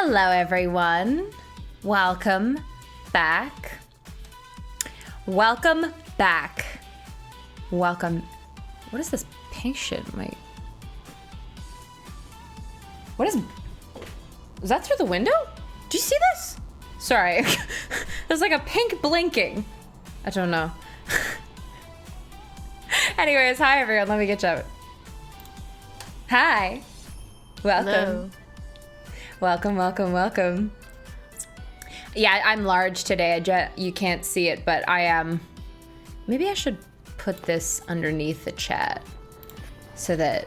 Hello, everyone. Welcome back. Welcome back. Welcome. What is this pink shit? What is that through the window? Do you see this? Sorry. There's like a pink blinking. I don't know. Anyways, hi everyone. Let me get you. Hi. Welcome. Hello. Welcome. Yeah, I'm large today. You can't see it, but I am. Maybe I should put this underneath the chat so that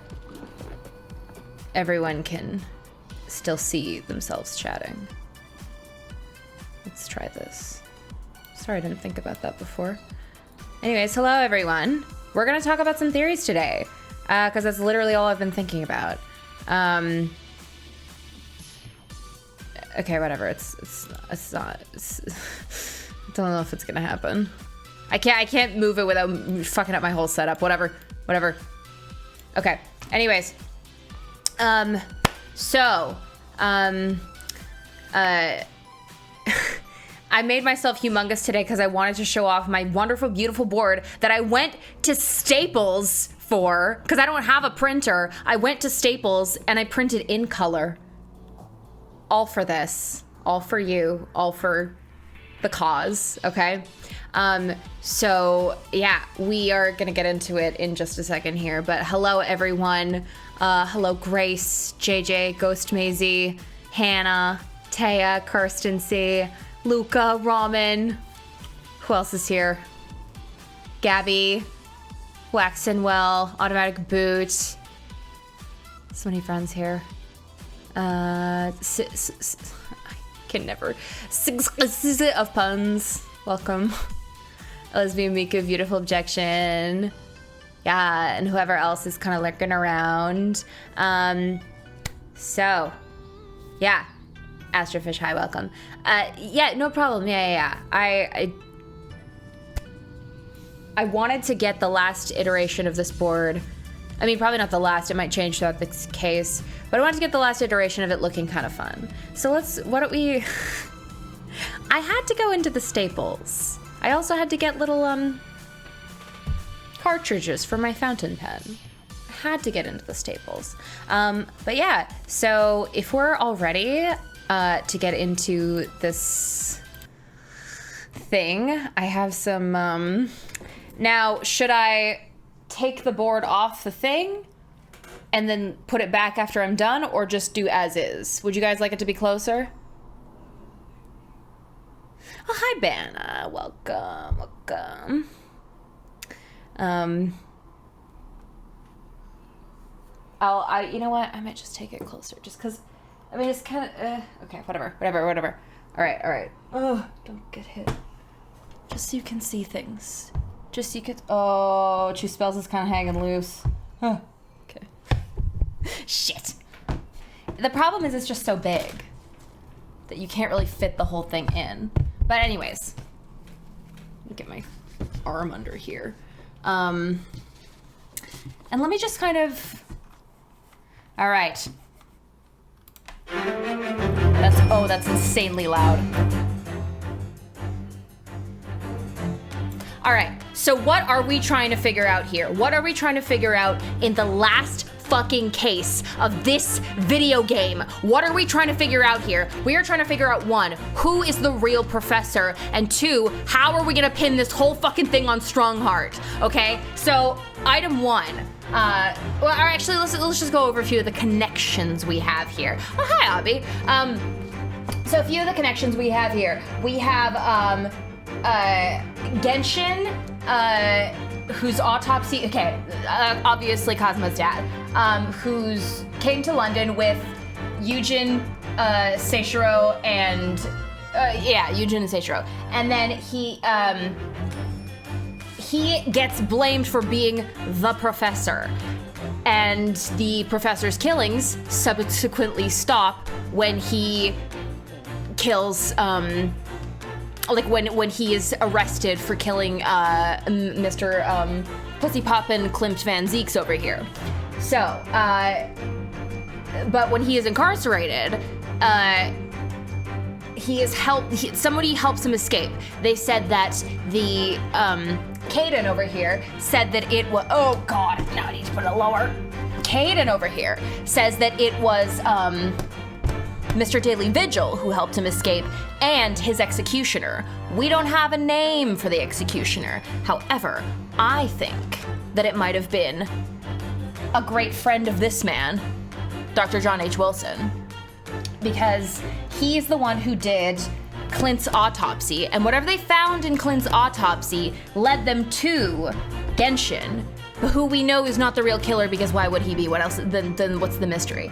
everyone can still see themselves chatting. Let's try this. Sorry, I didn't think about that before. Anyways, hello everyone. We're gonna talk about some theories today, because that's literally all I've been thinking about. Okay, whatever. It's not. I don't know if it's gonna happen. I can't move it without fucking up my whole setup. Whatever. Okay. Anyways, I made myself humongous today because I wanted to show off my wonderful, beautiful board that I went to Staples for, because I don't have a printer. I went to Staples and I printed in color. All for this, all for you, all for the cause, okay? So yeah, we are gonna get into it in just a second here, but hello everyone. Hello Grace, JJ, Ghost Maisie, Hannah, Taya, Kirsten C, Luca, Ramen. Who else is here? Gabby, Waxenwell, Automatic Boot. So many friends here. I can never. Of puns. Welcome. Lesbian Mika, Beautiful Objection. Yeah, and whoever else is kind of lurking around. So, yeah. Astrofish, hi, welcome. Yeah, no problem. Yeah. I wanted to get the last iteration of this board. I mean, probably not the last. It might change throughout this case. But I wanted to get the last iteration of it looking kind of fun. So I had to go into the Staples. I also had to get little, cartridges for my fountain pen. I had to get into the Staples. But yeah, so if we're all ready to get into this thing, I have some, now, should I take the board off the thing and then put it back after I'm done, or just do as is? Would you guys like it to be closer? Oh, hi, Banna. Welcome. You know what? I might just take it closer, just because, I mean, it's kind of, okay, whatever. All right. Oh, don't get hit. Just so you can see things. Just so you could, oh, Two Spells is kind of hanging loose. Huh. Okay. Shit. The problem is it's just so big that you can't really fit the whole thing in. But anyways, let me get my arm under here. And let me just kind of, all right. That's insanely loud. All right, so what are we trying to figure out here? What are we trying to figure out in the last fucking case of this video game? What are we trying to figure out here? We are trying to figure out, one, who is the real professor? And two, how are we gonna pin this whole fucking thing on Strongheart? Okay, so item one. Let's just go over a few of the connections we have here. Oh, hi, Abby. So a few of the connections we have here. We have, Genshin, whose autopsy, obviously Cosmo's dad, who's came to London with Eugen, Seishiro, and, Eugen and Seishiro. And then he gets blamed for being the professor. And the professor's killings subsequently stop when he kills, when he is arrested for killing Mr. Pussy Poppin' Klimt Van Zeeks over here. So, but when he is incarcerated, somebody helps him escape. They said that the Caden over here said that it was, oh god, now I need to put it lower. Caden over here says that it was Mr. Daily Vigil who helped him escape and his executioner. We don't have a name for the executioner. However, I think that it might have been a great friend of this man, Dr. John H. Wilson, because he's the one who did Clint's autopsy, and whatever they found in Clint's autopsy led them to Genshin, who we know is not the real killer, because why would he be? What else? Then what's the mystery?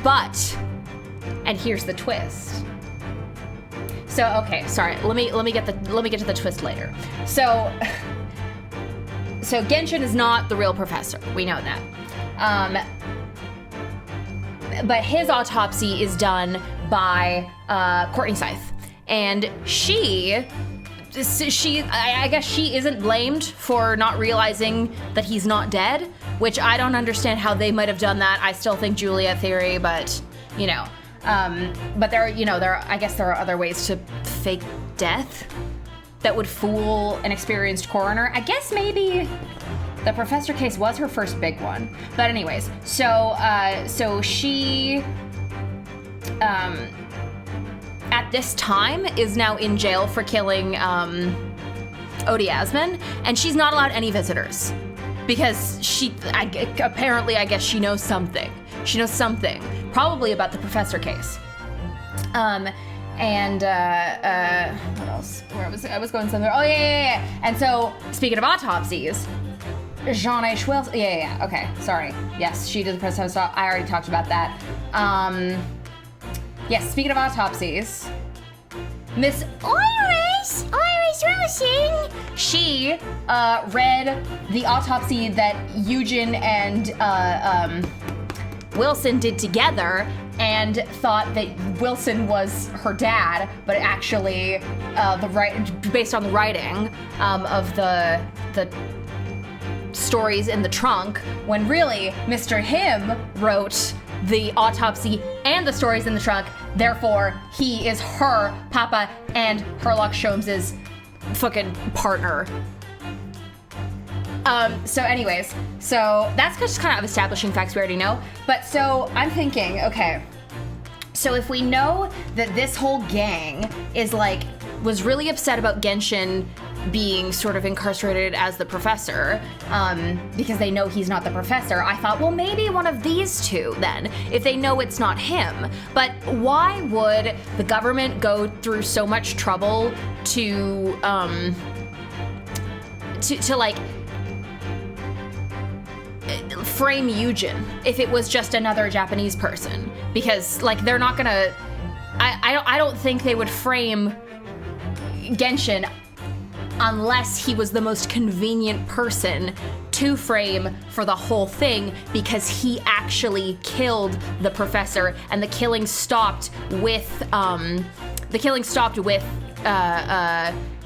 But, and here's the twist. So okay, sorry. Let me get to the twist later. So Genshin is not the real professor. We know that. But his autopsy is done by Courtney Scythe, and I guess she isn't blamed for not realizing that he's not dead, which I don't understand how they might have done that. I still think Juliet theory, but you know, but I guess there are other ways to fake death that would fool an experienced coroner. I guess maybe the professor case was her first big one. But anyways, so she, at this time, is now in jail for killing Odie Asman, and she's not allowed any visitors because apparently, I guess she knows something. She knows something, probably about the professor case. And what else? I was going somewhere. Oh yeah. And so, speaking of autopsies, Jean H. Wilson. Yeah. Okay, sorry. Yes, she did the press host. I already talked about that. Yes, speaking of autopsies, Miss Iris Wilson. She read the autopsy that Eugen and Wilson did together, and thought that Wilson was her dad, but actually, based on the writing of the stories in the trunk, when really Mr. Him wrote the autopsy and the stories in the trunk. Therefore, he is her papa and Herlock Sholmes's fucking partner. So anyways, so that's just kind of establishing facts we already know. But so I'm thinking, okay, so if we know that this whole gang was really upset about Genshin being sort of incarcerated as the professor, because they know he's not the professor, I thought, well, maybe one of these two then, if they know it's not him. But why would the government go through so much trouble to frame Eugen if it was just another Japanese person? Because they're not gonna, I don't think they would frame Genshin unless he was the most convenient person to frame for the whole thing, because he actually killed the professor, and the killing stopped with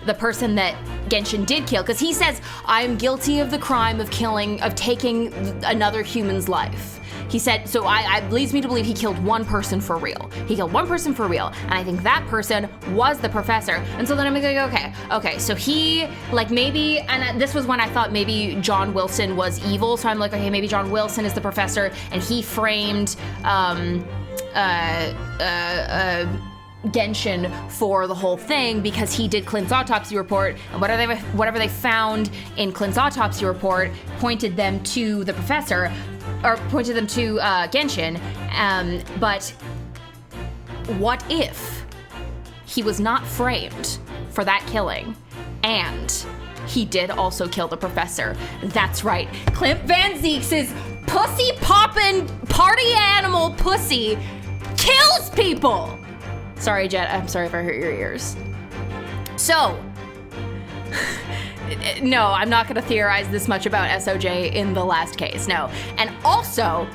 the person that Genshin did kill, because he says, I'm guilty of the crime of taking another human's life. He said, so I leads me to believe he killed one person for real. He killed one person for real, and I think that person was the professor. And so then I'm like, okay, so he, maybe, and this was when I thought maybe John Wilson was evil, so I'm like, okay, maybe John Wilson is the professor, and he framed, Genshin for the whole thing because he did Clint's autopsy report, and whatever they found in Clint's autopsy report pointed them to the professor, or pointed them to Genshin. But what if he was not framed for that killing, and he did also kill the professor? That's right, Clint Van Zeeks' pussy poppin' party animal pussy kills people. Sorry, Jet, I'm sorry if I hurt your ears. So, no, I'm not gonna theorize this much about SOJ in the last case, no. And also,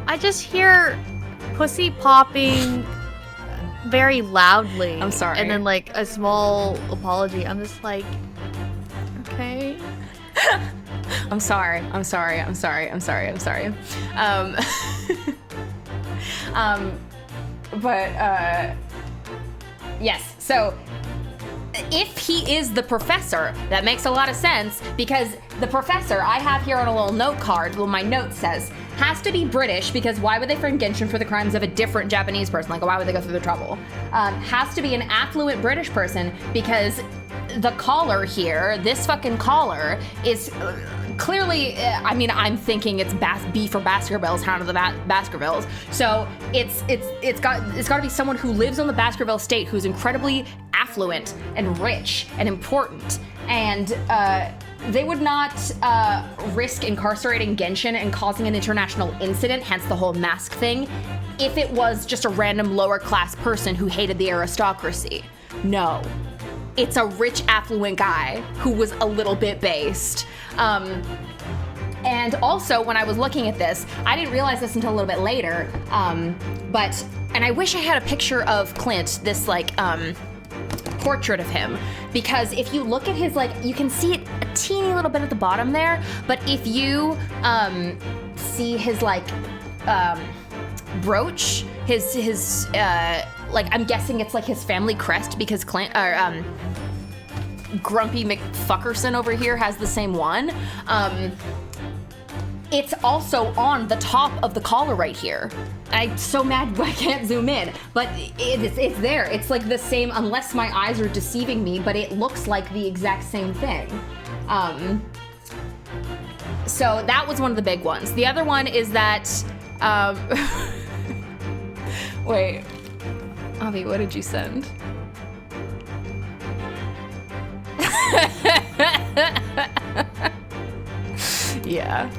I just hear pussy popping very loudly. I'm sorry. And then a small apology. I'm just like, okay. I'm sorry. yes, so if he is the professor, that makes a lot of sense, because the professor I have here on a little note card, well, my note says, has to be British, because why would they frame Genshin for the crimes of a different Japanese person? Like, why would they go through the trouble? Has to be an affluent British person, because the caller here, this fucking caller, is clearly, I mean, I'm thinking it's B for Baskervilles, Hound of the Baskervilles. So it's got to be someone who lives on the Baskerville estate, who's incredibly affluent and rich and important, and they would not risk incarcerating Genshin and causing an international incident, hence the whole mask thing, if it was just a random lower class person who hated the aristocracy. No. It's a rich, affluent guy who was a little bit based. And also, when I was looking at this, I didn't realize this until a little bit later, and I wish I had a picture of Clint, this, like, portrait of him, because if you look at his, like, you can see it a teeny little bit at the bottom there, but if you, see his, like, brooch, his like, I'm guessing it's like his family crest, because Clint, Grumpy McFuckerson over here has the same one. It's also on the top of the collar right here. I'm so mad I can't zoom in, but it's there. It's like the same, unless my eyes are deceiving me, but it looks like the exact same thing. So that was one of the big ones. The other one is that, wait, Avi, what did you send? Yeah.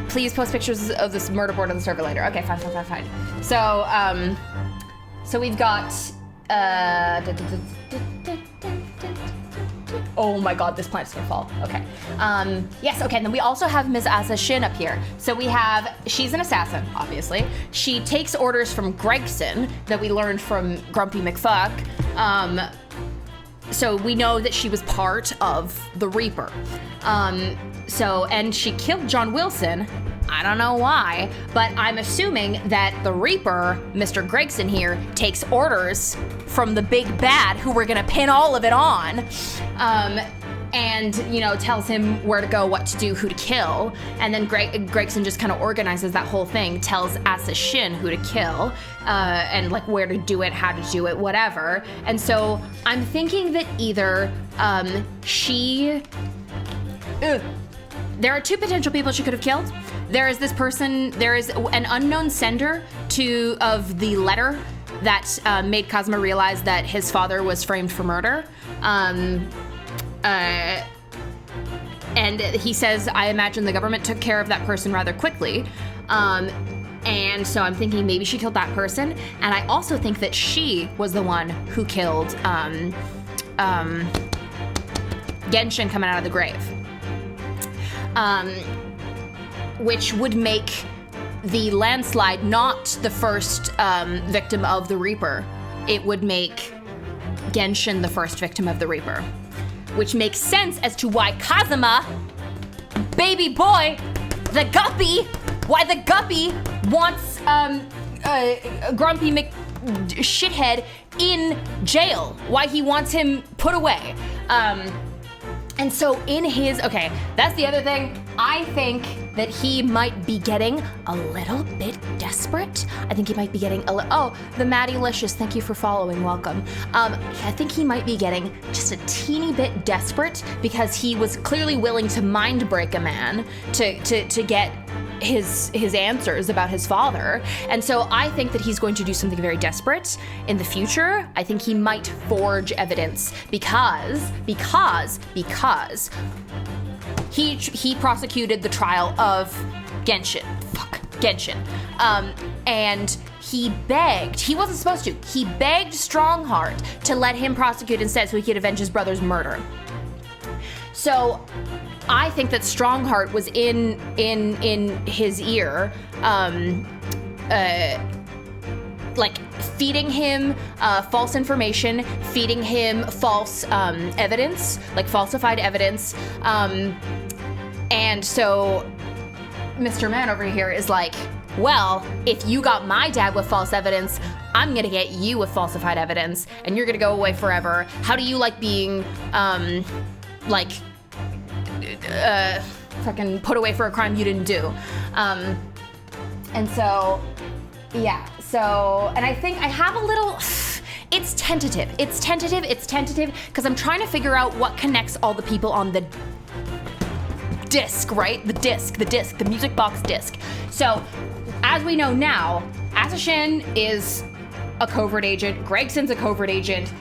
Please post pictures of this murder board on the server later. Okay, fine. So we've got, oh my god, this plant's gonna fall. Okay. Yes, okay, and then we also have Ms. Asa Shin up here. So we have, she's an assassin, obviously. She takes orders from Gregson that we learned from Grumpy McFuck. So we know that she was part of the Reaper. And she killed John Wilson. I don't know why, but I'm assuming that the Reaper, Mr. Gregson here, takes orders from the big bad who we're gonna pin all of it on, and, you know, tells him where to go, what to do, who to kill, and then Gregson just kind of organizes that whole thing, tells Asa Shin who to kill, and, like, where to do it, how to do it, whatever. And so I'm thinking that either there are two potential people she could have killed. There is this person, there is an unknown sender of the letter that made Kazuma realize that his father was framed for murder. And he says, I imagine the government took care of that person rather quickly. And so I'm thinking maybe she killed that person. And I also think that she was the one who killed Genshin coming out of the grave. Which would make the landslide not the first victim of the Reaper. It would make Genshin the first victim of the Reaper. Which makes sense as to why Kazuma, baby boy, the guppy, why the guppy wants Grumpy McShithead in jail. Why he wants him put away. And so in his, okay, that's the other thing. I think that he might be getting a little bit desperate. I think he might be getting oh, the Maddie-licious, thank you for following, welcome. I think he might be getting just a teeny bit desperate because he was clearly willing to mind break a man to get his answers about his father. And so I think that he's going to do something very desperate in the future. I think he might forge evidence because he prosecuted the trial of Genshin. And he wasn't supposed to. He begged Strongheart to let him prosecute instead so he could avenge his brother's murder. So I think that Strongheart was in his ear, like feeding him false information, feeding him false evidence, like falsified evidence. And so Mr. Man over here is like, well, if you got my dad with false evidence, I'm gonna get you with falsified evidence, and you're gonna go away forever. How do you like being, fucking put away for a crime you didn't do? And so, yeah, so, and I think I have a little, it's tentative, because I'm trying to figure out what connects all the people on the disc, right? The music box disc. So, as we know now, Asashin is a covert agent, Gregson's a covert agent.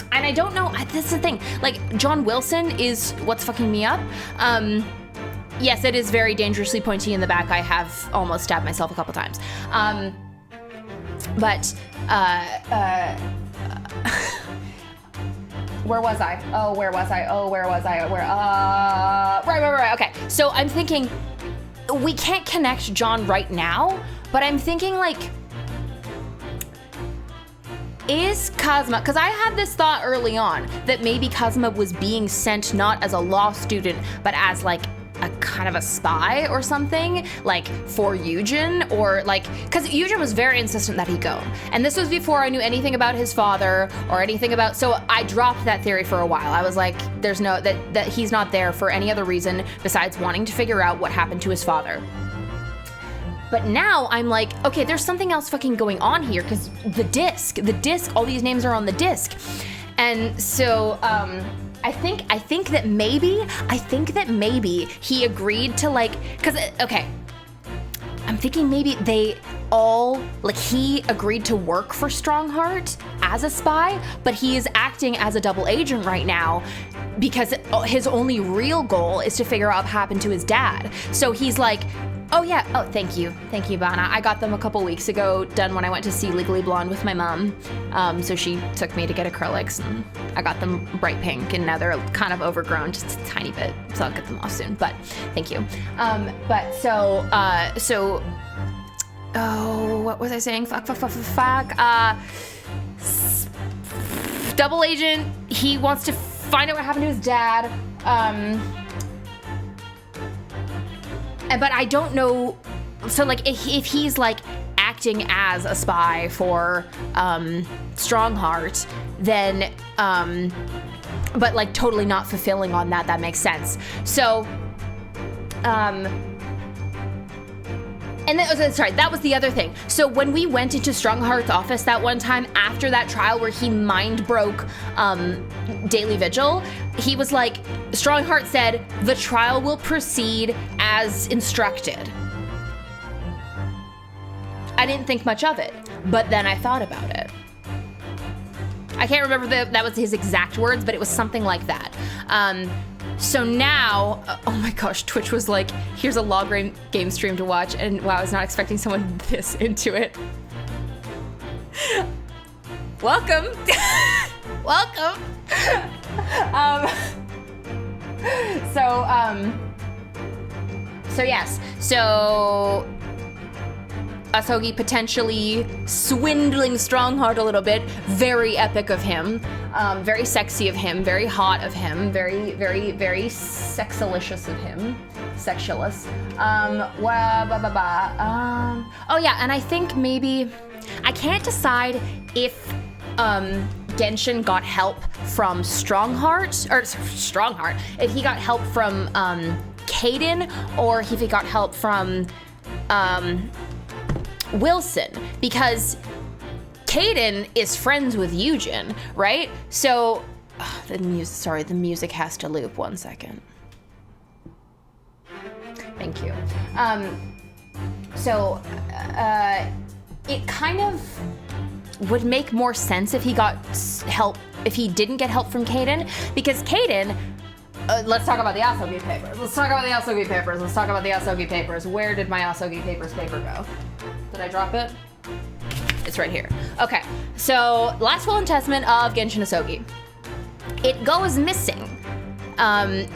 And I don't know, this is the thing, like, John Wilson is what's fucking me up. Yes, it is very dangerously pointy in the back. I have almost stabbed myself a couple times. Where was I? Right. Okay, so I'm thinking, we can't connect John right now, but I'm thinking, like, is Cosma, because I had this thought early on that maybe Cosma was being sent not as a law student, but as like a kind of a spy or something, like for Eugen, or like, because Eugen was very insistent that he go. And this was before I knew anything about his father or anything about, so I dropped that theory for a while. I was like, there's no, that he's not there for any other reason besides wanting to figure out what happened to his father. But now I'm like, okay, there's something else fucking going on here, because the disc, all these names are on the disc. And so, I think that maybe he agreed to, like, because, okay, I'm thinking maybe they all, like, he agreed to work for Strongheart as a spy, but he is acting as a double agent right now because his only real goal is to figure out what happened to his dad. So he's like, oh yeah, oh thank you, Bana. I got them a couple weeks ago, done when I went to see Legally Blonde with my mom. So she took me to get acrylics, and I got them bright pink, and now they're kind of overgrown, just a tiny bit, so I'll get them off soon, but thank you. Oh, what was I saying? Fuck. Double agent, he wants to find out what happened to his dad. But I don't know, so like if he's like acting as a spy for Strongheart, then but like totally not fulfilling on that makes sense. So and that was the other thing. So when we went into Strongheart's office that one time after that trial where he mind broke Daily Vigil, he was like, Strongheart said, the trial will proceed as instructed. I didn't think much of it, but then I thought about it. I can't remember that was his exact words, but it was something like that. So now, oh my gosh, Twitch was like, here's a log game stream to watch, and wow, I was not expecting someone this into it. Welcome. Welcome. So yes, so Asogi potentially swindling Strongheart a little bit. Very epic of him. Very sexy of him. Very hot of him. Very, very, very sexalicious of him. Sexualous. Oh yeah, and I think maybe, I can't decide if Genshin got help from Strongheart, if he got help from Caden, or if he got help from Wilson, because Caden is friends with Eugen, right? So, the music has to loop 1 second. Thank you. It kind of would make more sense if he got help, if he didn't get help from Caden, because Caden, let's talk about the Asogi papers. Where did my Asogi papers paper go? Did I drop it? It's right here. Okay, so last will and testament of Genshin Asogi. It goes missing. But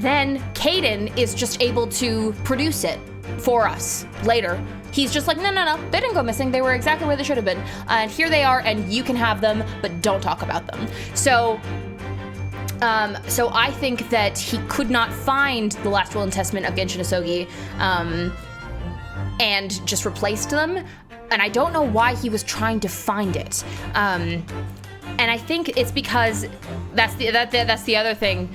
then Caden is just able to produce it for us later. He's just like, no, they didn't go missing. They were exactly where they should have been. And here they are, and you can have them, but don't talk about them. So So I think that he could not find the last will and testament of Genshin Asogi, and just replaced them. And I don't know why he was trying to find it. And I think it's because that's the other thing,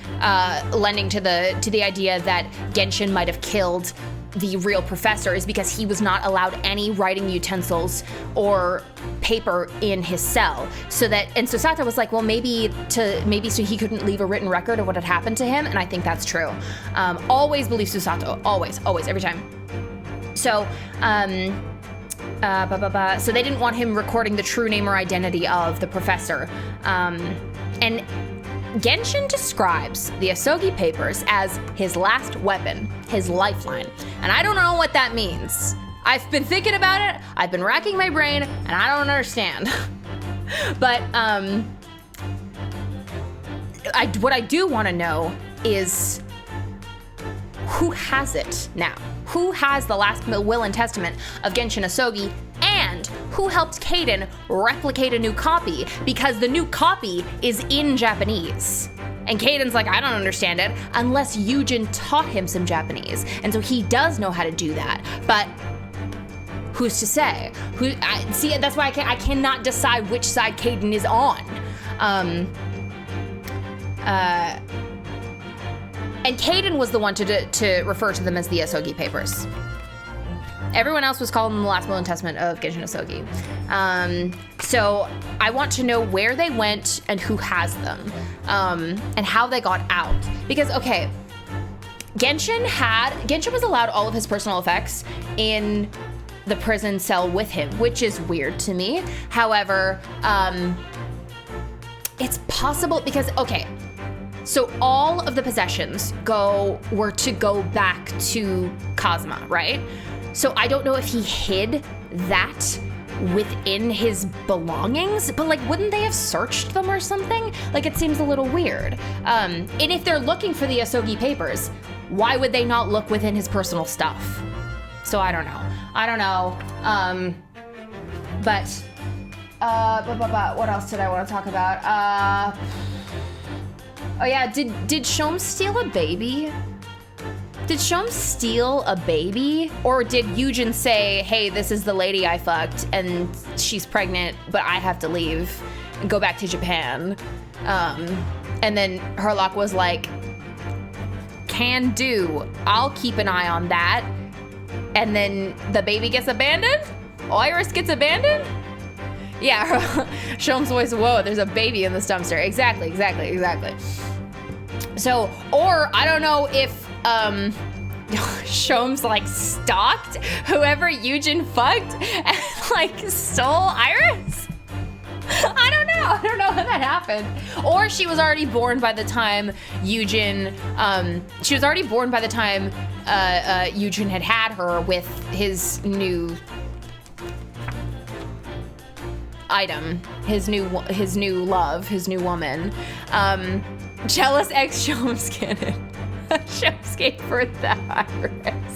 lending to the idea that Genshin might have killed the real professor, is because he was not allowed any writing utensils or paper in his cell. So Sato was like, well, maybe so he couldn't leave a written record of what had happened to him. And I think that's true. Always believe Susato. Always, every time. So, so they didn't want him recording the true name or identity of the professor. And Genshin describes the Asogi papers as his last weapon, his lifeline. And I don't know what that means. I've been thinking about it, I've been racking my brain, and I don't understand. But what I do want to know is who has it now? Who has the last will and testament of Genshin Asogi, and who helped Kaden replicate a new copy, because the new copy is in Japanese. And Kaden's like, I don't understand it, unless Yujin taught him some Japanese. And so he does know how to do that. But who's to say? See, that's why I cannot decide which side Kaden is on. And Kaden was the one to refer to them as the Asogi papers. Everyone else was calling them the last will and testament of Genshin Asogi. So I want to know where they went and who has them, and how they got out. Because, okay, Genshin was allowed all of his personal effects in the prison cell with him, which is weird to me. However, it's possible because, okay, so all of the possessions were to go back to Kazuma, right? So I don't know if he hid that within his belongings, but like, wouldn't they have searched them or something? Like, it seems a little weird. And if they're looking for the Asogi papers, why would they not look within his personal stuff? So I don't know. But what else did I want to talk about? Oh yeah, did Shom steal a baby? Did Shom steal a baby? Or did Yujin say, hey, this is the lady I fucked and she's pregnant, but I have to leave and go back to Japan? And then Herlock was like, can do. I'll keep an eye on that. And then the baby gets abandoned? Iris gets abandoned? Yeah, Shom's voice, whoa, there's a baby in this dumpster. Exactly. So, or I don't know if Shom's like stalked whoever Yujin fucked and like stole Iris? I don't know how that happened. Or she was already born by the time Yujin, Yujin had her with his new item, his new love, his new woman. Jealous ex Shom's canon. Shom's gave birth to Iris.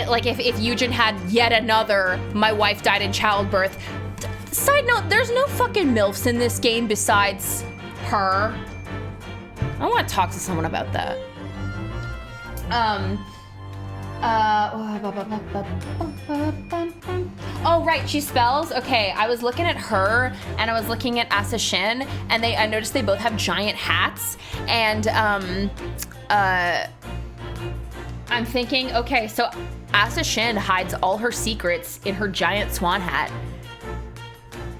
Like if Yujin had yet another, my wife died in childbirth. Side note, there's no fucking MILFs in this game besides her. I want to talk to someone about that. Oh, right, she spells. Okay, I was looking at her and I was looking at Asa Shin, and I noticed they both have giant hats. And I'm thinking, okay, so Asa Shin hides all her secrets in her giant swan hat.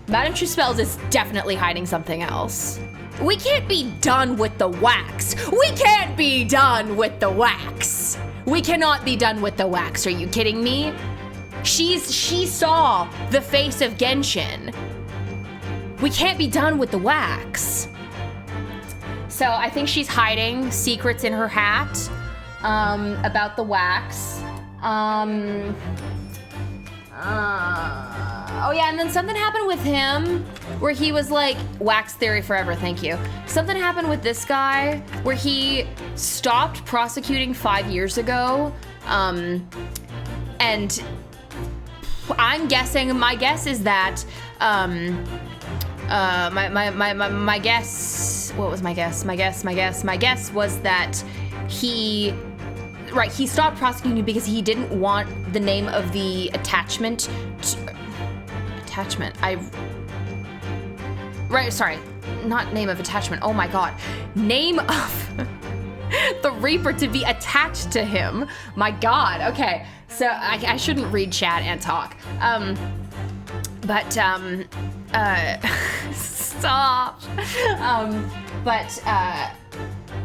Madame True Spells is definitely hiding something else. We can't be done with the wax. We cannot be done with the wax. Are you kidding me? She saw the face of Genshin. We can't be done with the wax. So I think she's hiding secrets in her hat about the wax. Oh yeah, and then something happened with him where he was like, wax theory forever, thank you. Something happened with this guy where he stopped prosecuting 5 years ago. And I'm guessing, my guess is that My guess. What was my guess? My guess was that he stopped prosecuting because he didn't want the name of the attachment. Not name of attachment. Oh my God, name of the Reaper to be attached to him. My God. Okay, so I shouldn't read chat and talk. Stop.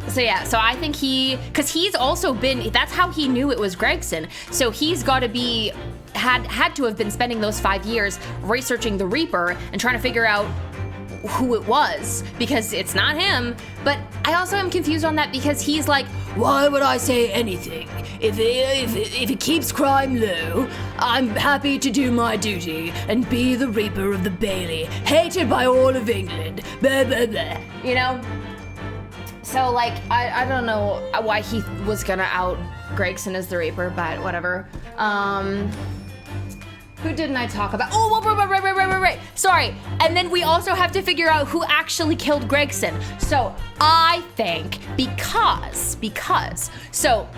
So I think because he's also been, that's how he knew it was Gregson. So he's got to be, had to have been spending those 5 years researching the Reaper and trying to figure out who it was, because it's not him. But I also am confused on that because he's like, why would I say anything? If it keeps crime low, I'm happy to do my duty and be the Reaper of the Bailey, hated by all of England, blah, blah, blah. You know? So, like, I don't know why he was gonna out Gregson as the Reaper, but whatever. Who didn't I talk about? Oh, right. Sorry. And then we also have to figure out who actually killed Gregson. So I think because, so,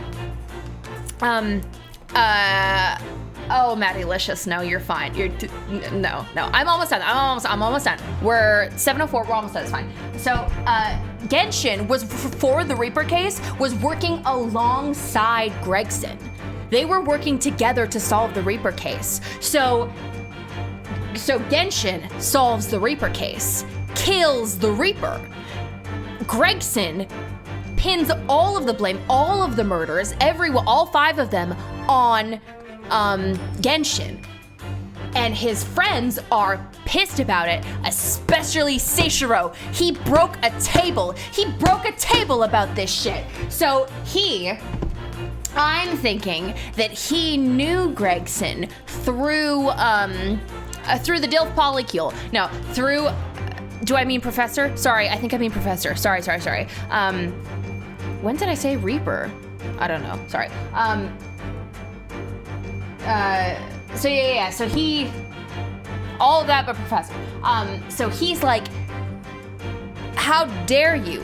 oh, Maddie-licious, no, you're fine. No, I'm almost done. We're 7:04, we're almost done, it's fine. So, Genshin was, for the Reaper case, was working alongside Gregson. They were working together to solve the Reaper case. So Genshin solves the Reaper case, kills the Reaper. Gregson pins all of the blame, all of the murders, all 5 of them on Genshin. And his friends are pissed about it, especially Seishiro. He broke a table about this shit. So I'm thinking that he knew Gregson through the Dilf Polycule. No, through, do I mean Professor? Sorry, I think I mean Professor. Sorry. When did I say Reaper? I don't know, sorry. So he, all of that but Professor. So he's like, how dare you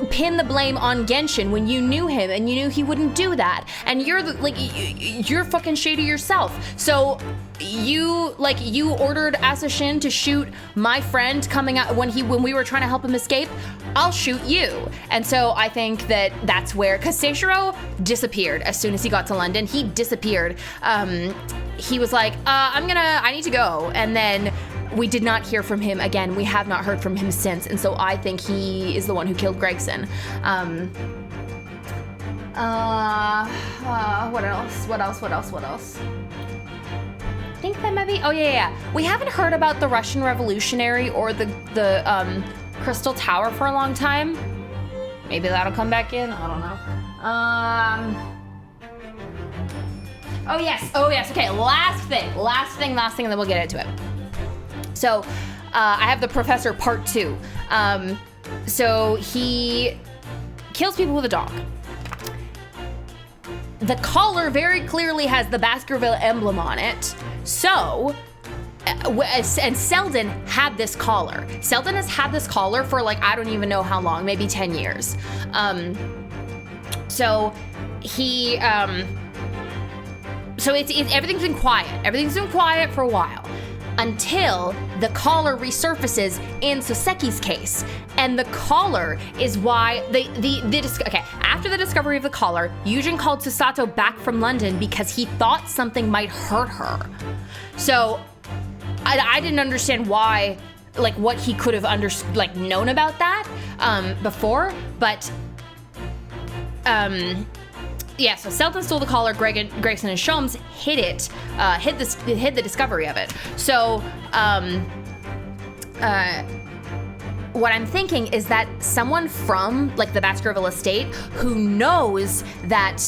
pin the blame on Genshin when you knew him and you knew he wouldn't do that, and you're fucking shady yourself. So you ordered Asashin to shoot my friend coming out when we were trying to help him escape. I'll shoot you. And so I think that's where, because Seishiro disappeared as soon as he got to London. He disappeared. He was like, I need to go, and then we did not hear from him again. We have not heard from him since, and so I think he is the one who killed Gregson. What else? I think that might be, we haven't heard about the Russian Revolutionary or the Crystal Tower for a long time. Maybe that'll come back in, I don't know. Oh yes, okay, last thing, and then we'll get into it. So, I have the Professor Part 2. So he kills people with a dog. The collar very clearly has the Baskerville emblem on it. So, and Selden had this collar. Selden has had this collar for I don't even know how long, maybe 10 years. So he, so everything's been quiet. Everything's been quiet for a while, until the collar resurfaces in Soseki's case. And the collar is why after the discovery of the collar, Yujin called Susato back from London because he thought something might hurt her. So I didn't understand why, what he could have known about that before, but so Selden stole the collar. Gregson and Sholmes hid the discovery of it. So, what I'm thinking is that someone from the Baskerville estate who knows that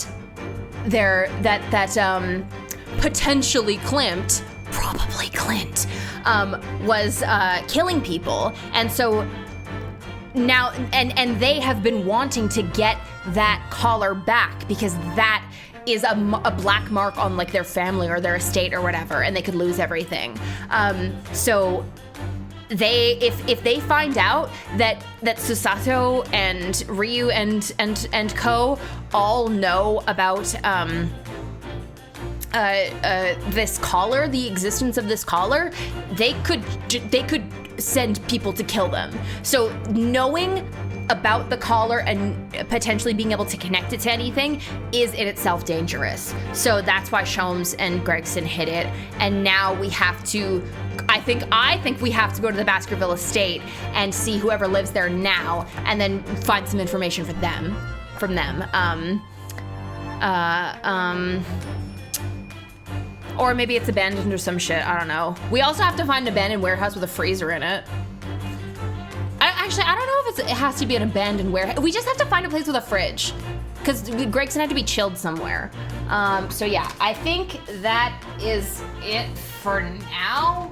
potentially Klimt, probably Clint, was killing people, and so now, and they have been wanting to get that collar back because that is a black mark on like their family or their estate or whatever, and they could lose everything. So if they find out that Susato and Ryu and Co all know about this collar, the existence of this collar, they could send people to kill them. So knowing about the collar and potentially being able to connect it to anything is in itself dangerous. So that's why Sholmes and Gregson hid it. And now we have to, I think we have to go to the Baskerville estate and see whoever lives there now, and then find some information from them. Or maybe it's abandoned or some shit, I don't know. We also have to find an abandoned warehouse with a freezer in it. I don't know if it has to be an abandoned warehouse. We just have to find a place with a fridge, because Gregson had to be chilled somewhere. So yeah, I think that is it for now.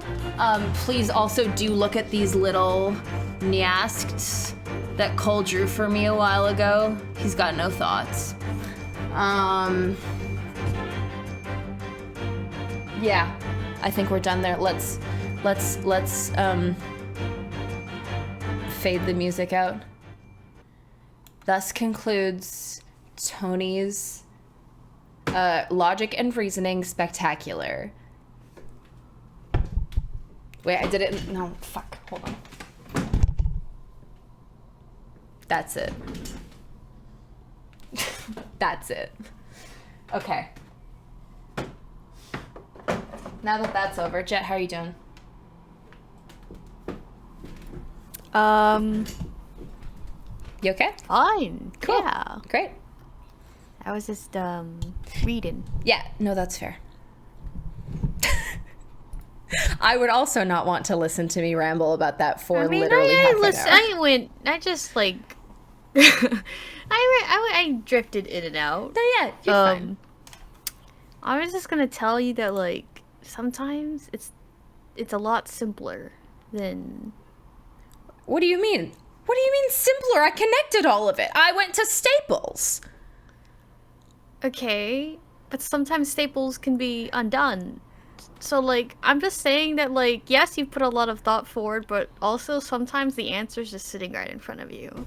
Please also do look at these little Nyasks that Cole drew for me a while ago. He's got no thoughts. Yeah, I think we're done there. Let's fade the music out. Thus concludes Tony's logic and reasoning spectacular. Wait, I did it. No, fuck. Hold on. That's it. That's it. Okay. Now that that's over, Jet, how are you doing? You okay? Fine. Cool. Yeah. Great. I was just reading. Yeah, no, that's fair. I would also not want to listen to me ramble about that for literally half an hour. I just like, I drifted in and out. No, yeah, you're fine. I was just gonna tell you that like sometimes it's a lot simpler than. What do you mean? What do you mean simpler? I connected all of it. I went to Staples. Okay, but sometimes Staples can be undone. So, like, I'm just saying that, like, yes, you put a lot of thought forward, but also sometimes the answer's just sitting right in front of you.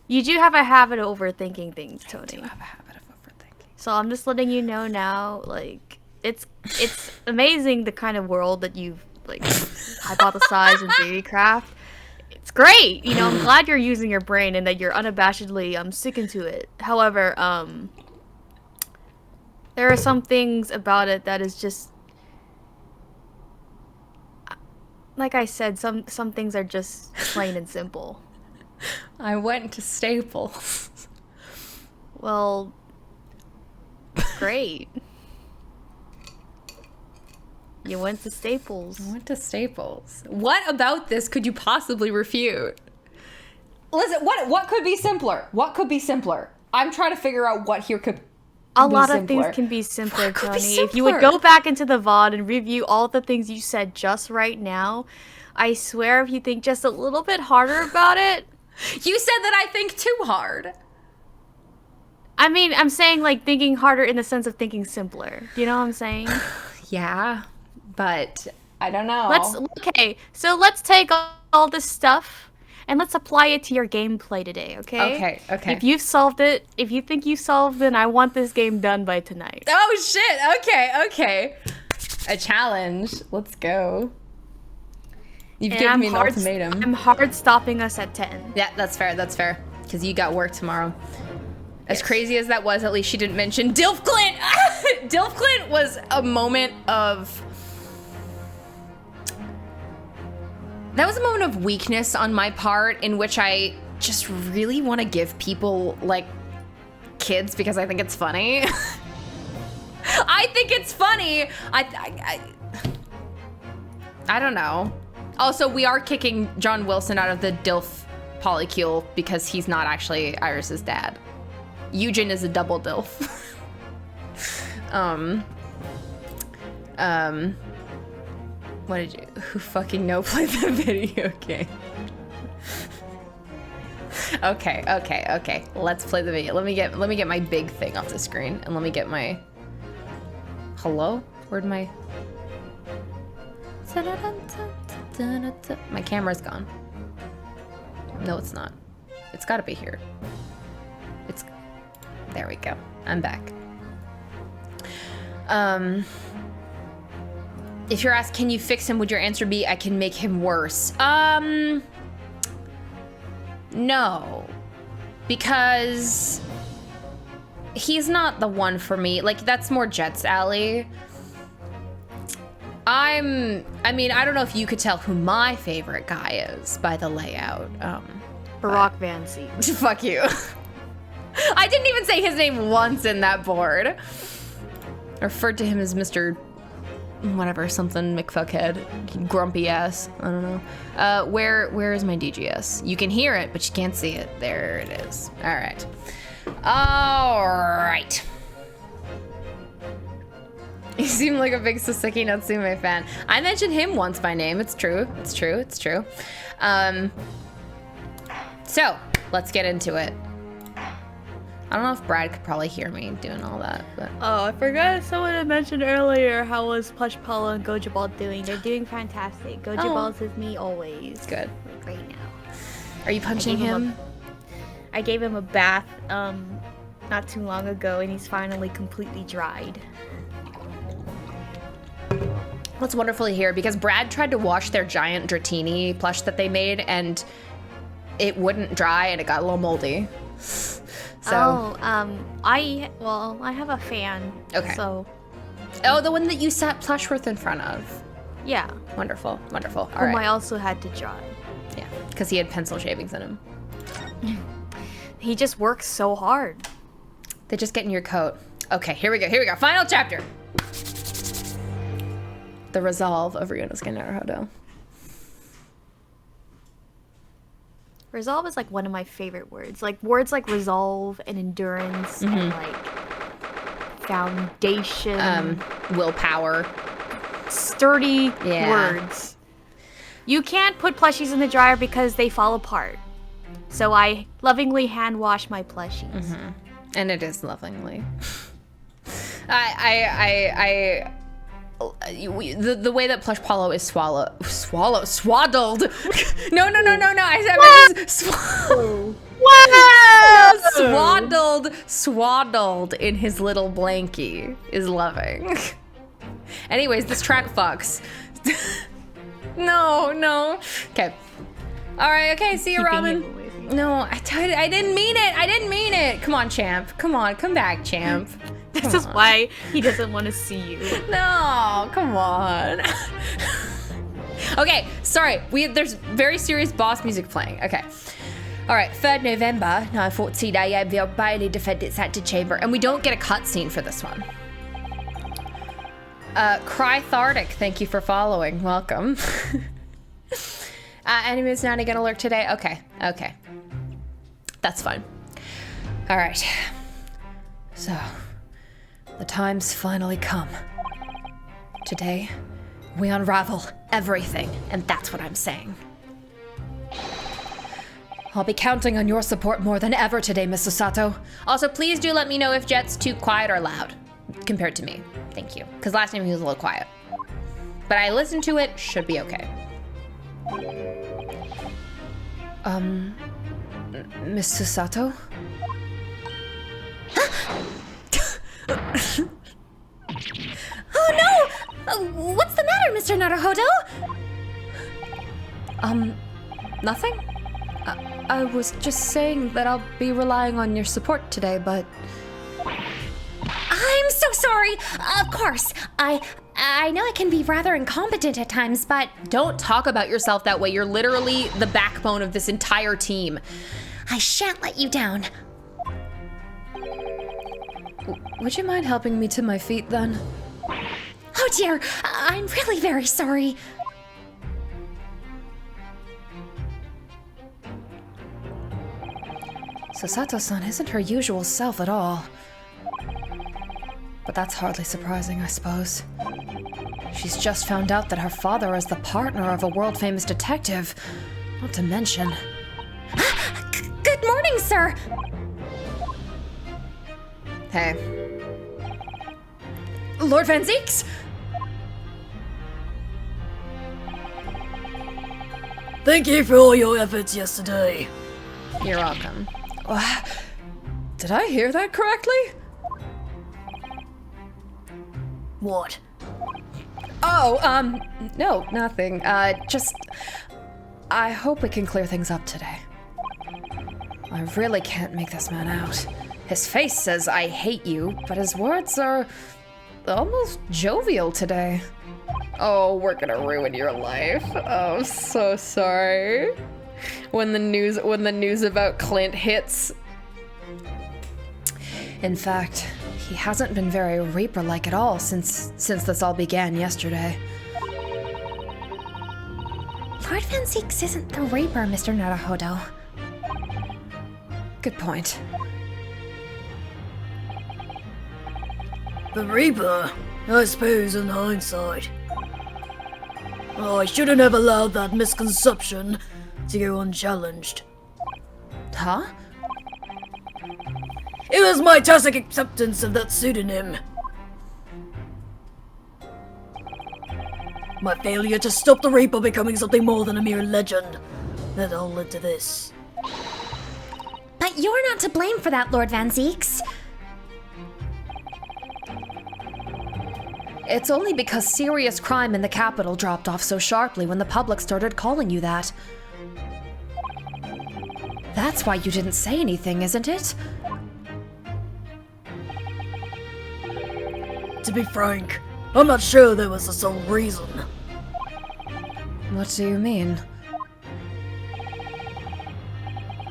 You do have a habit of overthinking things, Tony. I do have a habit of overthinking. So I'm just letting you know now, like, it's amazing the kind of world that you've, like, hypothesized and theory craft. It's great! You know, I'm glad you're using your brain and that you're unabashedly sticking to it. However, there are some things about it that is just, like I said, some things are just plain and simple. I went to Staples. Well, great. You went to Staples. I went to Staples. What about this could you possibly refute? Listen, what could be simpler? What could be simpler? I'm trying to figure out what here could A lot of things can be simpler, Tony. If you would go back into the VOD and review all the things you said just right now, I swear if you think just a little bit harder about it. You said that I think too hard. I mean, I'm saying like thinking harder in the sense of thinking simpler. Do you know what I'm saying? Yeah, but I don't know. So let's take all this stuff and let's apply it to your gameplay today, okay? Okay. If you've solved it, if you think you solved it, I want this game done by tonight. Oh, shit. Okay. A challenge. Let's go. You've given me an ultimatum. I'm hard stopping us at 10. Yeah, that's fair. Because you got work tomorrow. As crazy as that was, at least she didn't mention Dilf Clint. Dilf Clint was a moment of... That was a moment of weakness on my part in which I just really want to give people, like, kids because I think it's funny. I think it's funny. I don't know. Also, we are kicking John Wilson out of the DILF polycule because he's not actually Iris's dad. Eugen is a double DILF. Who fucking know play the video game? Okay. Let's play the video. Let me get my big thing off the screen, and let me get my. Hello? Where'd my? My camera's gone. No, it's not. It's got to be here. It's. There we go. I'm back. If you're asked, can you fix him? Would your answer be, I can make him worse? No, because he's not the one for me. Like, that's more Jet's alley. I mean, I don't know if you could tell who my favorite guy is by the layout. Barack Van Zee. Fuck you. I didn't even say his name once in that board. I referred to him as Mr. whatever, something McFuckhead, grumpy ass. I don't know. Where is my DGS? You can hear it, but you can't see it. There it is. All right. You seem like a big Saseki Natsume fan. I mentioned him once by name. It's true. So let's get into it. I don't know if Brad could probably hear me doing all that, but. Oh, I forgot someone had mentioned earlier how was Plush Paulo and Goji Ball doing. They're doing fantastic. Goji Ball's with me always. Good. Like right now. Are you punching him? I gave him a bath not too long ago, and he's finally completely dried. What's wonderful to hear, because Brad tried to wash their giant Dratini plush that they made, and it wouldn't dry, and it got a little moldy. So. I have a fan. Okay. So. Oh, the one that you sat Plushworth in front of. Yeah. Wonderful. All Whom right. I also had to dry. Yeah, because he had pencil shavings in him. He just works so hard. They just get in your coat. Okay, here we go. Final chapter. The resolve of Ryunosuke Naruhodo. Resolve is like one of my favorite words. Like words like resolve and endurance and like foundation. Willpower. Sturdy words. You can't put plushies in the dryer because they fall apart. So I lovingly hand wash my plushies. And it is lovingly. The way that Plush Paulo is swaddled. No. I said swaddled in his little blankie is loving. Anyways, this track fucks. No. Okay. All right. Okay. See you, Robin. No, I didn't mean it. Come on, champ. Come back, champ. This is why he doesn't want to see you. No, come on. Okay, sorry. There's very serious boss music playing. Okay. All right, 3rd November, 9:14 a.m. The Bailey defend its antechamber, and we don't get a cutscene for this one. Crythardic, thank you for following. Welcome. Enemies not gonna lurk today. Okay. That's fine. All right. So. The time's finally come. Today, we unravel everything, and that's what I'm saying. I'll be counting on your support more than ever today, Mr. Sato. Also, please do let me know if Jet's too quiet or loud compared to me. Thank you. Because last time he was a little quiet. But I listened to it, should be okay. Mr. Sato? Oh no! What's the matter, Mr. Naruhodo? Nothing? I was just saying that I'll be relying on your support today, but... I'm so sorry! Of course, I know I can be rather incompetent at times, but... Don't talk about yourself that way. You're literally the backbone of this entire team. I shan't let you down. Would you mind helping me to my feet, then? Oh dear, I'm really very sorry. Sasato-san isn't her usual self at all. But that's hardly surprising, I suppose. She's just found out that her father is the partner of a world-famous detective. Not to mention... Good sir. Hey. Lord Van Zeeks? Thank you for all your efforts yesterday. You're welcome. Did I hear that correctly? What? Oh, no, nothing. Just... I hope we can clear things up today. I really can't make this man out. His face says, I hate you, but his words are almost jovial today. Oh, we're gonna ruin your life. Oh, I'm so sorry. When the news about Clint hits. In fact, he hasn't been very Reaper-like at all since this all began yesterday. Lord Van Zeeks isn't the Reaper, Mr. Naruhodo. Good point. The Reaper? I suppose in hindsight. Oh, I shouldn't have allowed that misconception to go unchallenged. Huh? It was my tacit acceptance of that pseudonym. My failure to stop the Reaper becoming something more than a mere legend that all led to this. But you're not to blame for that, Lord Van Zeeks. It's only because serious crime in the capital dropped off so sharply when the public started calling you that. That's why you didn't say anything, isn't it? To be frank, I'm not sure that was the sole reason. What do you mean?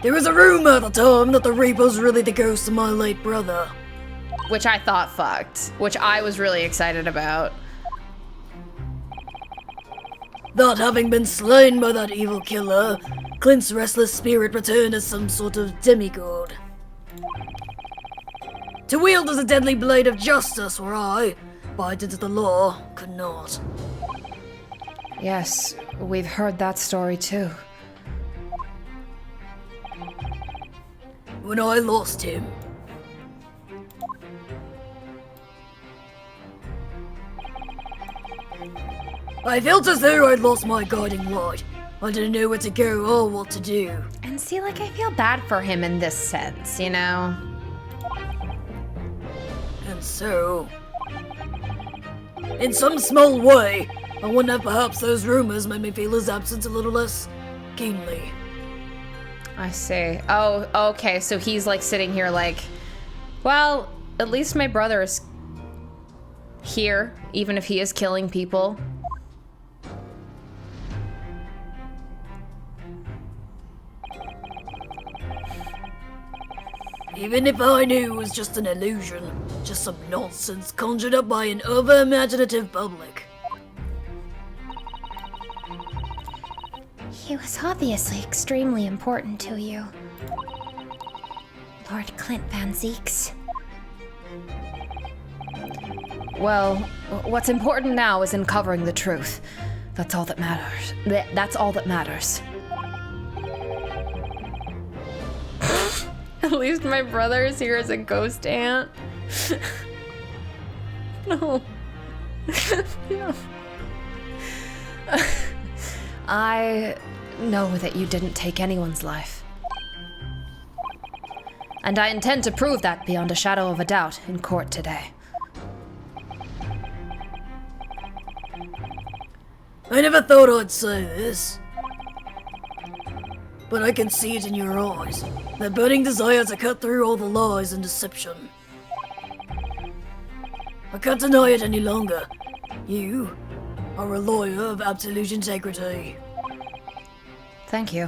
There was a rumor at the time that the Reaper's really the ghost of my late brother. Which I thought fucked. Which I was really excited about. That having been slain by that evil killer, Clint's restless spirit returned as some sort of demigod. To wield as a deadly blade of justice where I, by dint of the law, could not. Yes, we've heard that story too. When I lost him, I felt as though I'd lost my guiding light. I didn't know where to go or what to do. And see, like, I feel bad for him in this sense, you know? And so, in some small way, I wonder if perhaps those rumors made me feel his absence a little less keenly. I see. Oh, okay, so he's like sitting here like, well, at least my brother is here, even if he is killing people. Even if I knew it was just an illusion, just some nonsense conjured up by an over-imaginative public. He was obviously extremely important to you. Lord Clint Van Zeeks. Well, what's important now is uncovering the truth. That's all that matters. That's all that matters. At least my brother is here as a ghost aunt. No. No. I know that you didn't take anyone's life. And I intend to prove that beyond a shadow of a doubt in court today. I never thought I'd say this, but I can see it in your eyes. That burning desire to cut through all the lies and deception. I can't deny it any longer. You are a lawyer of absolute integrity. Thank you.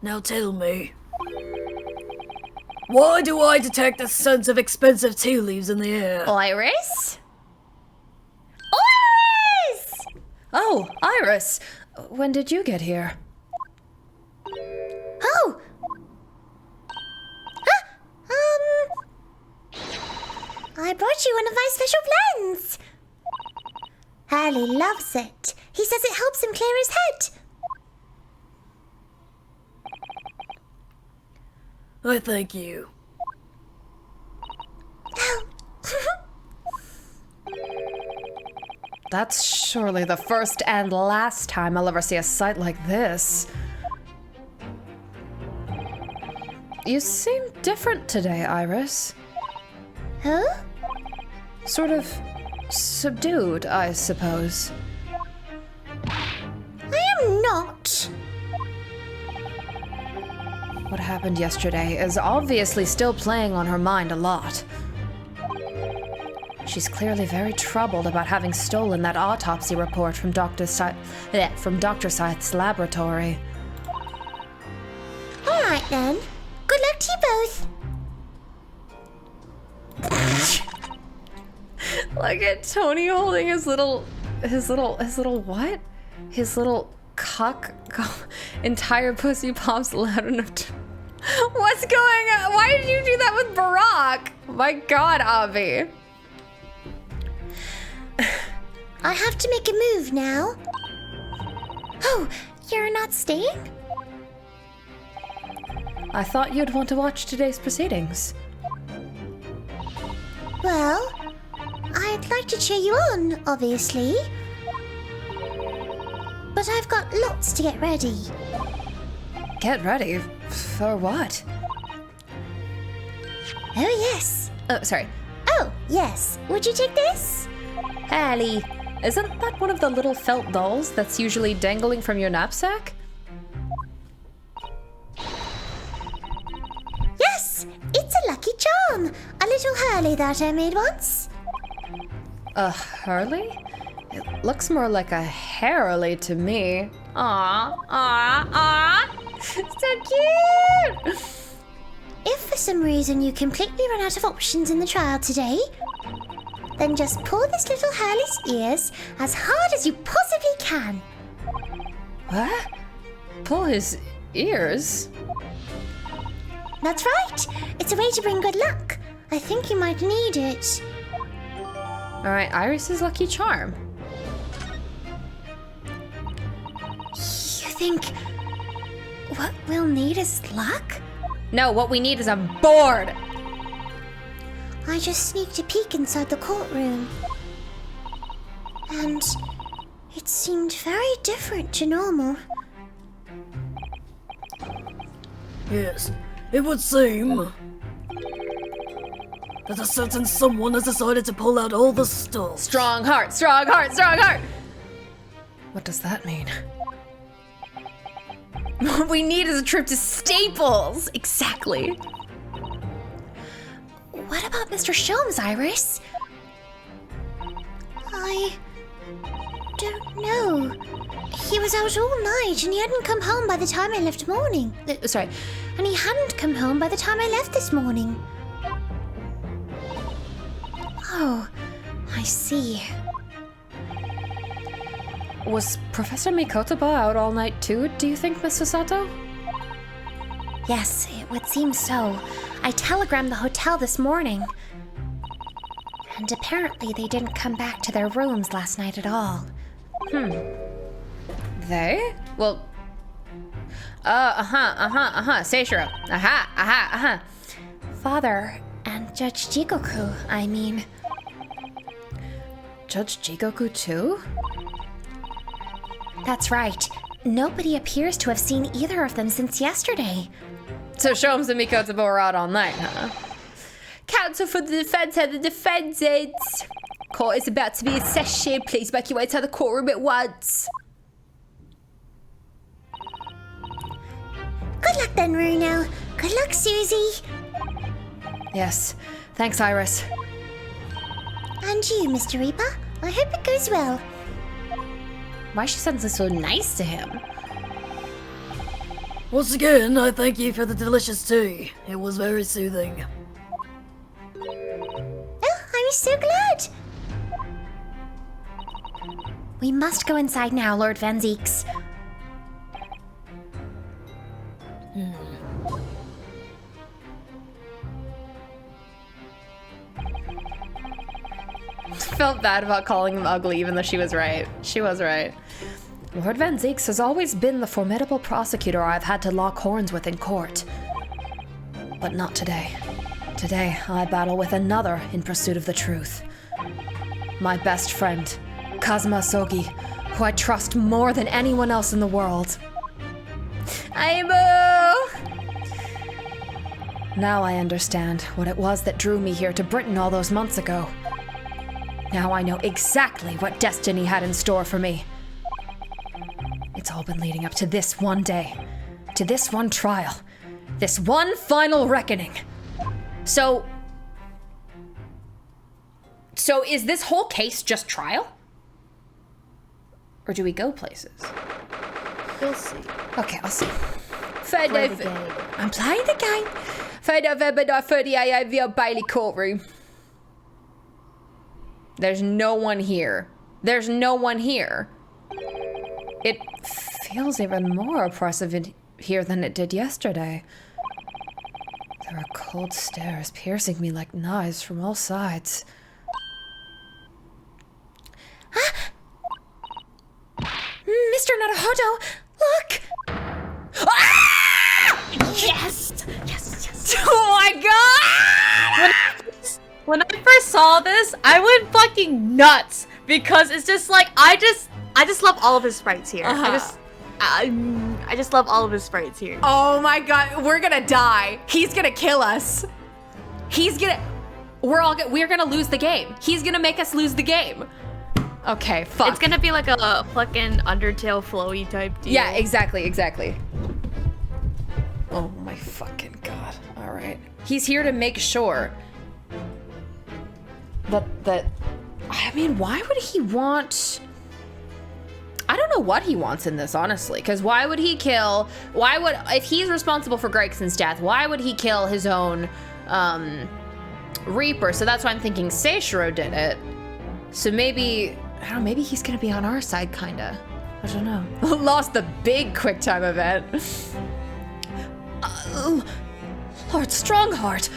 Now tell me, why do I detect a sense of expensive tea leaves in the air? Iris? Iris! Oh, Iris. When did you get here? Oh! I brought you one of my special blends! Hurley loves it. He says it helps him clear his head. I thank you. That's surely the first and last time I'll ever see a sight like this. You seem different today, Iris. Huh? Sort of subdued, I suppose. I am not. What happened yesterday is obviously still playing on her mind a lot. She's clearly very troubled about having stolen that autopsy report from Dr. Scythe's laboratory. All right then. Good luck to you both. Look at Tony holding his little what? His little cock entire pussy pops loud enough to... What's going on? Why did you do that with Barack? My God, Avi. I have to make a move now. Oh, you're not staying? I thought you'd want to watch today's proceedings. Well, I'd like to cheer you on, obviously. But I've got lots to get ready. Get ready? For what? Oh, yes. Oh, sorry. Oh, yes. Would you take this? Hallie, isn't that one of the little felt dolls that's usually dangling from your knapsack? Yes, it's a lucky charm. A little Hurley that I made once. A Hurley? It looks more like a Harley to me. Aw. So cute! If for some reason you completely run out of options in the trial today, then just pull this little Hurley's ears as hard as you possibly can. What? Pull his ears? That's right. It's a way to bring good luck. I think you might need it. Alright, Iris's lucky charm. You think what we'll need is luck? No, what we need is a board! I just sneaked a peek inside the courtroom. And it seemed very different to normal. Yes, it would seem that a certain someone has decided to pull out all the stops. Strong heart, strong heart, strong heart! What does that mean? What we need is a trip to Staples! Exactly. What about Mr. Sholmes, Iris? I don't know. He was out all night and he hadn't come home by the time I left morning. Sorry. And he hadn't come home by the time I left this morning. Oh, I see. Was Professor Mikotaba out all night too, do you think, Mr. Sato? Yes, it would seem so. I telegrammed the hotel this morning. And apparently they didn't come back to their rooms last night at all. They? Well... Seishiro. Father and Judge Jigoku, I mean. Judge Jigoku too? That's right. Nobody appears to have seen either of them since yesterday. So Sholmes and Mikotaba were out all night, huh? Counsel for the defense had the defendant. Court is about to be in session. Please make your way to the courtroom at once. Good luck then, Runo. Good luck, Susie. Yes. Thanks, Iris. And you, Mr. Reaper. I hope it goes well. Why she sounds so nice to him? Once again, I thank you for the delicious tea. It was very soothing. Oh, I'm so glad. We must go inside now, Lord Van Zeeks. Felt bad about calling him ugly, even though she was right. She was right. Lord Van Zeeks has always been the formidable prosecutor I've had to lock horns with in court. But not today. Today, I battle with another in pursuit of the truth. My best friend, Kazuma Sogi, who I trust more than anyone else in the world. Aibo! Now I understand what it was that drew me here to Britain all those months ago. Now I know exactly what destiny had in store for me. It's all been leading up to this one day, to this one trial, this one final reckoning. So is this whole case just trial? Or do we go places? You'll see. Okay, I'll see. Play the game. I'm playing the game. 3rd November 9:30 a.m. via Bailey Courtroom. There's no one here. There's no one here. It feels even more oppressive in here than it did yesterday. There are cold stares piercing me like knives from all sides. Mr. Naruhodo, look! Yes! Yes, yes. Oh my god! When I first saw this, I went fucking nuts because it's just like I just love all of his sprites here. I just love all of his sprites here. Oh my god, we're gonna die. He's gonna kill us. We're gonna lose the game. He's gonna make us lose the game. Okay, fuck. It's gonna be like a fucking Undertale flowy type deal. Yeah, exactly. Oh my fucking god. Alright. He's here to make sure that I mean, why would he want... I don't know what he wants in this, honestly, because if he's responsible for Gregson's death, why would he kill his own Reaper? So that's why I'm thinking Seishiro did it. So maybe, I don't know, maybe he's gonna be on our side, kinda. I don't know. Lost the big quick time event. Lord Strongheart.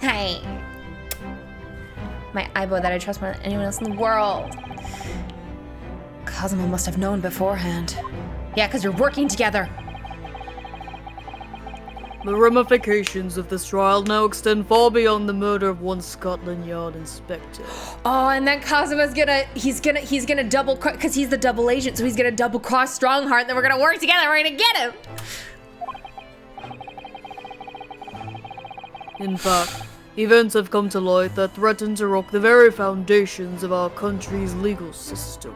Hey. My Aibo that I trust more than anyone else in the world. Kazuma must have known beforehand. Yeah, because you're working together. The ramifications of this trial now extend far beyond the murder of one Scotland Yard inspector. Oh, and then Kazuma's he's gonna double cross, because he's the double agent, so he's gonna double cross Strongheart, and then we're gonna work together, we're gonna get him! In fact, events have come to light that threaten to rock the very foundations of our country's legal system.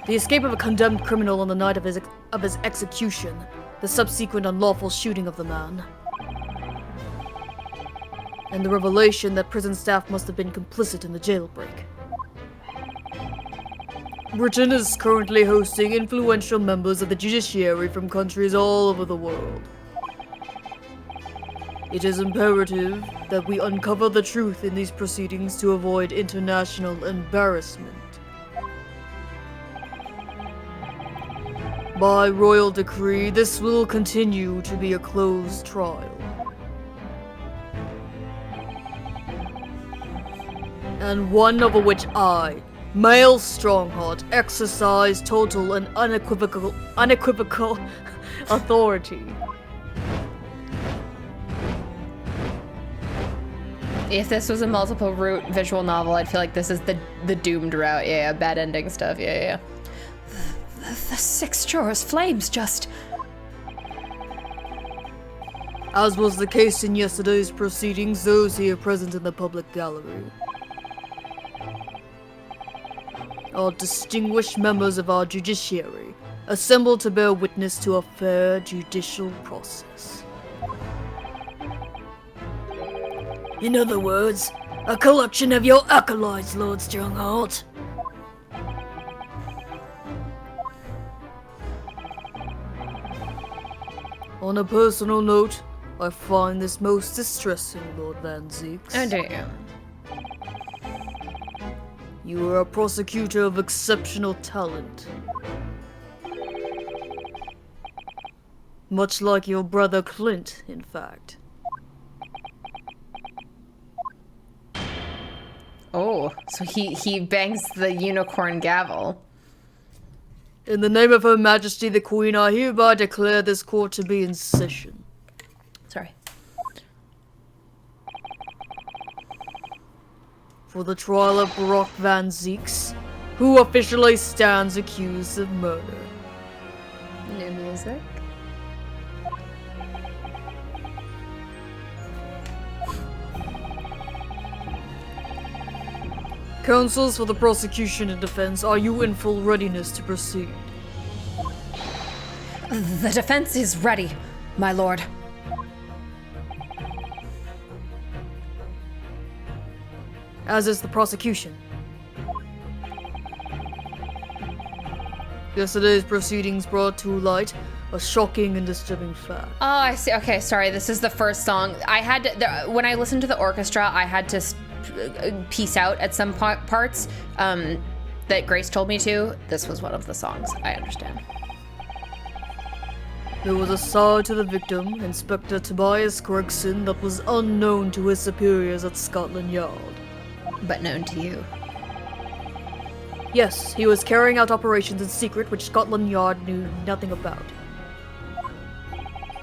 The escape of a condemned criminal on the night of his execution, the subsequent unlawful shooting of the man, and the revelation that prison staff must have been complicit in the jailbreak. Britain is currently hosting influential members of the judiciary from countries all over the world. It is imperative that we uncover the truth in these proceedings to avoid international embarrassment. By royal decree, this will continue to be a closed trial. And one over which I, male Strongheart, exercise total and unequivocal authority. If this was a multiple route visual novel, I'd feel like this is the doomed route. Yeah, bad ending stuff. Yeah. The 6 jurors' flames just... As was the case in yesterday's proceedings, those here present in the public gallery are distinguished members of our judiciary, assembled to bear witness to a fair judicial process. In other words, a collection of your acolytes, Lord Strongheart. On a personal note, I find this most distressing, Lord Van Zeeks. Oh damn. You are a prosecutor of exceptional talent. Much like your brother Clint, in fact. Oh, so he bangs the unicorn gavel. In the name of Her Majesty the Queen, I hereby declare this court to be in session. Sorry. For the trial of Brock Van Zeeks, who officially stands accused of murder. New music. Counsels for the prosecution and defense, are you in full readiness to proceed? The defense is ready, my lord. As is the prosecution. Yesterday's proceedings brought to light a shocking and disturbing fact. Oh, I see. Okay, sorry. This is the first song. I had to, when I listened to the orchestra, I had to piece out at some parts that Grace told me to. This was one of the songs. I understand. There was a side to the victim, Inspector Tobias Gregson, that was unknown to his superiors at Scotland Yard. But known to you. Yes, he was carrying out operations in secret which Scotland Yard knew nothing about.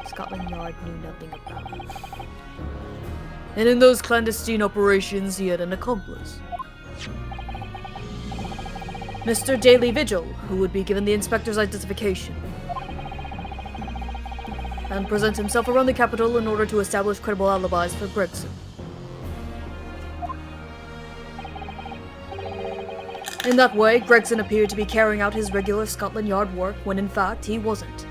Scotland Yard knew nothing about. And in those clandestine operations, he had an accomplice. Mr. Daily Vigil, who would be given the inspector's identification. And present himself around the capital in order to establish credible alibis for Gregson. In that way, Gregson appeared to be carrying out his regular Scotland Yard work when in fact he wasn't.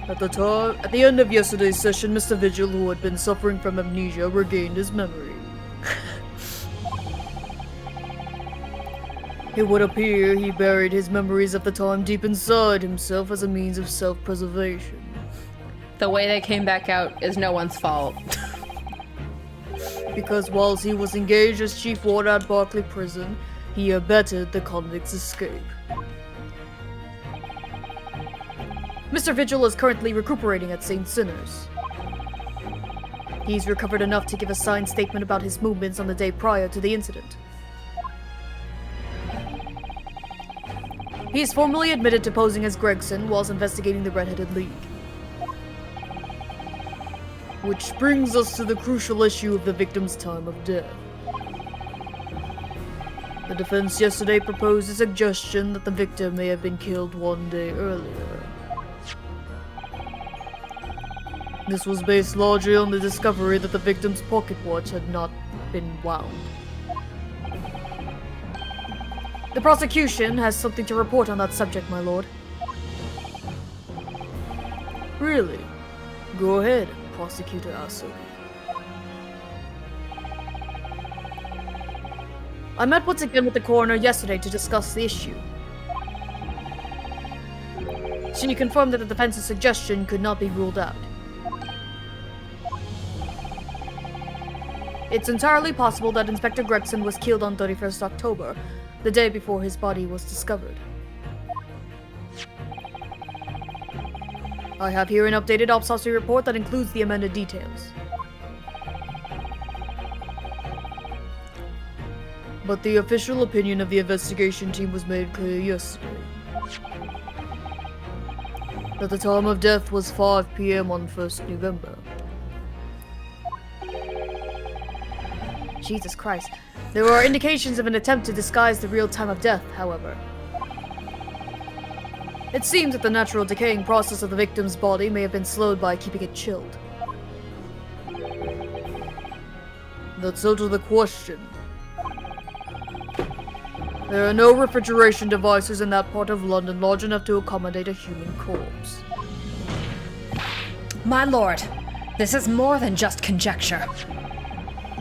At the end of yesterday's session, Mr. Vigil, who had been suffering from amnesia, regained his memory. It would appear he buried his memories of the time deep inside himself as a means of self-preservation. The way they came back out is no one's fault. Because whilst he was engaged as chief warder at Berkeley Prison, he abetted the convict's escape. Mr. Vigil is currently recuperating at St. Sinner's. He's recovered enough to give a signed statement about his movements on the day prior to the incident. He's formally admitted to posing as Gregson whilst investigating the Red-Headed League. Which brings us to the crucial issue of the victim's time of death. The defense yesterday proposed a suggestion that the victim may have been killed one day earlier. This was based largely on the discovery that the victim's pocket watch had not been wound. The prosecution has something to report on that subject, my lord. Really? Go ahead, Prosecutor Asobi. I met once again with the coroner yesterday to discuss the issue. She confirmed that the defense's suggestion could not be ruled out. It's entirely possible that Inspector Gregson was killed on 31st October, the day before his body was discovered. I have here an updated autopsy report that includes the amended details. But the official opinion of the investigation team was made clear yesterday. That the time of death was 5 p.m. on 1st November. Jesus Christ. There are indications of an attempt to disguise the real time of death, however. It seems that the natural decaying process of the victim's body may have been slowed by keeping it chilled. That's out of the question. There are no refrigeration devices in that part of London large enough to accommodate a human corpse. My lord, this is more than just conjecture.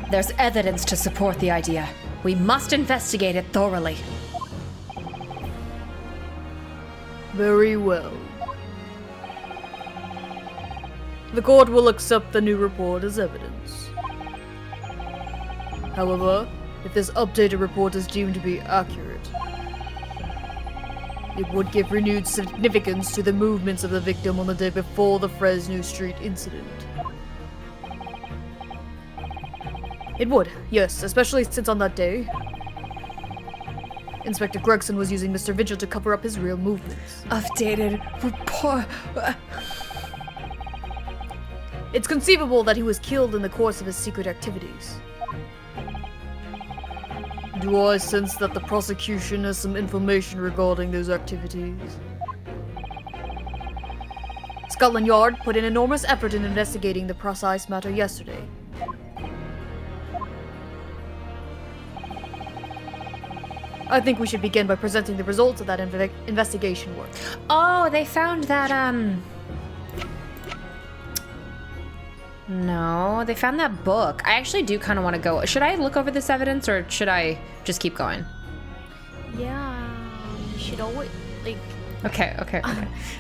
There's evidence to support the idea. We must investigate it thoroughly. Very well. The court will accept the new report as evidence. However, if this updated report is deemed to be accurate, it would give renewed significance to the movements of the victim on the day before the Fresno Street incident. It would, yes, especially since on that day, Inspector Gregson was using Mr. Vigil to cover up his real movements. Updated report. It's conceivable that he was killed in the course of his secret activities. Do I sense that the prosecution has some information regarding those activities? Scotland Yard put in enormous effort in investigating the precise matter yesterday. I think we should begin by presenting the results of that investigation work. Oh, they found that, No, they found that book. I actually do kind of want to go. Should I look over this evidence or should I just keep going? Yeah, you should always, like... Okay.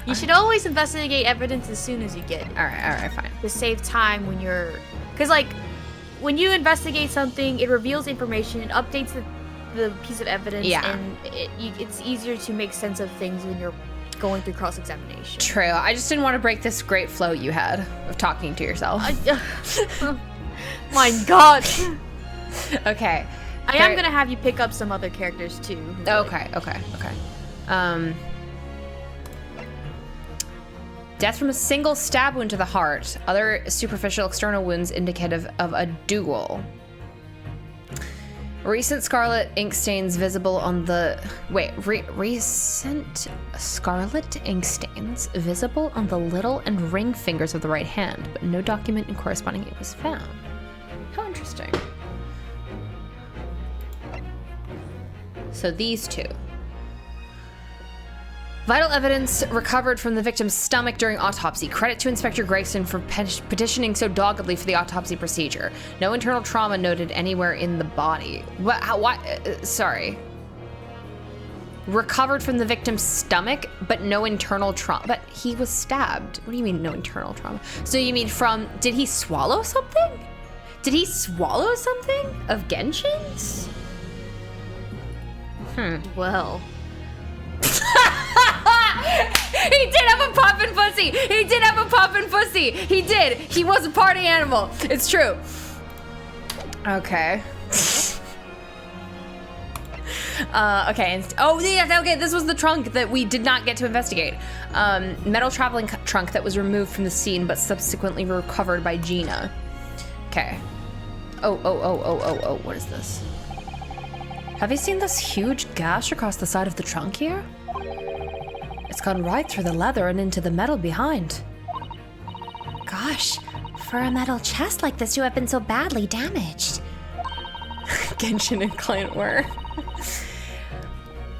You should always investigate evidence as soon as you get it. All right, fine. To save time when you're... Because, like, when you investigate something, it reveals information, it updates the piece of evidence, and it's easier to make sense of things when you're going through cross-examination. True. I just didn't want to break this great flow you had of talking to yourself. My God. Okay. I am gonna have you pick up some other characters too. Okay. Death from a single stab wound to the heart. Other superficial external wounds indicative of a duel. Recent scarlet ink stains visible on the... recent scarlet ink stains visible on the little and ring fingers of the right hand, but no document and corresponding ink was found. How interesting. So these two. Vital evidence recovered from the victim's stomach during autopsy. Credit to Inspector Gregson for petitioning so doggedly for the autopsy procedure. No internal trauma noted anywhere in the body. What? Sorry. Recovered from the victim's stomach, but no internal trauma. But he was stabbed. What do you mean no internal trauma? So you mean from... Did he swallow something? Did he swallow something of Genshin's? Well... He did have a poppin' pussy! He did have a poppin' pussy! He did! He was a party animal! It's true. Okay. Okay. Oh, yeah, okay, this was the trunk that we did not get to investigate. Metal traveling trunk that was removed from the scene but subsequently recovered by Gina. Okay. Oh, what is this? Have you seen this huge gash across the side of the trunk here? It's gone right through the leather and into the metal behind. Gosh, for a metal chest like this, you have been so badly damaged. Genshin and Clint were.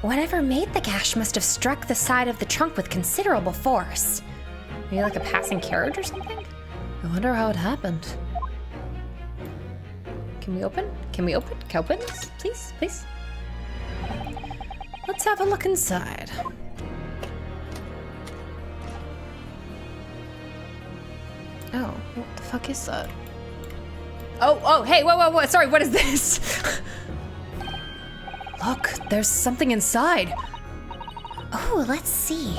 Whatever made the gash must have struck the side of the trunk with considerable force. Maybe like a passing carriage or something? I wonder how it happened. Can we open? Can we open this? Please? Let's have a look inside. Oh, what the fuck is that? Oh, hey, whoa, sorry, what is this? Look, there's something inside. Oh, let's see.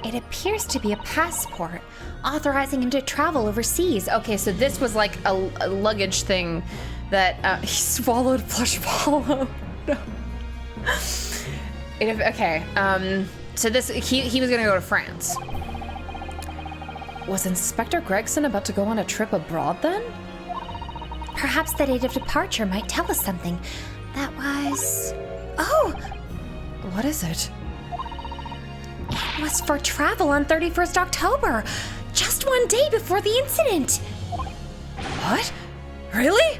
It appears to be a passport authorizing him to travel overseas. Okay, so this was like a luggage thing that he swallowed Plush Apollo. No. Okay, so this he was gonna go to France. Was Inspector Gregson about to go on a trip abroad then? Perhaps the date of departure might tell us something. That was... Oh! What is it? It was for travel on 31st October. Just one day before the incident. What? Really?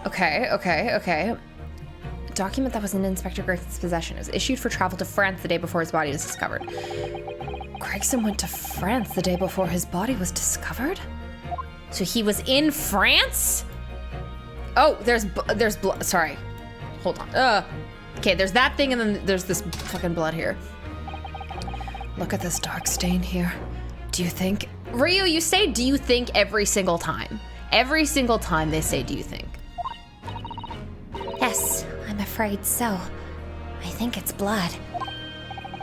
Okay. A document that was in Inspector Gregson's possession. It was issued for travel to France the day before his body was discovered. Gregson went to France the day before his body was discovered? So he was in France? Oh, there's blood. Sorry. Hold on. Okay, there's that thing and then there's this fucking blood here. Look at this dark stain here. Do you think... Ryu, you say do you think every single time. Every single time they say do you think. Yes, I'm afraid so. I think it's blood.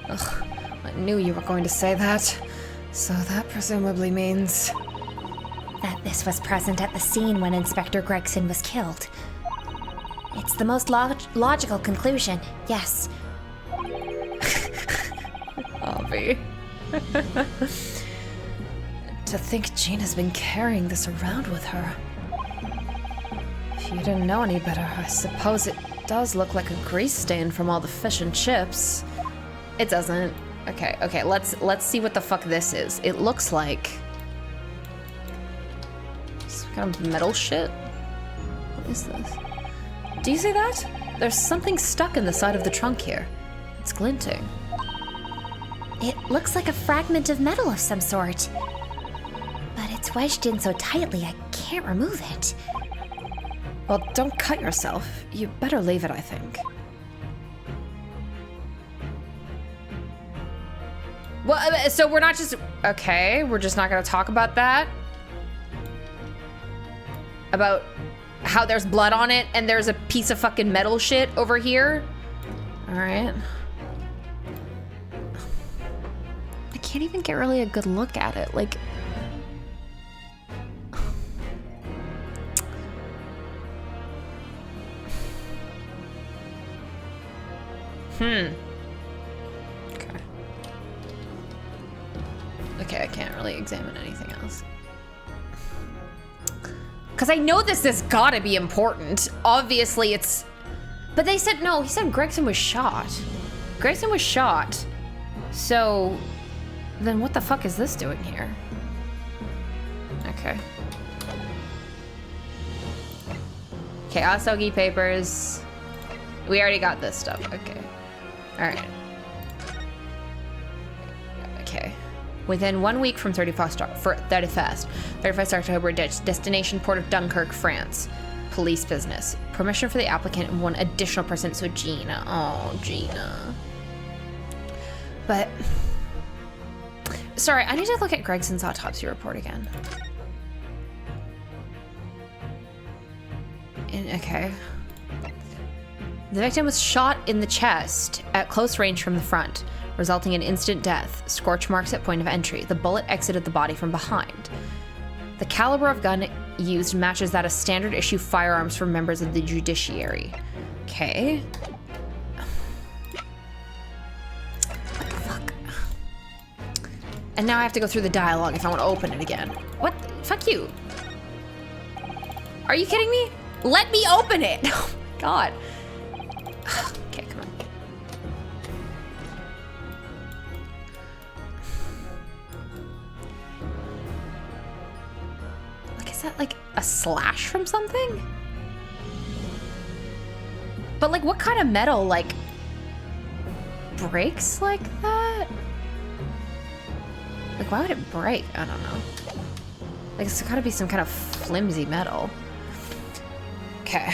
Ugh, I knew you were going to say that. So that presumably means... that this was present at the scene when Inspector Gregson was killed. It's the most logical conclusion, yes. Avi. To think Gina's been carrying this around with her. If you didn't know any better, I suppose it does look like a grease stain from all the fish and chips. It doesn't. Okay, let's see what the fuck this is. It looks like some kind of metal shit. What is this? Do you see that? There's something stuck in the side of the trunk here. It's glinting. It looks like a fragment of metal of some sort. But it's wedged in so tightly I can't remove it. Well, don't cut yourself. You better leave it, I think. Well, so we're not just... Okay, we're just not gonna talk about that? About how there's blood on it and there's a piece of fucking metal shit over here? Alright. I can't even get really a good look at it, like... Okay. Okay, I can't really examine anything else. Because I know this has gotta be important. Obviously it's... But they said, no, he said Gregson was shot. Gregson was shot. So, then what the fuck is this doing here? Okay. Okay, Asogi papers. We already got this stuff, okay. Alright. Okay. Within 1 week from 31st October, destination port of Dunkirk, France. Police business. Permission for the applicant and one additional person, so Gina. Oh, Gina. But... Sorry, I need to look at Gregson's autopsy report again. Okay. The victim was shot in the chest at close range from the front, resulting in instant death, scorch marks at point of entry. The bullet exited the body from behind. The caliber of gun used matches that of standard issue firearms for members of the judiciary. Okay. What the fuck? And now I have to go through the dialogue if I want to open it again. What? Fuck you. Are you kidding me? Let me open it! Oh my god. Okay, come on. Like, is that like a slash from something? But like, what kind of metal, like, breaks like that? Like, why would it break? I don't know. Like, it's gotta be some kind of flimsy metal. Okay.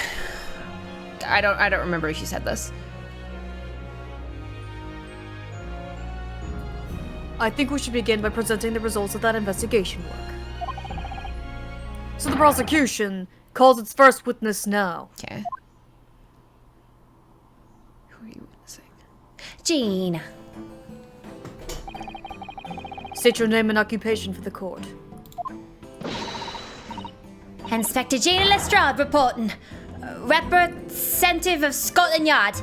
I don't remember if you said this. I think we should begin by presenting the results of that investigation work. So the prosecution calls its first witness now. Okay. Who are you witnessing? Gina. State your name and occupation for the court. Inspector Gina Lestrade reporting. Representative of Scotland Yard.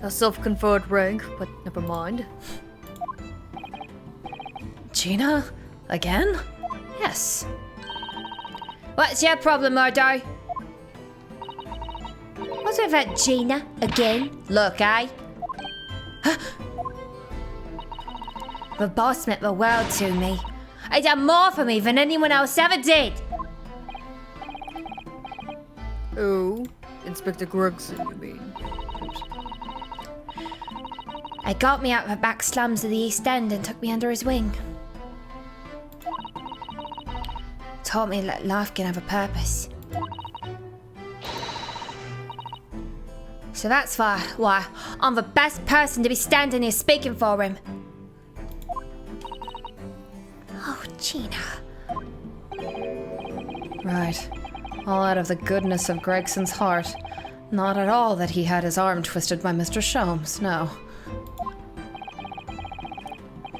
A self-conferred rank, but never mind. Gina? Again? Yes. What's your problem, Murdo? What's with that Gina again? Look, eh? The boss meant the world to me. He done more for me than anyone else ever did. Oh, Inspector Gregson, you mean? He got me out of the back slums of the East End and took me under his wing. Taught me that life can have a purpose. So that's why I'm the best person to be standing here speaking for him. Oh, Gina. Right. All out of the goodness of Gregson's heart. Not at all that he had his arm twisted by Mr. Sholmes, no.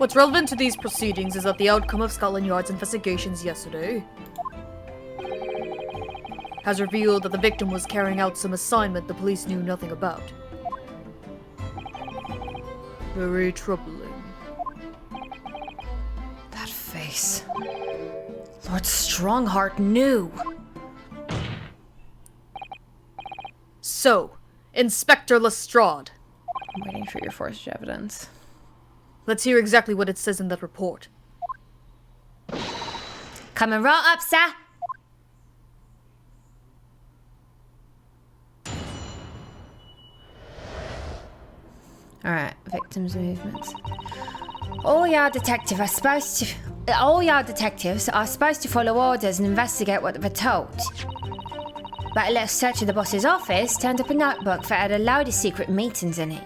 What's relevant to these proceedings is that the outcome of Scotland Yard's investigations yesterday has revealed that the victim was carrying out some assignment the police knew nothing about. Very troubling. That face. Lord Strongheart knew. So, Inspector Lestrade, I'm waiting for your forged evidence. let's hear exactly what it says in that report. Coming right up, sir. Alright, victim's movements. All your detectives are supposed to follow orders and investigate what they're told. But a little search of the boss's office turned up a notebook that had a load of secret meetings in it.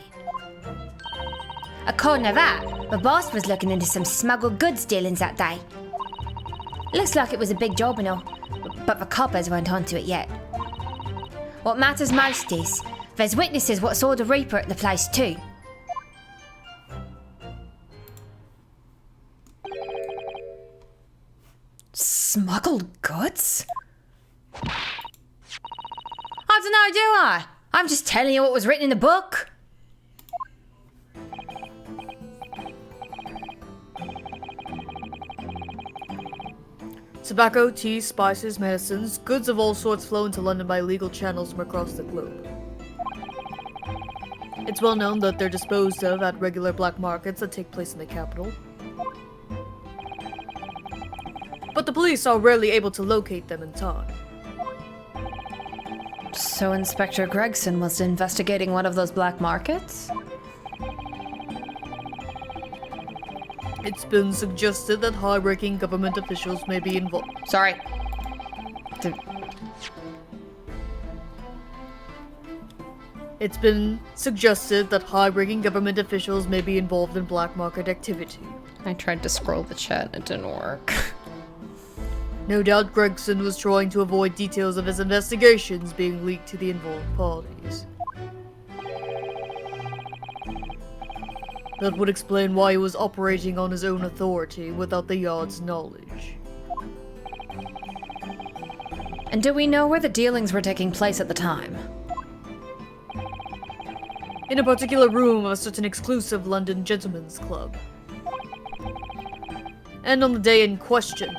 According to that, the boss was looking into some smuggled goods dealings that day. Looks like it was a big job and all, but the coppers weren't onto it yet. What matters most is, there's witnesses what saw the Reaper at the place too. Smuggled goods? I don't know, do I? I'm just telling you what was written in the book. Tobacco, tea, spices, medicines, goods of all sorts flow into London by legal channels from across the globe. It's well known that they're disposed of at regular black markets that take place in the capital. But the police are rarely able to locate them in time. So Inspector Gregson was investigating one of those black markets? It's been suggested that high-ranking government officials may be involved. Sorry. It's been suggested that high-ranking government officials may be involved in black market activity. I tried to scroll the chat and it didn't work. No doubt Gregson was trying to avoid details of his investigations being leaked to the involved parties. That would explain why he was operating on his own authority without the Yard's knowledge. And do we know where the dealings were taking place at the time? In a particular room of a certain exclusive London gentleman's club. And on the day in question,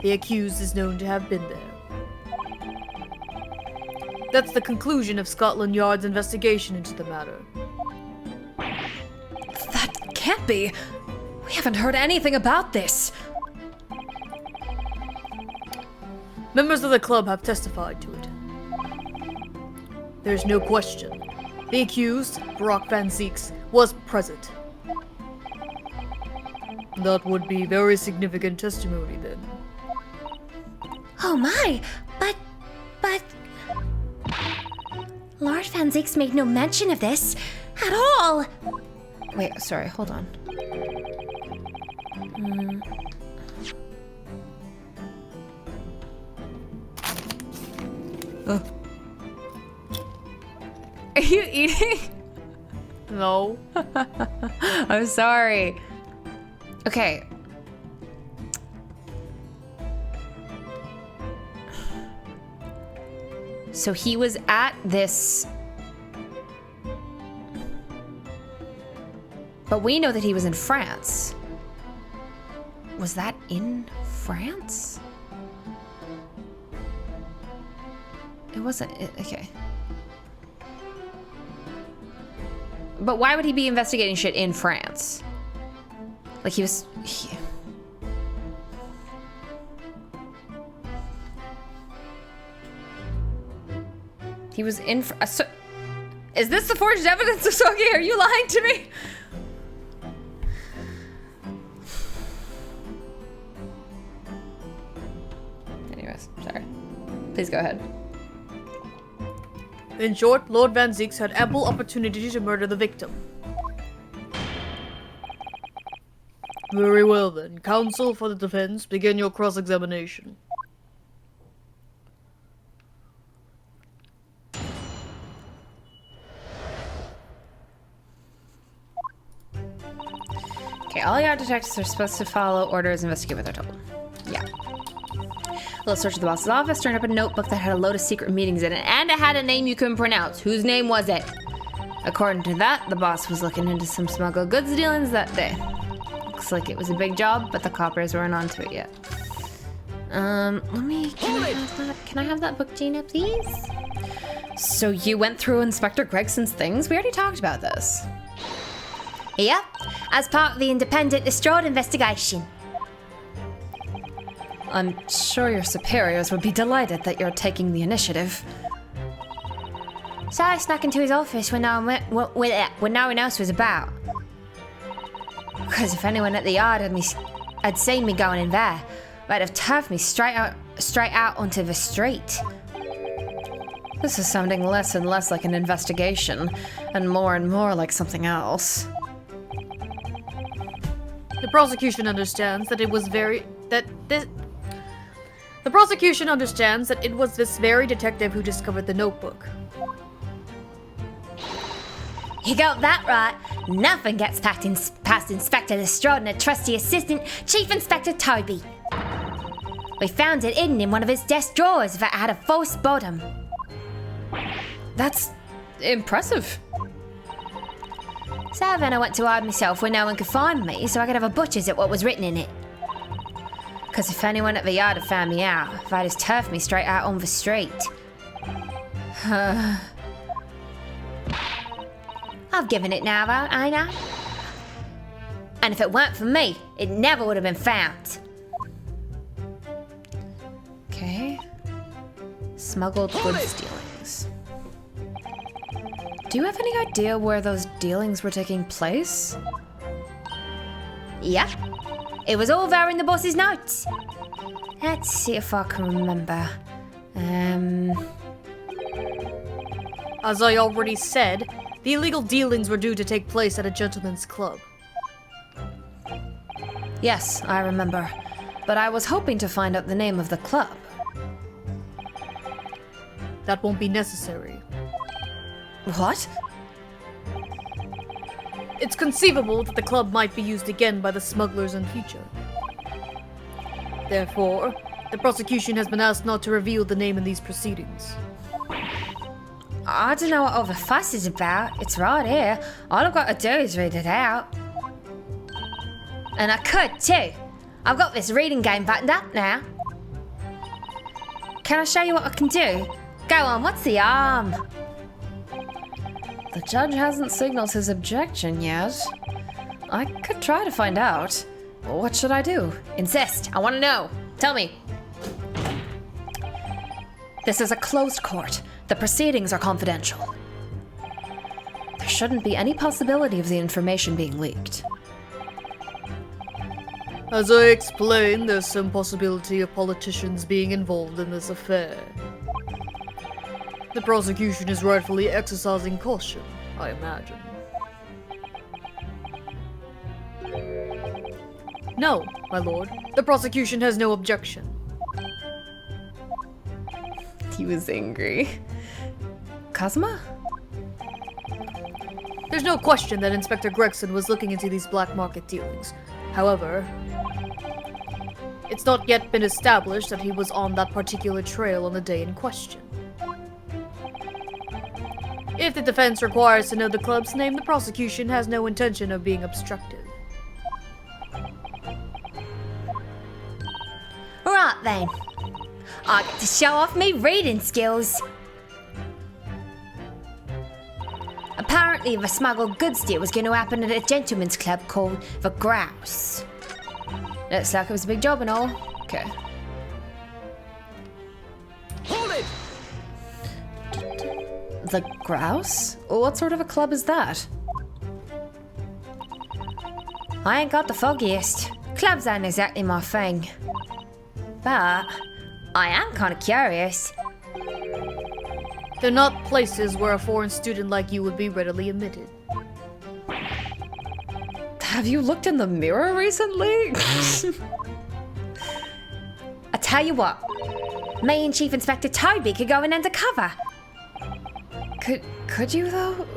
the accused is known to have been there. That's the conclusion of Scotland Yard's investigation into the matter. That can't be. We haven't heard anything about this. Members of the club have testified to it. There's no question. The accused, Brock Van Zeeks, was present. That would be very significant testimony then. Oh my, but... Lord Van Zeeks made no mention of this at all. Wait, sorry, hold on. Are you eating? No. I'm sorry. Okay. So he was at this... But we know that he was in France. Was that in France? It wasn't... Okay. But why would he be investigating shit in France? Like he was... He was in... Is this the forged evidence of Sogi? Are you lying to me? Anyways, sorry. Please go ahead. In short, Lord Van Zeeks had ample opportunity to murder the victim. Very well then. Counsel for the defense, begin your cross-examination. Okay, all yard detectives are supposed to follow orders, investigate what they're told. Yeah. A little search of the boss's office turned up a notebook that had a load of secret meetings in it, and it had a name you couldn't pronounce. Whose name was it? According to that, the boss was looking into some smuggled goods dealings that day. Looks like it was a big job, but the coppers weren't onto it yet. Can I have that book, Gina, please? So you went through Inspector Gregson's things? We already talked about this. Yep, as part of the independent Lestrade investigation. I'm sure your superiors would be delighted that you're taking the initiative. So I snuck into his office when no one else was about. Because if anyone at the yard had seen me going in there, they'd have turfed me straight out onto the street. This is sounding less and less like an investigation, and more like something else. The prosecution understands that it was The prosecution understands that it was this very detective who discovered the notebook. You got that right. Nothing gets past Inspector Lestrade and a trusty assistant, Chief Inspector Toby. We found it hidden in one of his desk drawers that had a false bottom. That's impressive. So then I went to hide myself where no one could find me, so I could have a butcher's at what was written in it. Because if anyone at the yard had found me out, they'd just turfed me straight out on the street. I've given it now, though, ain't I? And if it weren't for me, it never would have been found. Okay. Smuggled goods dealings. Do you have any idea where those dealings were taking place? Yeah. It was all there in the boss's notes. Let's see if I can remember. As I already said, the illegal dealings were due to take place at a gentleman's club. Yes, I remember. But I was hoping to find out the name of the club. That won't be necessary. What? It's conceivable that the club might be used again by the smugglers in future. Therefore, the prosecution has been asked not to reveal the name in these proceedings. I don't know what all the fuss is about. It's right here. All I've got to do is read it out. And I could too. I've got this reading game buttoned up now. Can I show you what I can do? Go on, what's the arm? The judge hasn't signaled his objection yet. I could try to find out. What should I do? Insist. I want to know. Tell me. This is a closed court. The proceedings are confidential. There shouldn't be any possibility of the information being leaked. As I explained, there's some possibility of politicians being involved in this affair. The prosecution is rightfully exercising caution, I imagine. No, my lord. The prosecution has no objection. He was angry. Kazuma? There's no question that Inspector Gregson was looking into these black market dealings. However, it's not yet been established that he was on that particular trail on the day in question. If the defense requires to know the club's name, the prosecution has no intention of being obstructive. Right then. I get to show off me reading skills. Apparently, the smuggled goods deal was going to happen at a gentleman's club called the Grouse. Looks like it was a big job and all. Okay. Hold it! The Grouse? What sort of a club is that? I ain't got the foggiest. Clubs aren't exactly my thing. But I am kind of curious. They're not places where a foreign student like you would be readily admitted. Have you looked in the mirror recently? I tell you what, me and Chief Inspector Toby could go in undercover. Could you though?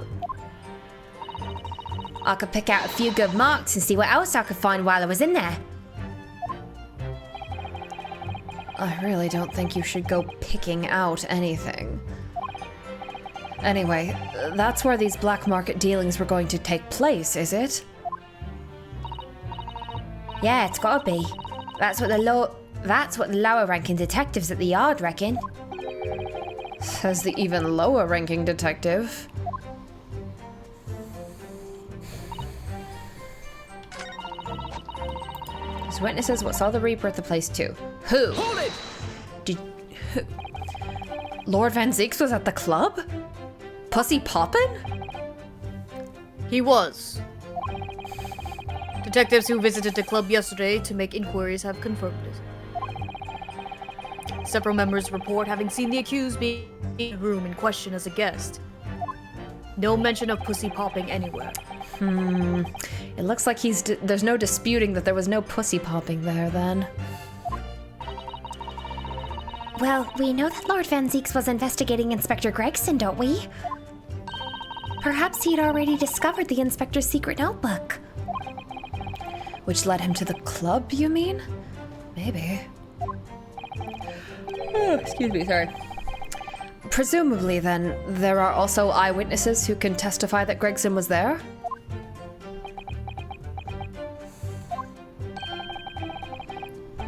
I could pick out a few good marks and see what else I could find while I was in there. I really don't think you should go picking out anything. Anyway, that's where these black market dealings were going to take place, is it? Yeah, it's gotta be. That's what the lower ranking detectives at the yard reckon. Says the even lower ranking detective. There's witnesses what saw the Reaper at the place too. Who? Hold it! Who? Lord Van Zeeks was at the club? Pussy poppin'? He was. Detectives who visited the club yesterday to make inquiries have confirmed it. Several members report having seen the accused being in the room in question as a guest. No mention of pussy popping anywhere. It looks like there's no disputing that there was no pussy popping there then. Well, we know that Lord Van Zeeks was investigating Inspector Gregson, don't we? Perhaps he'd already discovered the inspector's secret notebook. Which led him to the club, you mean? Maybe. Oh, excuse me, sorry. Presumably, then, there are also eyewitnesses who can testify that Gregson was there?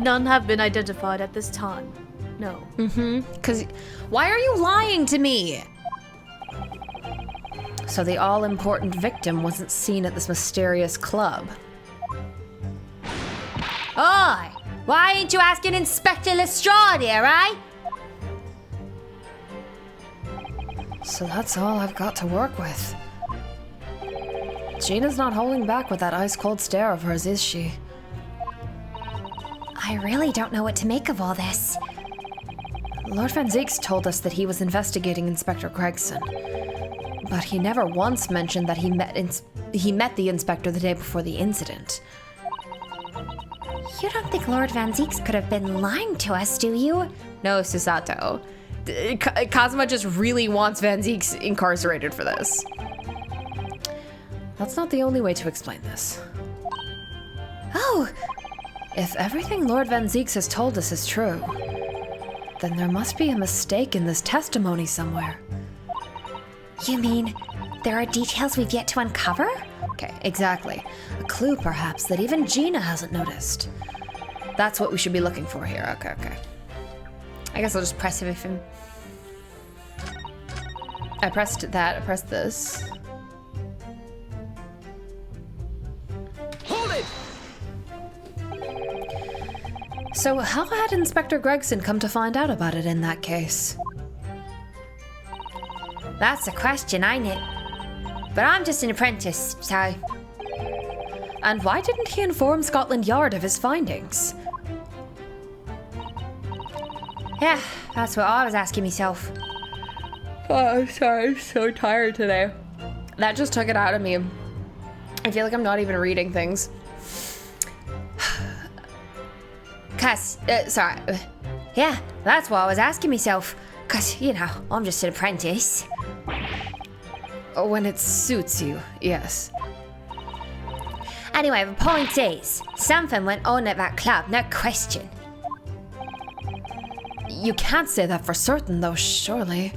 None have been identified at this time. No. Because why are you lying to me? So the all-important victim wasn't seen at this mysterious club. Oi! Why ain't you asking Inspector Lestrade here, eh? So that's all I've got to work with. Gina's not holding back with that ice-cold stare of hers, is she? I really don't know what to make of all this. Lord Van Zeeks told us that he was investigating Inspector Gregson. But he never once mentioned that he met the inspector the day before the incident. You don't think Lord Van Zeeks could have been lying to us, do you? No, Susato. Kazuma just really wants Van Zeeks incarcerated for this. That's not the only way to explain this. Oh, If everything Lord Van Zeeks has told us is true, then there must be a mistake in this testimony somewhere. you mean there are details we've yet to uncover? Okay, exactly. A clue, perhaps, that even Gina hasn't noticed. That's what we should be looking for here. Okay. I guess I'll just press everything. I pressed that, I pressed this. Hold it! So how had Inspector Gregson come to find out about it in that case? That's a question, ain't it? But I'm just an apprentice, so... And why didn't he inform Scotland Yard of his findings? Yeah, that's what I was asking myself. Oh, I'm sorry, I'm so tired today. That just took it out of me. I feel like I'm not even reading things. Sorry. Yeah, that's what I was asking myself. 'Cause, you know, I'm just an apprentice. When it suits you, yes. Anyway, the point is, something went on at that club, no question. You can't say that for certain, though, surely.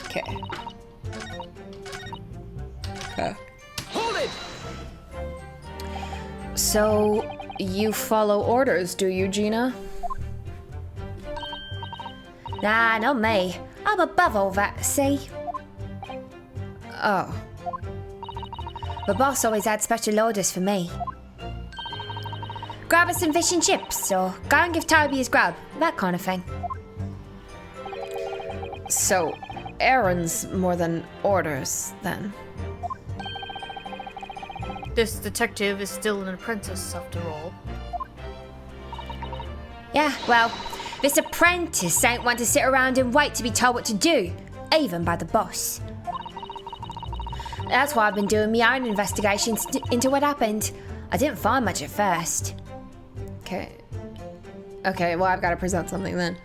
Okay. Hold it! So, you follow orders, do you, Gina? Nah, not me. I'm above all that, see? Oh. The boss always had special orders for me. Grab us some fish and chips, or go and give Toby his grub, that kind of thing. So, errands more than orders, then. This detective is still an apprentice, after all. Yeah, well, this apprentice ain't one to sit around and wait to be told what to do, even by the boss. That's why I've been doing my own investigations into what happened. I didn't find much at first. Okay. Okay, well, I've got to present something then.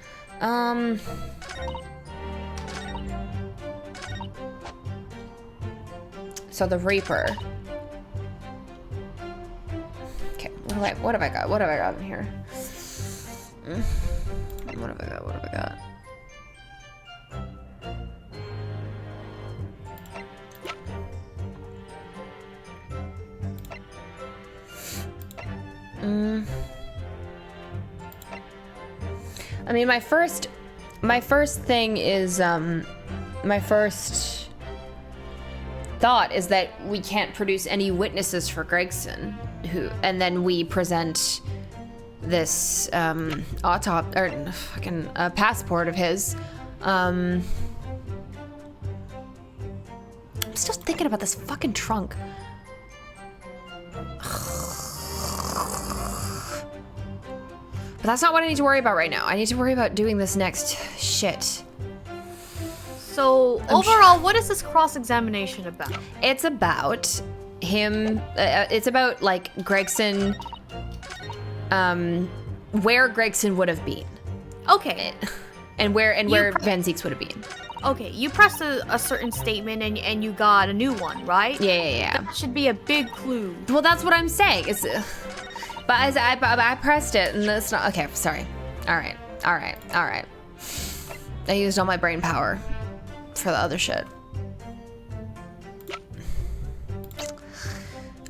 So the Reaper. Okay, what have I got? What have I got in here? What have I got? What have I got? I mean, my first thing is, my first thought is that we can't produce any witnesses for Gregson, and then we present this, passport of his. I'm still thinking about this fucking trunk. But that's not what I need to worry about right now. I need to worry about doing this next shit. So, overall, what is this cross-examination about? It's about him, it's about, like, Gregson, where Gregson would have been. Okay. And where Van Zieks would have been. Okay, you pressed a certain statement and you got a new one, right? Yeah. That should be a big clue. Well, that's what I'm saying. It's, but I pressed it, and it's not, okay, sorry. All right. I used all my brain power for the other shit.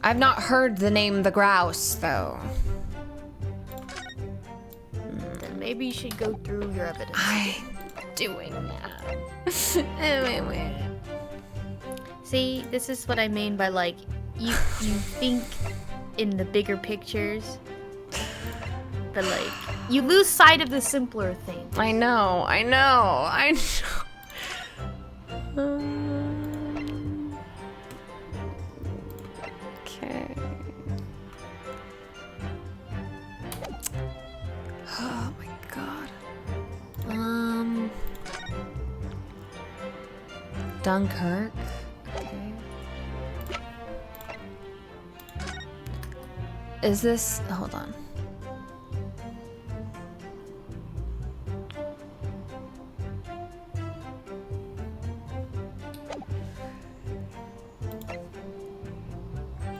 I've not heard the name the Grouse, though. Then maybe you should go through your evidence. I'm doing that. Wait. See, this is what I mean by, like, you think in the bigger pictures, but, like, you lose sight of the simpler things. I know. Okay. Oh my god. Dunkirk. Okay. Is this? Hold on.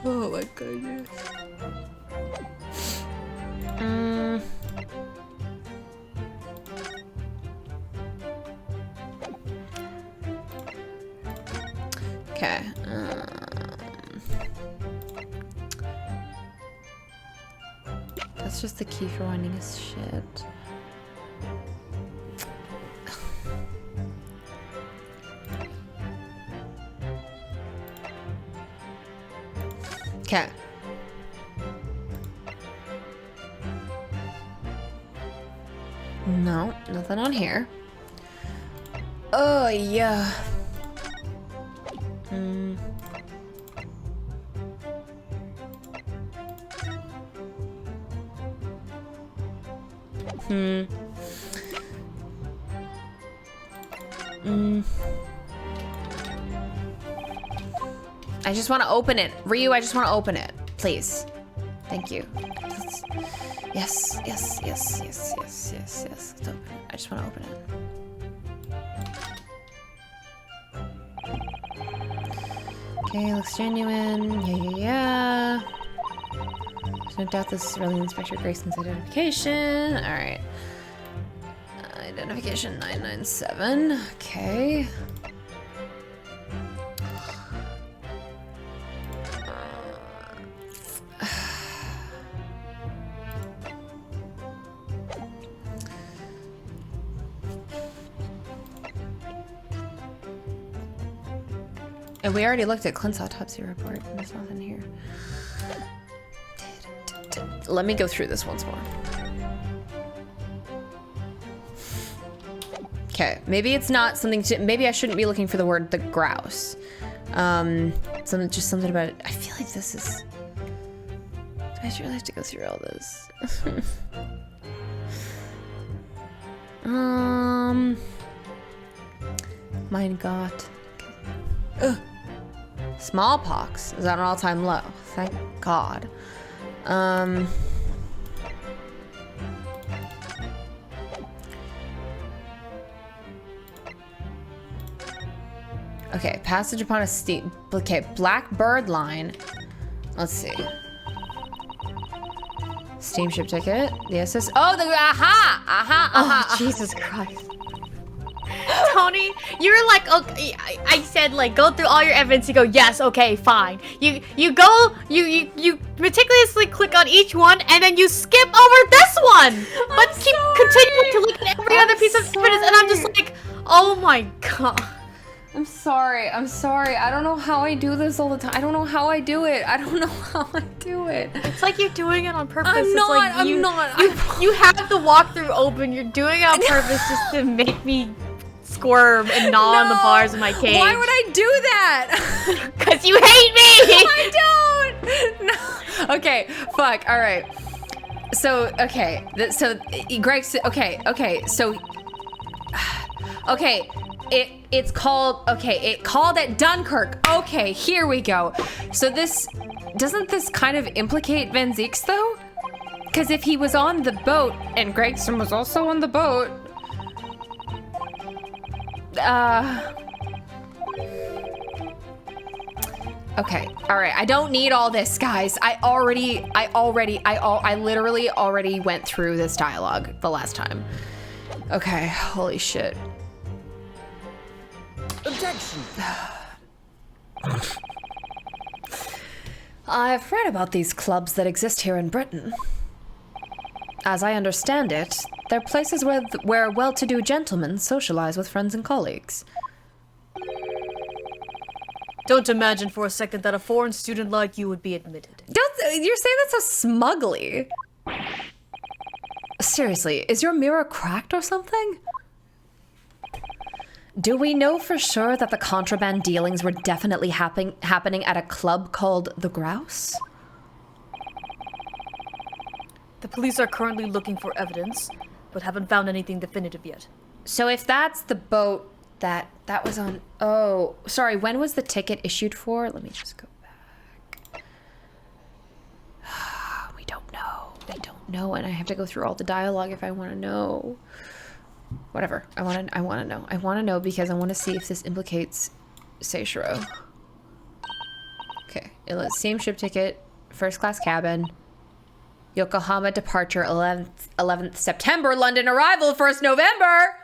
Oh my goodness. Okay. That's just the key for winding his shit. Okay. No, nothing on here. Oh, yeah. I just want to open it. Ryu, I just want to open it. Please. Thank you. Yes. Let's open it. I just want to open it. Okay, looks genuine. Yeah. There's no doubt this is really Inspector Grayson's identification. Alright. Identification 997. Okay. And we already looked at Clint's autopsy report, and there's nothing here. Let me go through this once more. Okay, maybe it's not something to, maybe I shouldn't be looking for the word the grouse. Something about it. I feel like this is, do I really have to go through all this? Mein Gott. Ugh. Smallpox is at an all-time low. Thank God. Okay, passage upon a steam. Okay, black bird line. Let's see. Steamship ticket. The SS. Oh, the Oh, Jesus Christ. Tony, you're like, okay, I said like go through all your evidence. You go, yes, okay, fine. You meticulously click on each one and then you skip over this one, but keep continuing to look at every other piece of evidence. And I'm just like, oh my god. I'm sorry. I don't know how I do this all the time. I don't know how I do it. It's like you're doing it on purpose. I'm It's not. like I'm you, not. You have the walkthrough open. You're doing it on purpose just to make me squirm and gnaw on the bars of my cage. Why would I do that? Because you hate me! I don't. No. Okay. Fuck. All right. So okay. Greg. Okay. So. Okay. It's called. Okay. It called at Dunkirk. Okay. Here we go. So doesn't this kind of implicate Van Zieks though? Because if he was on the boat and Gregson was also on the boat. Okay, all right. I don't need all this, guys. I literally already went through this dialogue the last time. Okay, holy shit. Objection. I've read about these clubs that exist here in Britain. As I understand it, they're places where well-to-do gentlemen socialize with friends and colleagues. Don't imagine for a second that a foreign student like you would be admitted. You're saying that so smugly. Seriously, is your mirror cracked or something? Do we know for sure that the contraband dealings were definitely happening at a club called The Grouse? The police are currently looking for evidence, but haven't found anything definitive yet. So if that's the boat that was on... Oh, sorry, when was the ticket issued for? Let me just go back. We don't know, and I have to go through all the dialogue if I want to know. Whatever, I want to know because I want to see if this implicates Seishiro. Okay, same ship ticket, first class cabin, Yokohama departure 11th September, London arrival 1st November.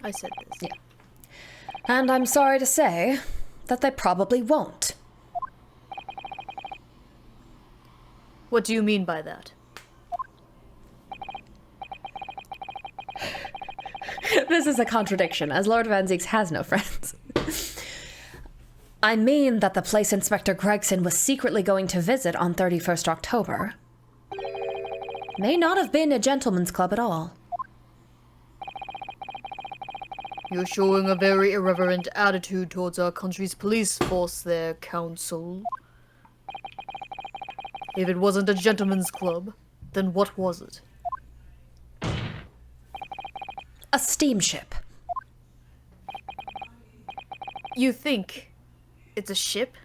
I said this. Yeah. And I'm sorry to say that they probably won't. What do you mean by that? This is a contradiction, as Lord Van Zieks has no friends. I mean that the place Inspector Gregson was secretly going to visit on 31st October may not have been a gentleman's club at all. You're showing a very irreverent attitude towards our country's police force there, Counsel. If it wasn't a gentleman's club, then what was it? A steamship. You think it's a ship?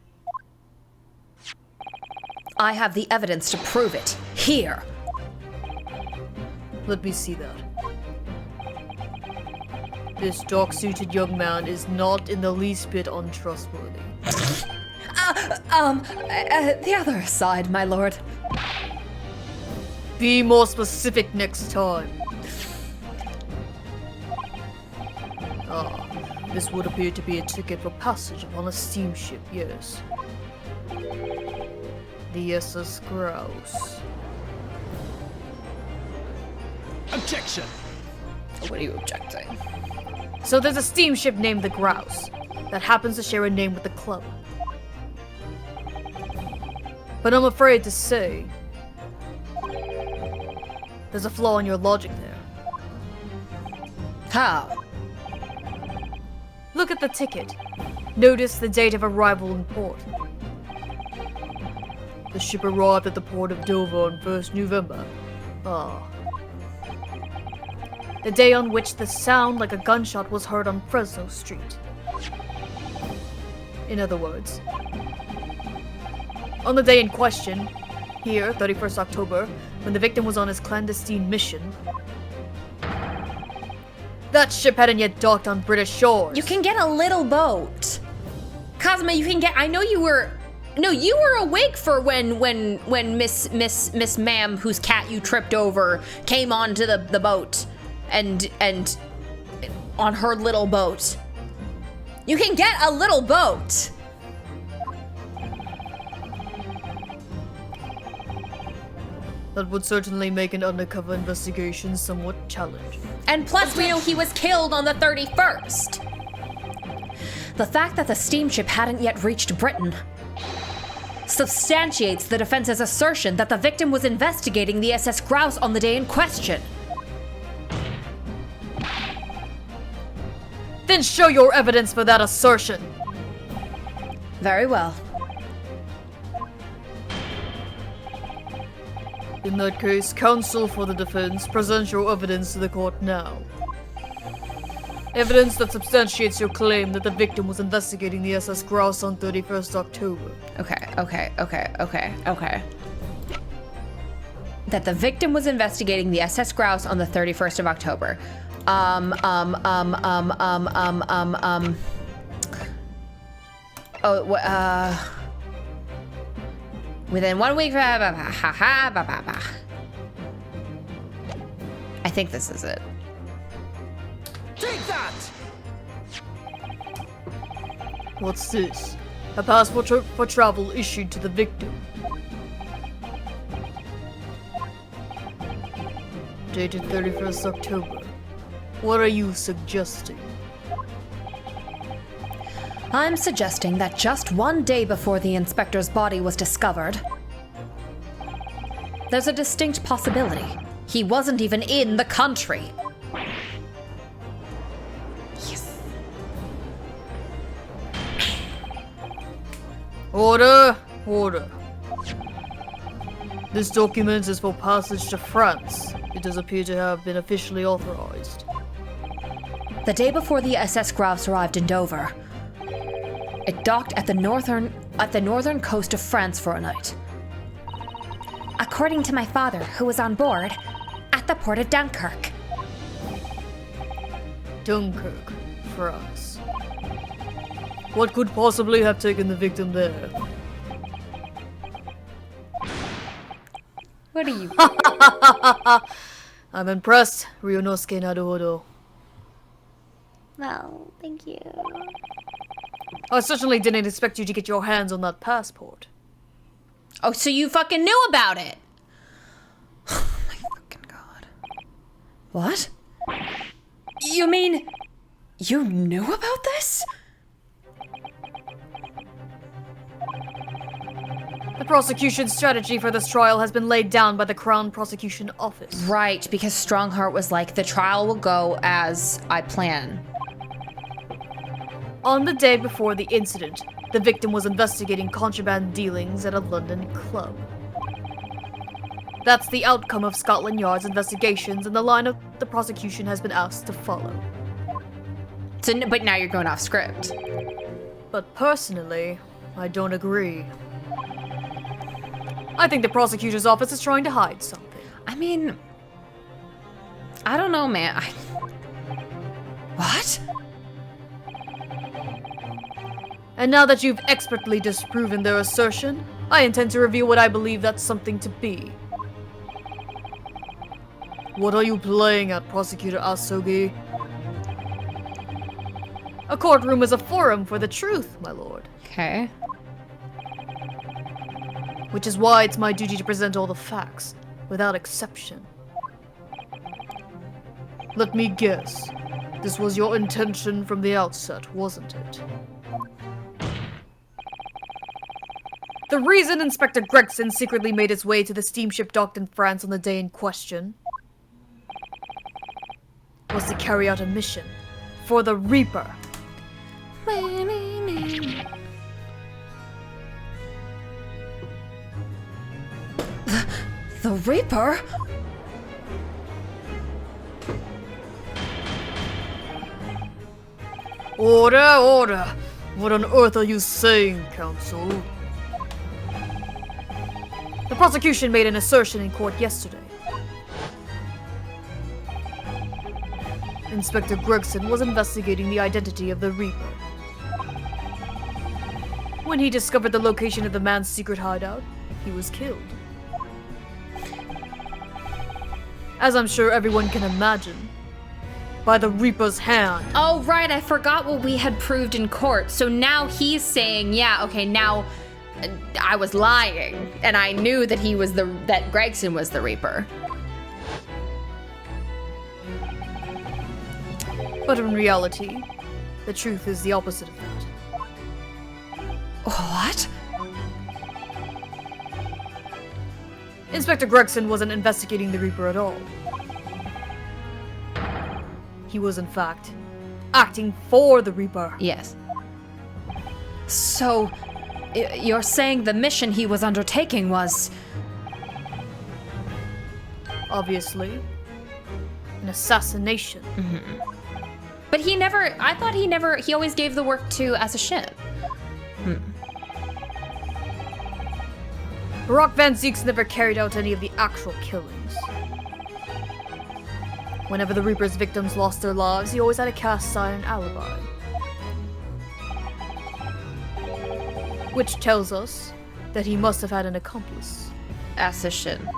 I have the evidence to prove it. Here. Let me see that. This dark-suited young man is not in the least bit untrustworthy. The other side, my lord. Be more specific next time. Ah, this would appear to be a ticket for passage upon a steamship, yes. The SS Grouse. Objection. What are you objecting? So there's a steamship named the Grouse that happens to share a name with the club. But I'm afraid to say there's a flaw in your logic there. How? Look at the ticket. Notice the date of arrival in port. The ship arrived at the port of Dover on 1st November. Ah. the day on which the sound like a gunshot was heard on Fresno Street. In other words, on the day in question, here, 31st October, when the victim was on his clandestine mission, that ship hadn't yet docked on British shores. You can get a little boat. Cosmo, you can get, I know you were, no, you were awake for when Miss Ma'am, whose cat you tripped over, came onto the boat and on her little boat. You can get a little boat. That would certainly make an undercover investigation somewhat challenging. And plus, we know he was killed on the 31st. The fact that the steamship hadn't yet reached Britain substantiates the defense's assertion that the victim was investigating the SS Grouse on the day in question. Then show your evidence for that assertion. Very well. In that case, counsel for the defense, present your evidence to the court now. Evidence that substantiates your claim that the victim was investigating the SS Grouse on 31st October. Okay. That the victim was investigating the SS Grouse on the 31st of October. Within 1 week. I think this is it. Take that! What's this? A passport for travel issued to the victim. Dated 31st October. What are you suggesting? I'm suggesting that just 1 day before the inspector's body was discovered, there's a distinct possibility he wasn't even in the country. Yes. Order! Order. This document is for passage to France. It does appear to have been officially authorized. The day before the SS Grouse arrived in Dover, it docked at the northern coast of France for a night. According to my father, who was on board, at the port of Dunkirk. Dunkirk, France. What could possibly have taken the victim there? What are you? I'm impressed. Ryunosuke Naruhodo. Well, thank you. I certainly didn't expect you to get your hands on that passport. Oh, so you fucking knew about it? Oh my fucking god. What? You mean you knew about this? The prosecution's strategy for this trial has been laid down by the Crown Prosecution Office. Right, because Strongheart was like, the trial will go as I plan. On the day before the incident, the victim was investigating contraband dealings at a London club. That's the outcome of Scotland Yard's investigations, and the line of the prosecution has been asked to follow. So, but now you're going off script. But personally, I don't agree. I think the prosecutor's office is trying to hide something. I mean, I don't know, man. What? And now that you've expertly disproven their assertion, I intend to reveal what I believe that something to be. What are you playing at, Prosecutor Asogi? A courtroom is a forum for the truth, my lord. Okay. Which is why it's my duty to present all the facts, without exception. Let me guess. This was your intention from the outset, wasn't it? The reason Inspector Gregson secretly made his way to the steamship docked in France on the day in question was to carry out a mission for the Reaper. The Reaper? Order, order! What on earth are you saying, Counsel? The prosecution made an assertion in court yesterday. Inspector Gregson was investigating the identity of the Reaper. When he discovered the location of the man's secret hideout, he was killed. As I'm sure everyone can imagine, by the Reaper's hand. Oh, right, I forgot what we had proved in court. So now he's saying, yeah, okay, now I was lying, and I knew that that Gregson was the Reaper. But in reality, the truth is the opposite of that. What? Inspector Gregson wasn't investigating the Reaper at all. He was, in fact, acting for the Reaper. Yes. So, you're saying the mission he was undertaking was... Obviously, an assassination. But I thought he always gave the work to Assassin. Barak Van Zieks never carried out any of the actual killings. Whenever the Reaper's victims lost their lives, he always had a cast iron alibi. Which tells us that he must have had an accomplice. Assassin.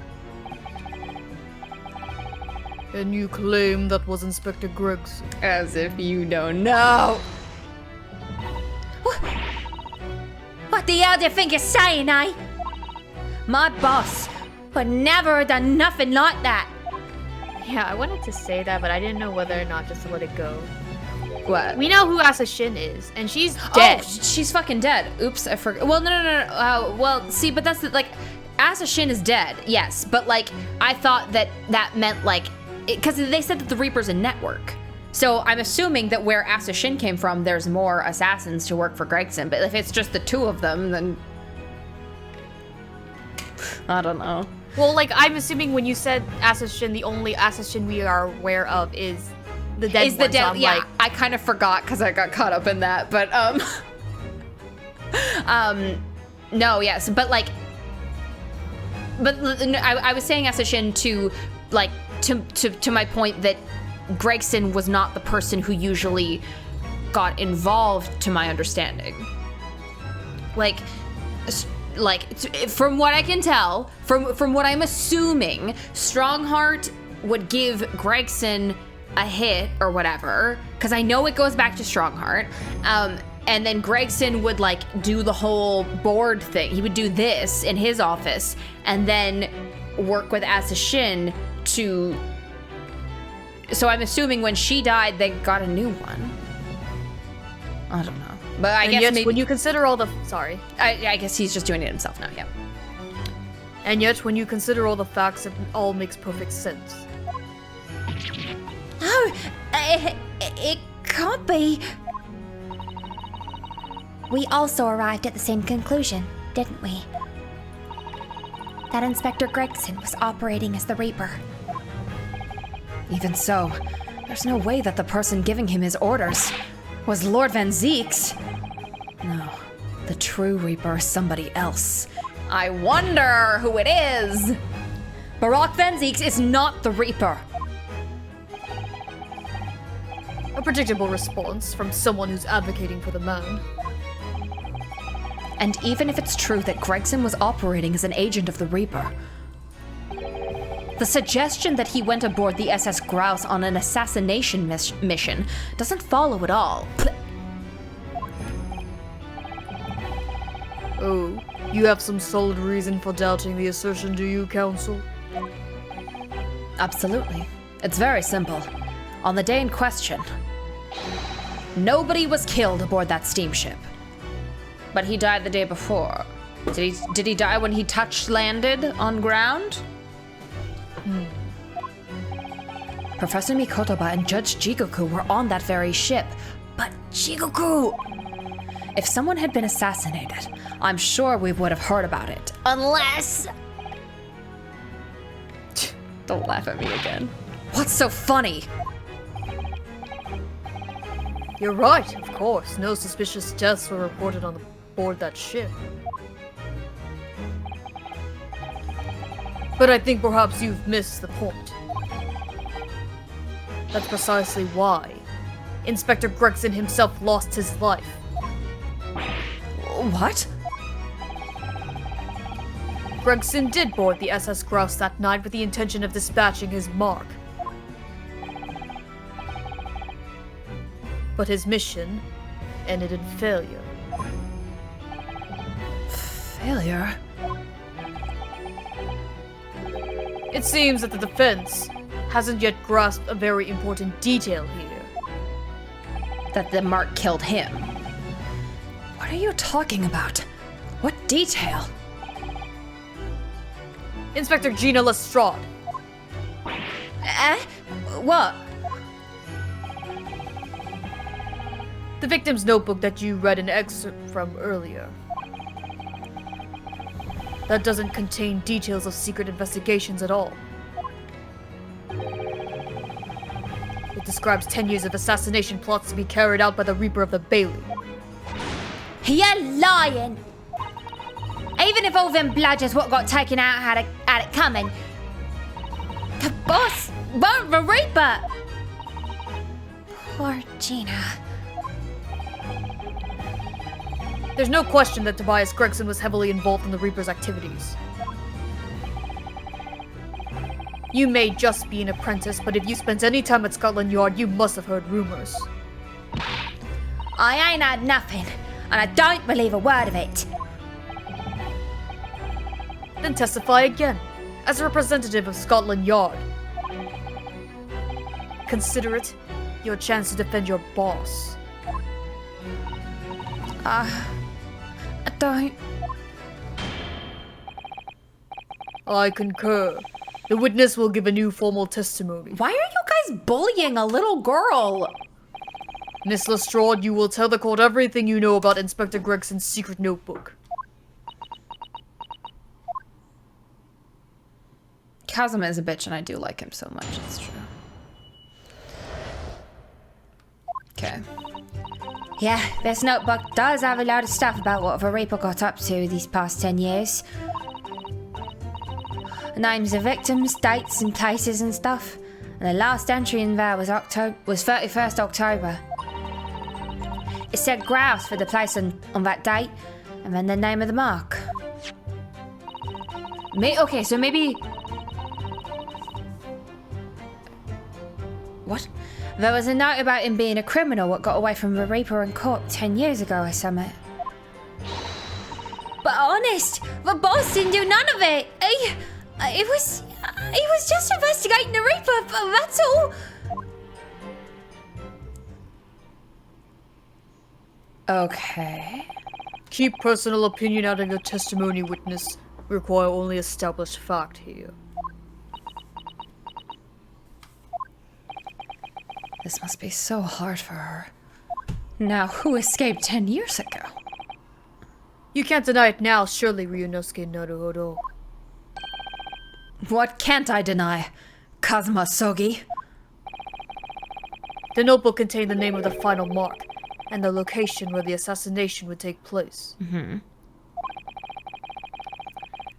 And you claim that was Inspector Gregson. As if you don't know. What the hell do you think you're saying, eh? My boss would never have done nothing like that. Yeah, I wanted to say that, but I didn't know whether or not just to let it go. What? We know who Assassin is, and she's dead. Oh, she's fucking dead. Oops, I forgot. Well, no. Well, see, but that's like, Assassin is dead, yes, but like, I thought that meant like, because they said that the Reaper's a network. So I'm assuming that where Assassin came from, there's more assassins to work for Gregson. But if it's just the two of them, then I don't know. Well, like, I'm assuming when you said Assassin, the only Assassin we are aware of is the dead one. So I'm yeah, like, I kind of forgot because I got caught up in that. But no, yes, but like, I was saying Assassin to like to my point that Gregson was not the person who usually got involved, to my understanding. Like from what I can tell, from what I'm assuming, Strongheart would give Gregson a hit or whatever, because I know it goes back to Strongheart. And then Gregson would like do the whole board thing. He would do this in his office and then work with Assassin to. So I'm assuming when she died, they got a new one. I don't know. But I guess yet, maybe, when you consider all the I guess he's just doing it himself now, yeah. And yet, when you consider all the facts, it all makes perfect sense. Oh, it can't be. We also arrived at the same conclusion, didn't we? That Inspector Gregson was operating as the Reaper. Even so, there's no way that the person giving him his orders was Lord Van Zieks. No, the true Reaper is somebody else. I wonder who it is. Barak Van Zieks is not the Reaper. A predictable response from someone who's advocating for the man. And even if it's true that Gregson was operating as an agent of the Reaper, the suggestion that he went aboard the SS Grouse on an assassination mission doesn't follow at all. Oh, you have some solid reason for doubting the assertion, do you, Counsel? Absolutely. It's very simple. On the day in question, nobody was killed aboard that steamship. But he died the day before. Did he die when he landed on ground? Professor Mikotoba and Judge Jigoku were on that very ship. But Jigoku! If someone had been assassinated, I'm sure we would have heard about it. Unless... Don't laugh at me again. What's so funny? You're right, of course. No suspicious deaths were reported on board that ship. But I think perhaps you've missed the point. That's precisely why Inspector Gregson himself lost his life. What? Gregson did board the SS Grouse that night with the intention of dispatching his mark. But his mission ended in failure. Failure? It seems that the defense hasn't yet grasped a very important detail here. That the mark killed him. What are you talking about? What detail? Inspector Gina Lestrade. What? The victim's notebook that you read an excerpt from earlier. That doesn't contain details of secret investigations at all. It describes 10 years of assassination plots to be carried out by the Reaper of the Bailey. You're lying! Even if all them bludgers what got taken out had it coming, the boss weren't the Reaper! Poor Gina. There's no question that Tobias Gregson was heavily involved in the Reaper's activities. You may just be an apprentice, but if you spent any time at Scotland Yard, you must have heard rumors. I ain't had nothing, and I don't believe a word of it. Then testify again, as a representative of Scotland Yard. Consider it your chance to defend your boss. I don't. I concur. The witness will give a new formal testimony. Why are you guys bullying a little girl? Miss Lestrade, you will tell the court everything you know about Inspector Gregson's secret notebook. Kazuma is a bitch and I do like him so much, it's true. Okay. Yeah, this notebook does have a lot of stuff about what the Reaper got up to these past 10 years. Names of victims, dates and places and stuff. And the last entry in there was 31st October. It said grouse for the place on that date, and then the name of the mark. Okay, so maybe... What? There was a note about him being a criminal what got away from the Reaper in court 10 years ago or something. But honest, the boss didn't do none of it. He was just investigating the Reaper, that's all. Okay. Keep personal opinion out of your testimony, witness. We require only established fact here. This must be so hard for her. Now, who escaped 10 years ago? You can't deny it now, surely, Ryunosuke Naruhodo. What can't I deny? Kazuma Sogi? The notebook contained the name of the final mark, and the location where the assassination would take place.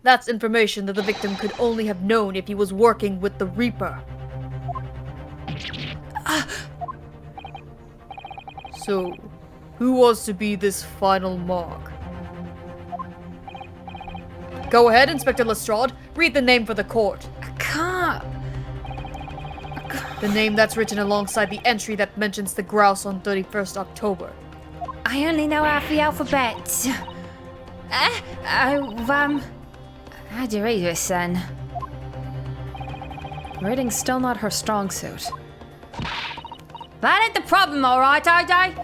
That's information that the victim could only have known if he was working with the Reaper. So, who was to be this final mark? Go ahead, Inspector Lestrade. Read the name for the court. I can't. The name that's written alongside the entry that mentions the grouse on 31st October. I only know half the alphabet. How do you read this then? Reading's still not her strong suit. That ain't the problem, alright, OJ?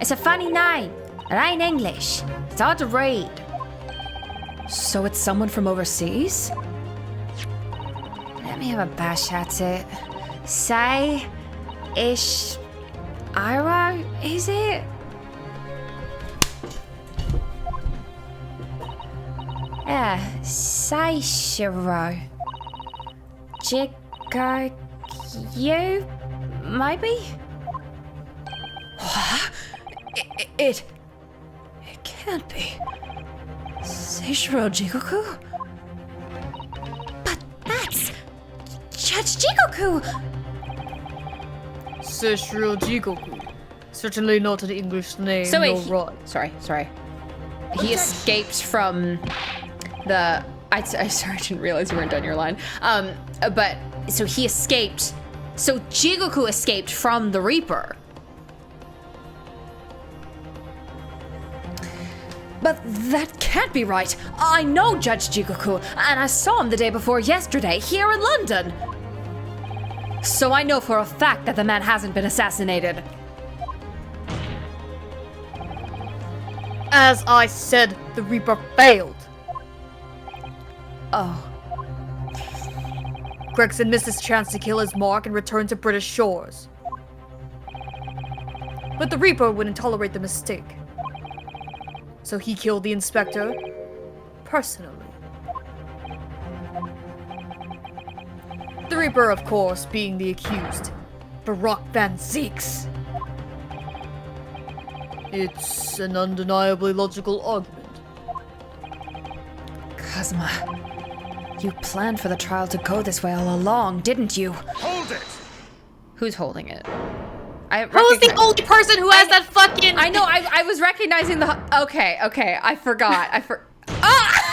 It's a funny name. It ain't English. It's hard to read. So it's someone from overseas? Let me have a bash at it. Say, ish, Iro, is it? Yeah, say Shiro. Jiko, you, maybe? It can't be. Seishiro Jigoku? But that's Judge Jigoku! Seishiro Jigoku. Certainly not an English name, So wait, no right. sorry. He escaped from the. Sorry, I didn't realize you weren't done your line. But so he escaped. So Jigoku escaped from the Reaper. But that can't be right. I know Judge Jigoku, and I saw him the day before yesterday here in London. So I know for a fact that the man hasn't been assassinated. As I said, the Reaper failed. Oh. Gregson missed his chance to kill his mark and return to British shores. But the Reaper wouldn't tolerate the mistake. So he killed the inspector personally. The Reaper, of course, being the accused, Barak Van Zeeks. It's an undeniably logical argument. Kazuma, you planned for the trial to go this way all along, didn't you? Hold it! Who's holding it? Who's the only person who has that fucking... I know, I was recognizing the... Okay, I forgot. Ah!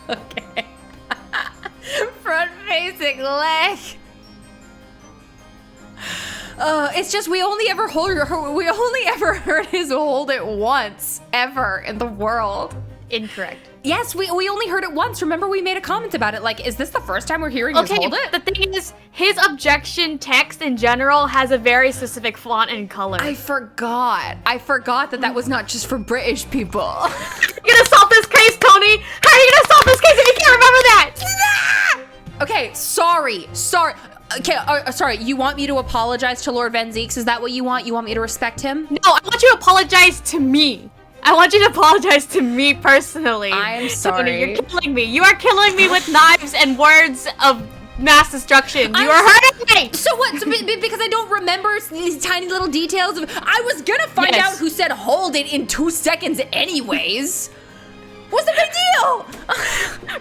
Okay. Front-facing leg. It's just we only ever heard his hold it once ever in the world. Incorrect. Yes, we only heard it once. Remember, we made a comment about it. Like, is this the first time we're hearing his hold it? The thing is, his objection text in general has a very specific font and color. I forgot that was not just for British people. You're gonna solve this case, Tony! How are you gonna solve this case if you can't remember that? Okay, sorry. Okay, sorry. You want me to apologize to Lord Van Zeeks? Is that what you want? You want me to respect him? No, I want you to apologize to me. I want you to apologize to me personally. I'm sorry. Tony, you're killing me. You are killing me with knives and words of mass destruction. You are hurting me. So what? Because I don't remember these tiny little details of. I was gonna find out who said hold it in 2 seconds, anyways. What's the big deal?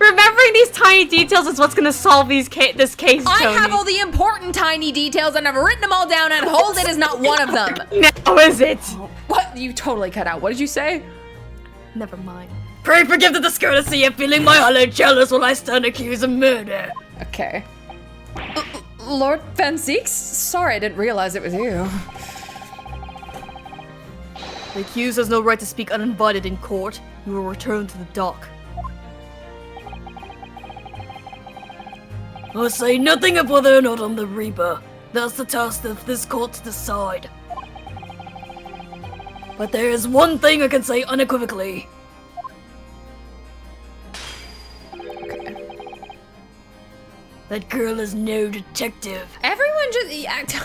Remembering these tiny details is what's gonna solve this case, Tony. I have all the important tiny details and I've written them all down, and hold it is not one of them. Now is it? What? You totally cut out. What did you say? Never mind. Pray forgive the discourtesy of feeling my hollow jealous while I stand accused of murder. Okay. Lord Van Zeeks? Sorry, I didn't realize it was you. The accused has no right to speak uninvited in court. You will return to the dock. I say nothing of whether or not I'm the Reaper. That's the task of this court to decide. But there is one thing I can say unequivocally. Okay. That girl is no detective. Everyone just...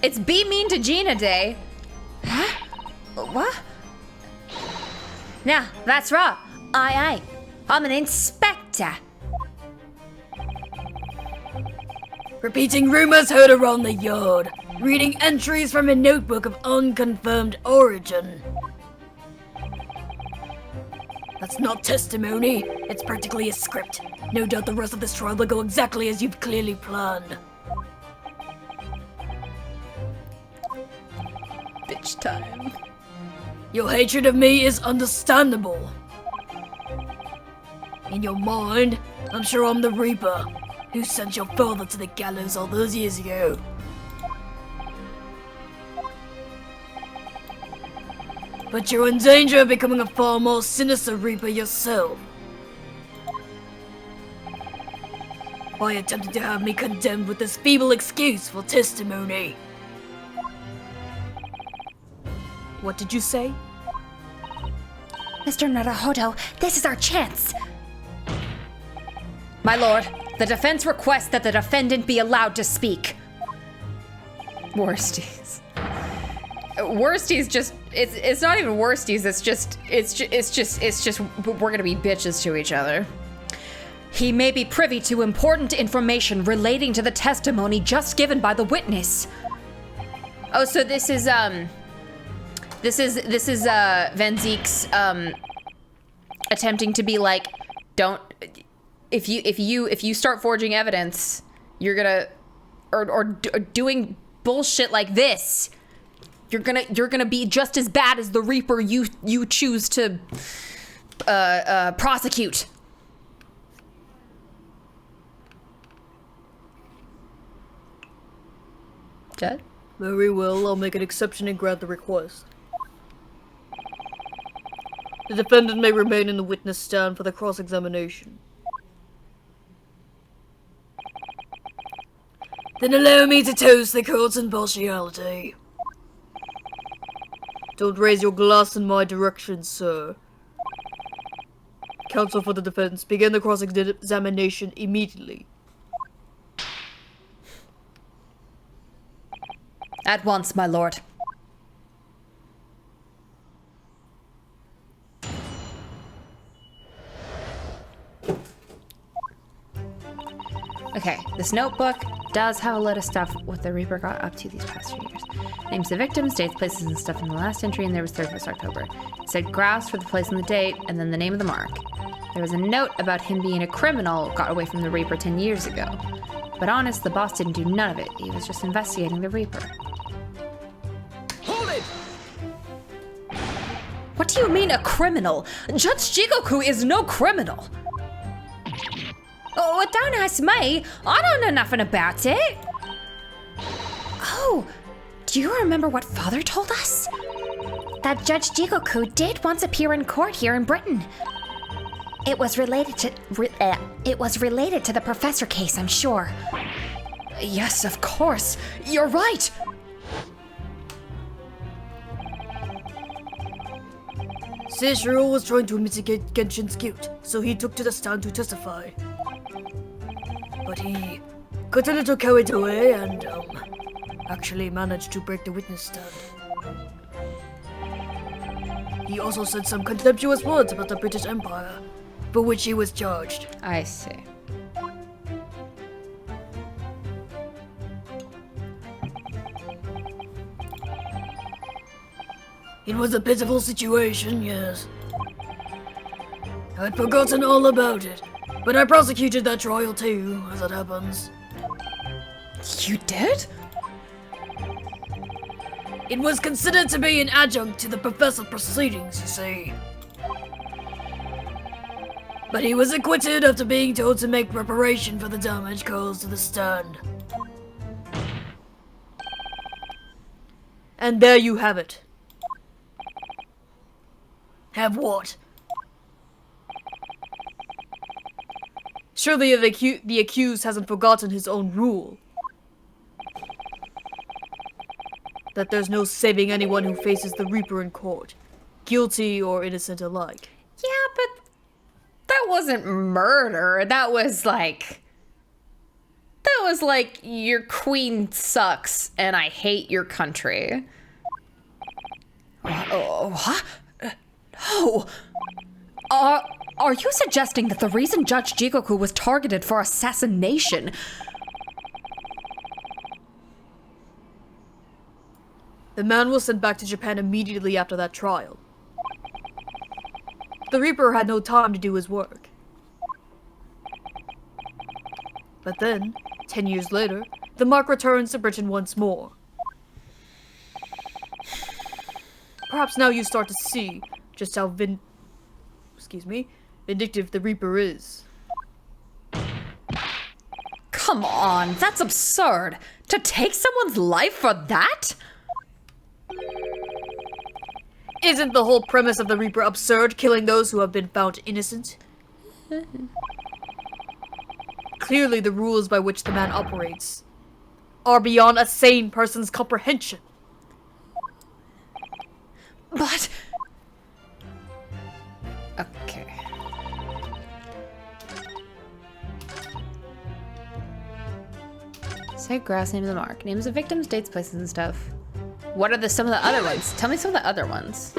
It's Be Mean to Gina Day. Huh? What? Now, that's right. I ain't. I'm an inspector. Repeating rumors heard around the yard. Reading entries from a notebook of unconfirmed origin. That's not testimony. It's practically a script. No doubt the rest of this trial will go exactly as you've clearly planned. Bitch time. Your hatred of me is understandable. In your mind, I'm sure I'm the Reaper, who sent your father to the gallows all those years ago. But you're in danger of becoming a far more sinister Reaper yourself. By attempting to have me condemned with this feeble excuse for testimony. What did you say? Mr. Naruhodo, this is our chance. My lord, the defense requests that the defendant be allowed to speak. Worsties. Worsties just it's not even worsties. It's just we're gonna be bitches to each other. He may be privy to important information relating to the testimony just given by the witness. Oh, so this is Van Ziek's attempting to be like, don't, if you start forging evidence, you're gonna or doing bullshit like this, you're gonna be just as bad as the Reaper you choose to prosecute. Judd? Very well, I'll make an exception and grant the request. The defendant may remain in the witness stand for the cross-examination. Then allow me to toast the court's impartiality. Don't raise your glass in my direction, sir. Counsel for the defense, begin the cross-examination immediately. At once, my lord. Okay, this notebook does have a lot of stuff what the Reaper got up to these past few years. Names of victims, dates, places, and stuff in the last entry, and there was 31st October. It said grouse for the place and the date, and then the name of the mark. There was a note about him being a criminal, got away from the Reaper 10 years ago. But honest, the boss didn't do none of it. He was just investigating the Reaper. Hold it! What do you mean a criminal? Judge Jigoku is no criminal. Oh, don't ask me. I don't know nothing about it. Oh, do you remember what Father told us? That Judge Jigoku did once appear in court here in Britain. It was related to the professor case, I'm sure. Yes, of course. You're right. Seishiro was trying to mitigate Genshin's guilt, so he took to the stand to testify. But he got a little carried away and, actually managed to break the witness stand. He also said some contemptuous words about the British Empire, for which he was charged. I see. It was a pitiful situation, yes. I'd forgotten all about it, but I prosecuted that trial too, as it happens. You did? It was considered to be an adjunct to the professor proceedings, you see. But he was acquitted after being told to make reparation for the damage caused to the stand. And there you have it. Have what? Surely the accused hasn't forgotten his own rule. That there's no saving anyone who faces the Reaper in court, guilty or innocent alike. Yeah, but that wasn't murder. That was like your queen sucks and I hate your country. What? No. Are you suggesting that the reason Judge Jigoku was targeted for assassination? The man was sent back to Japan immediately after that trial. The Reaper had no time to do his work. But then, 10 years later, the mark returns to Britain once more. Perhaps now you start to see just how vindictive the Reaper is. Come on, that's absurd. To take someone's life for that? Isn't the whole premise of the Reaper absurd, killing those who have been found innocent? Clearly the rules by which the man operates are beyond a sane person's comprehension. But... Okay. Say grass, name of the mark. Names of victims, dates, places, and stuff. What are some of the other ones? Tell me some of the other ones.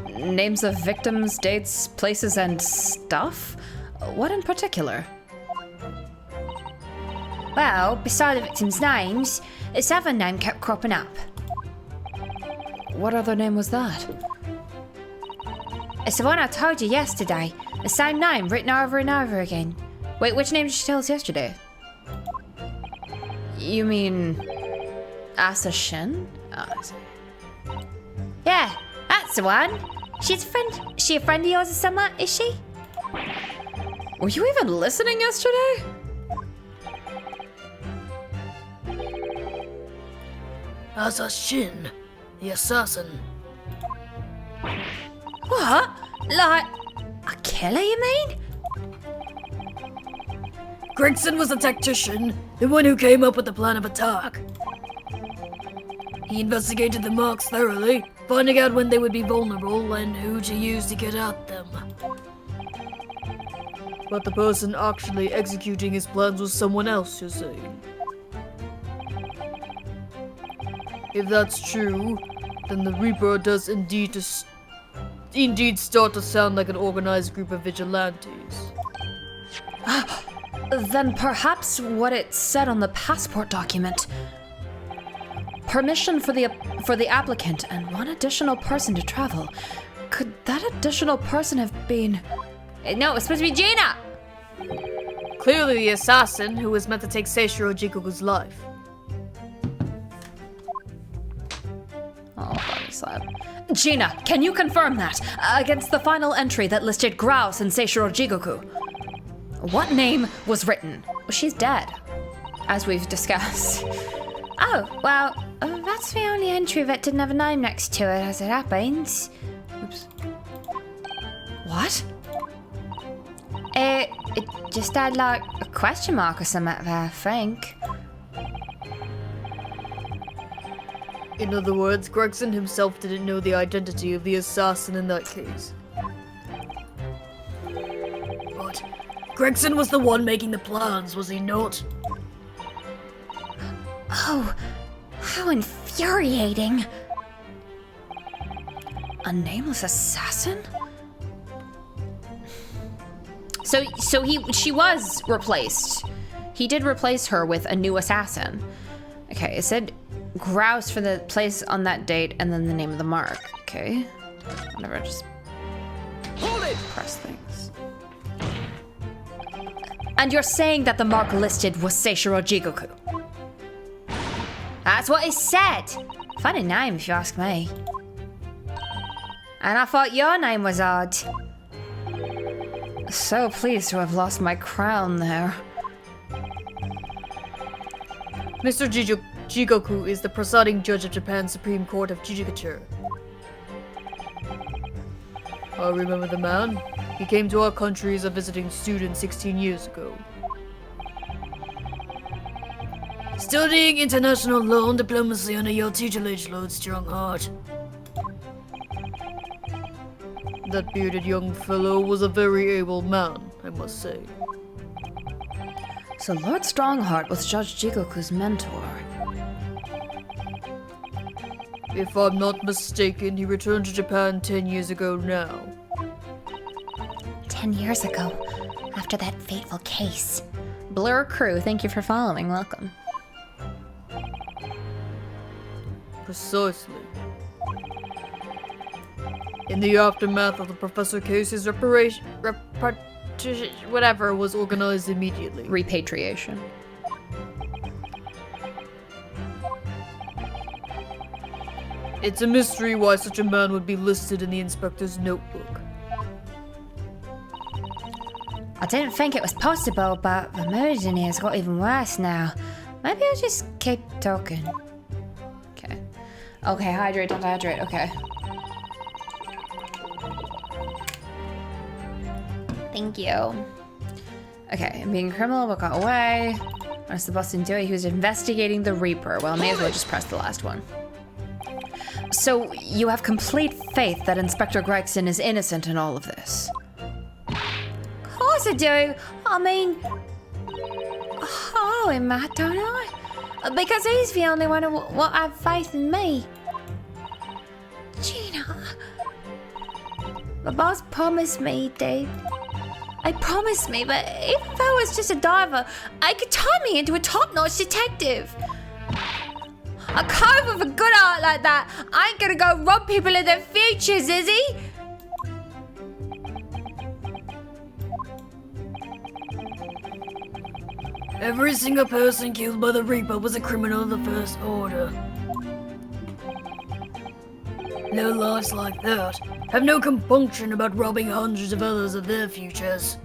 Names of victims, dates, places, and stuff? What in particular? Well, beside the victims' names, this other name kept cropping up. What other name was that? It's the one I told you yesterday. The same name written over and over again. Wait, which name did she tell us yesterday? You mean... Assassin? Oh, I see. Yeah, that's the one. She's a friend. She a friend of yours or something, is she? Were you even listening yesterday? Assassin. The assassin. What? Like, a killer, you mean? Gregson was the tactician, the one who came up with the plan of attack. He investigated the marks thoroughly, finding out when they would be vulnerable and who to use to get at them. But the person actually executing his plans was someone else, you're saying? If that's true, then the Reaper does indeed start to sound like an organized group of vigilantes. Then perhaps what it said on the passport document. Permission for the applicant and one additional person to travel. Could that additional person have been... No, it's supposed to be Gina! Clearly the assassin who was meant to take Seishiro Jikoku's life. Oh, body slap. Gina, can you confirm that? Against the final entry that listed Grouse and Seishiro Jigoku. What name was written? Well, she's dead, as we've discussed. Oh, well, that's the only entry that didn't have a name next to it, as it happens. Oops. What? It just had, like, a question mark or something there, I think. In other words, Gregson himself didn't know the identity of the assassin in that case. But Gregson was the one making the plans, was he not? Oh, how infuriating. A nameless assassin? So she was replaced. He did replace her with a new assassin. Okay, it said Grouse for the place on that date and then the name of the mark. Okay. Whatever, just Hold it! press things. And you're saying that the mark listed was Seishiro Jigoku? That's what it said. Funny name, if you ask me. And I thought your name was odd. So pleased to have lost my crown there. Mr. Jigoku is the presiding judge of Japan's Supreme Court of Judicature. I remember the man. He came to our country as a visiting student 16 years ago. Studying international law and diplomacy under your tutelage, Lord Strongheart. That bearded young fellow was a very able man, I must say. So Lord Strongheart was Judge Jigoku's mentor. If I'm not mistaken, he returned to Japan 10 years ago now. 10 years ago, after that fateful case. Blur crew, thank you for following. Welcome. Precisely. In the aftermath of the professor case, his whatever was organized immediately. Repatriation. It's a mystery why such a man would be listed in the inspector's notebook. I didn't think it was possible, but the mood in here's got even worse now. Maybe I'll just keep talking. Okay. Okay, hydrate, don't dehydrate. Okay. Thank you. Okay, being a criminal but got away. Honest the Boston Dewey, he was investigating the Reaper. Well, I may as well just press the last one. So, you have complete faith that Inspector Gregson is innocent in all of this? Of course I do. I mean, I owe him that, don't I? Because he's the only one who will have faith in me. Gina. The boss promised me, Dave. I promised me, but even if I was just a diver, I could turn me into a top-notch detective. A cove with a good heart like that ain't gonna go rob people of their futures, is he? Every single person killed by the Reaper was a criminal of the First Order. Low lives like that have no compunction about robbing hundreds of others of their futures.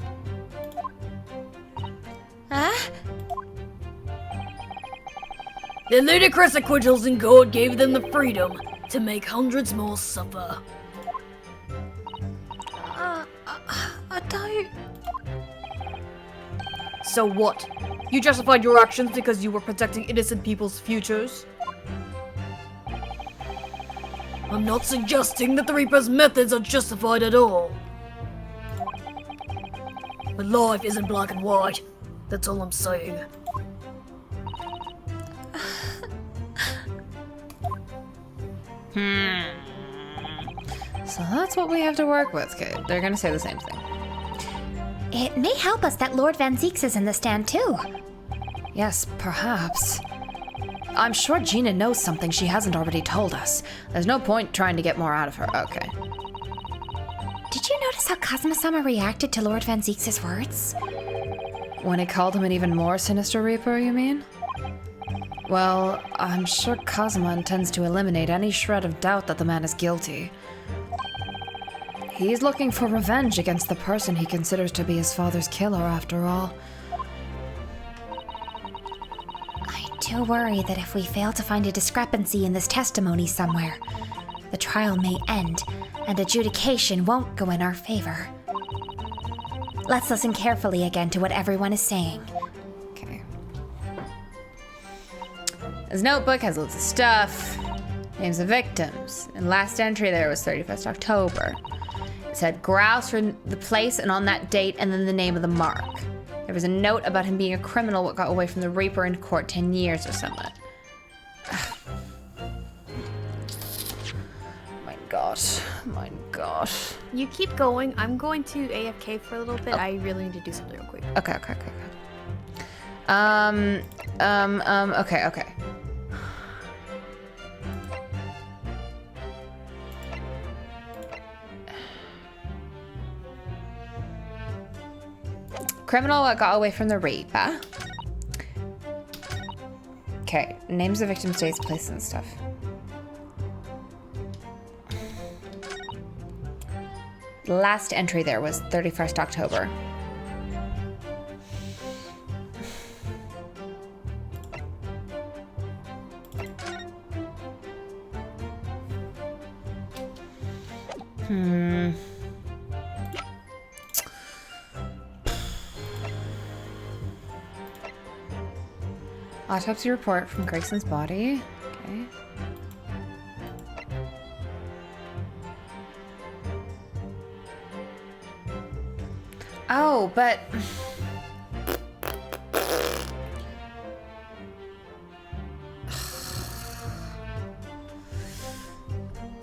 Huh? Their ludicrous acquittals in court gave them the freedom to make hundreds more suffer. I don't... So what? You justified your actions because you were protecting innocent people's futures? I'm not suggesting that the Reaper's methods are justified at all. But life isn't black and white. That's all I'm saying. So that's what we have to work with, kid. They're gonna say the same thing. It may help us that Lord Van Zeeks is in the stand too. Yes, perhaps. I'm sure Gina knows something she hasn't already told us. There's no point trying to get more out of her. Okay. Did you notice how Kazuma-sama reacted to Lord Van Zeeks' words? When he called him an even more sinister Reaper, you mean? Well, I'm sure Kazuma intends to eliminate any shred of doubt that the man is guilty. He's looking for revenge against the person he considers to be his father's killer, after all. I do worry that if we fail to find a discrepancy in this testimony somewhere, the trial may end, and adjudication won't go in our favor. Let's listen carefully again to what everyone is saying. Okay. His notebook has loads of stuff. Names of victims. And last entry there was 31st October. It said grouse for the place and on that date, and then the name of the mark. There was a note about him being a criminal what got away from the Reaper in court 10 years or something. My gosh. My gosh. You keep going. I'm going to AFK for a little bit. I really need to do something real quick. Okay. Okay. Criminal what got away from the Reaper. Okay, names of victims, dates, places, and stuff. The last entry there was 31st October. Autopsy report from Gregson's body. Okay. Oh, but...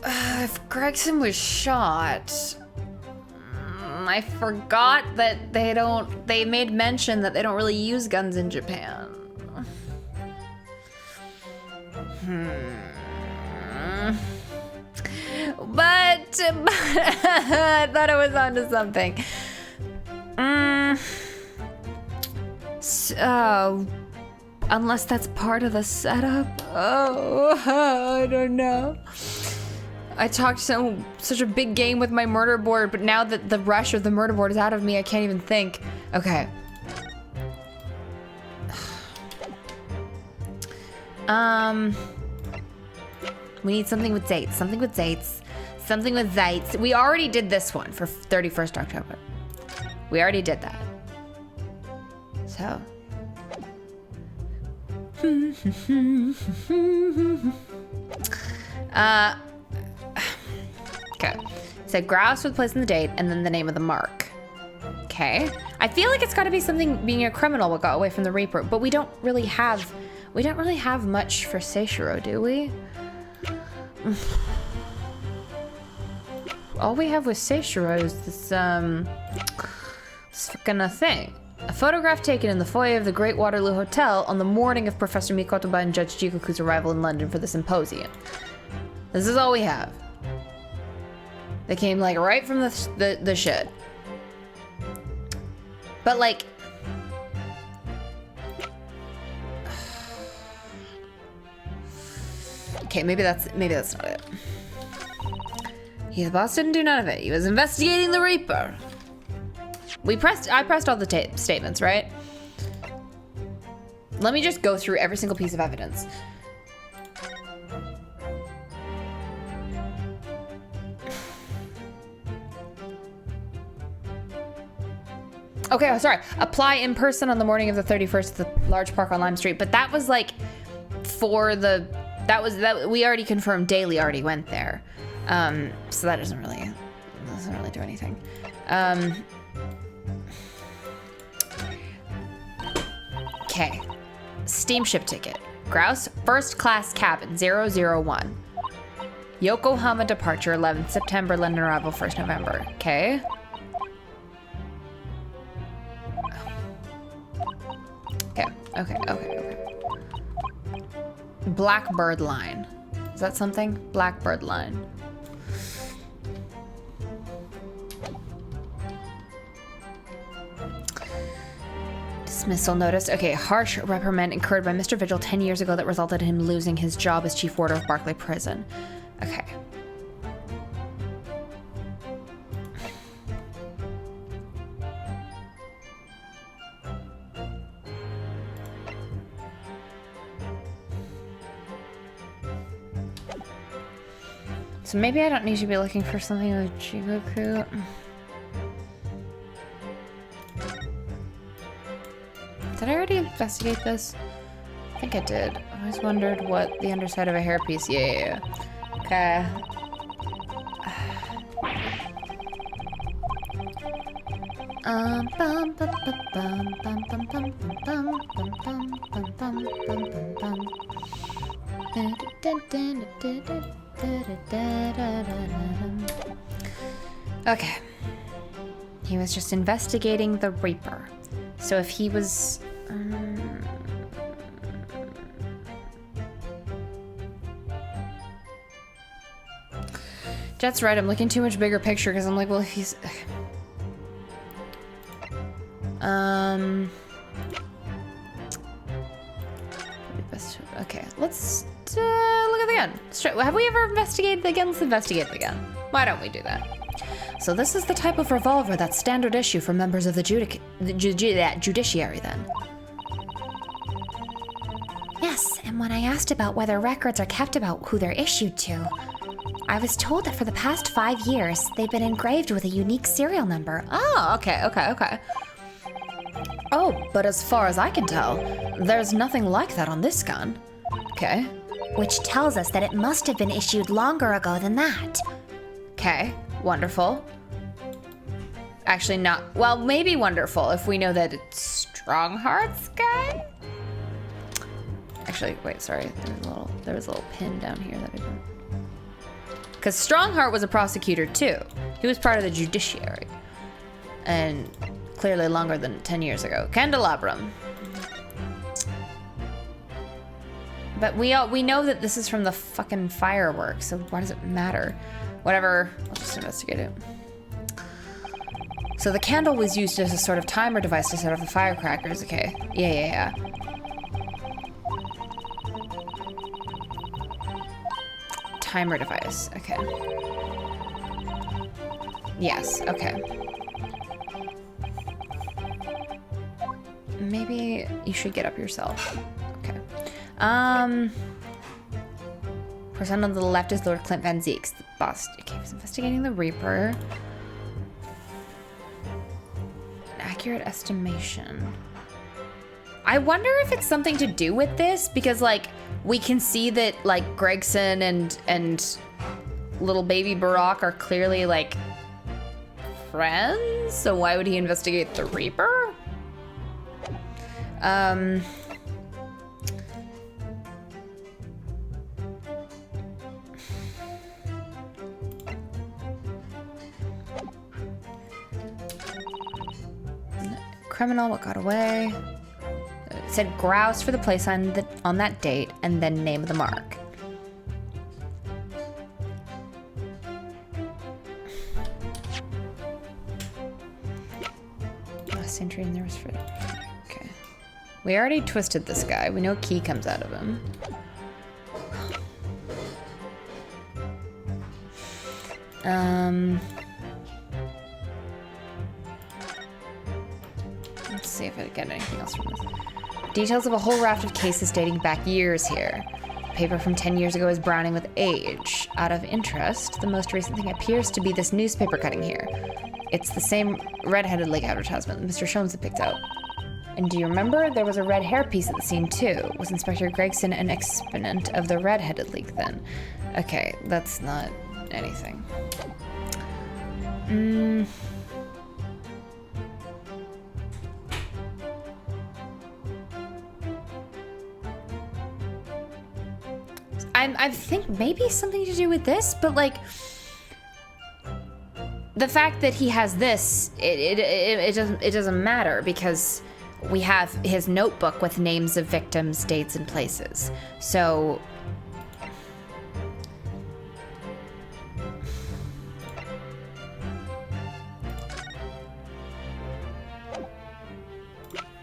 if Gregson was shot... I forgot that they made mention that they don't really use guns in Japan. But I thought I was onto something. So, unless that's part of the setup. Oh, I don't know. I talked such a big game with my murder board, but now that the rush of the murder board is out of me, I can't even think. Okay. We need something with dates. Something with dates. We already did this one for 31st October. We already did that. So. Okay. So grouse with place in the date and then the name of the mark. Okay. I feel like it's got to be something being a criminal what got away from the Reaper, but we don't really have... We don't really have much for Seishiro, do we? All we have with Seishiro is this fucking thing. A photograph taken in the foyer of the Great Waterloo Hotel on the morning of Professor Mikotoba and Judge Jikoku's arrival in London for the symposium. This is all we have. They came like right from the shit. But like, okay, maybe that's not it. The boss didn't do none of it. He was investigating the Reaper. I pressed all the statements, right? Let me just go through every single piece of evidence. Okay, sorry. Apply in person on the morning of the 31st at the large park on Lime Street. But that was like for the, that we already confirmed Daly already went there. So that doesn't really do anything. Okay. Steamship ticket. Grouse, first class cabin, 001. Yokohama departure, 11th September, London arrival, 1st November. Okay. Okay. Blackbird line. Is that something? Blackbird line. Dismissal notice. Okay, harsh reprimand incurred by Mr. Vigil 10 years ago that resulted in him losing his job as chief warder of Barclay Prison. Okay. So maybe I don't need to be looking for something with Jigoku. Did I already investigate this? I think I did. I always wondered what the underside of a hairpiece. Yeah. Okay. Okay. He was just investigating the Reaper. So if he was... Jet's right, I'm looking too much bigger picture because I'm like, well, if he's... Okay, let's look at the gun. Have we ever investigated the gun? Let's investigate the gun. Why don't we do that? So this is the type of revolver that's standard issue for members of the judiciary then. Yes, and when I asked about whether records are kept about who they're issued to, I was told that for the past 5 years, they've been engraved with a unique serial number. Oh, okay. Oh, but as far as I can tell, there's nothing like that on this gun. Okay. Which tells us that it must have been issued longer ago than that. Okay, wonderful. Actually not, well, maybe wonderful if we know that it's Strongheart's gun? Actually, wait, sorry, there was a little pin down here that I didn't. Because Strongheart was a prosecutor too. He was part of the judiciary. And clearly longer than 10 years ago. Candelabrum. But we know that this is from the fucking fireworks, so why does it matter? Whatever, I'll just investigate it. So the candle was used as a sort of timer device to set off the firecrackers, okay. Yeah. Timer device, okay. Yes, okay. Maybe you should get up yourself. Okay. Person on the left is Lord Clint Van Zeeks, the boss. Okay, he's investigating the Reaper. An accurate estimation. I wonder if it's something to do with this, because like we can see that like Gregson and little baby Barack are clearly like friends. So why would he investigate the Reaper? criminal, what got away. It said grouse for the place on that date, and then name of the mark. Last entry in there was for... Okay. We already twisted this guy. We know key comes out of him. Let's see if I get anything else from this. Details of a whole raft of cases dating back years here. Paper from 10 years ago is browning with age. Out of interest, the most recent thing appears to be this newspaper cutting here. It's the same red-headed lake advertisement Mr. Sholmes had picked out. And do you remember? There was a red hair piece at the scene too. Was Inspector Gregson an exponent of the red-headed league then? Okay, that's not anything. I think maybe something to do with this, but like the fact that he has this, it doesn't matter because we have his notebook with names of victims, dates, and places. So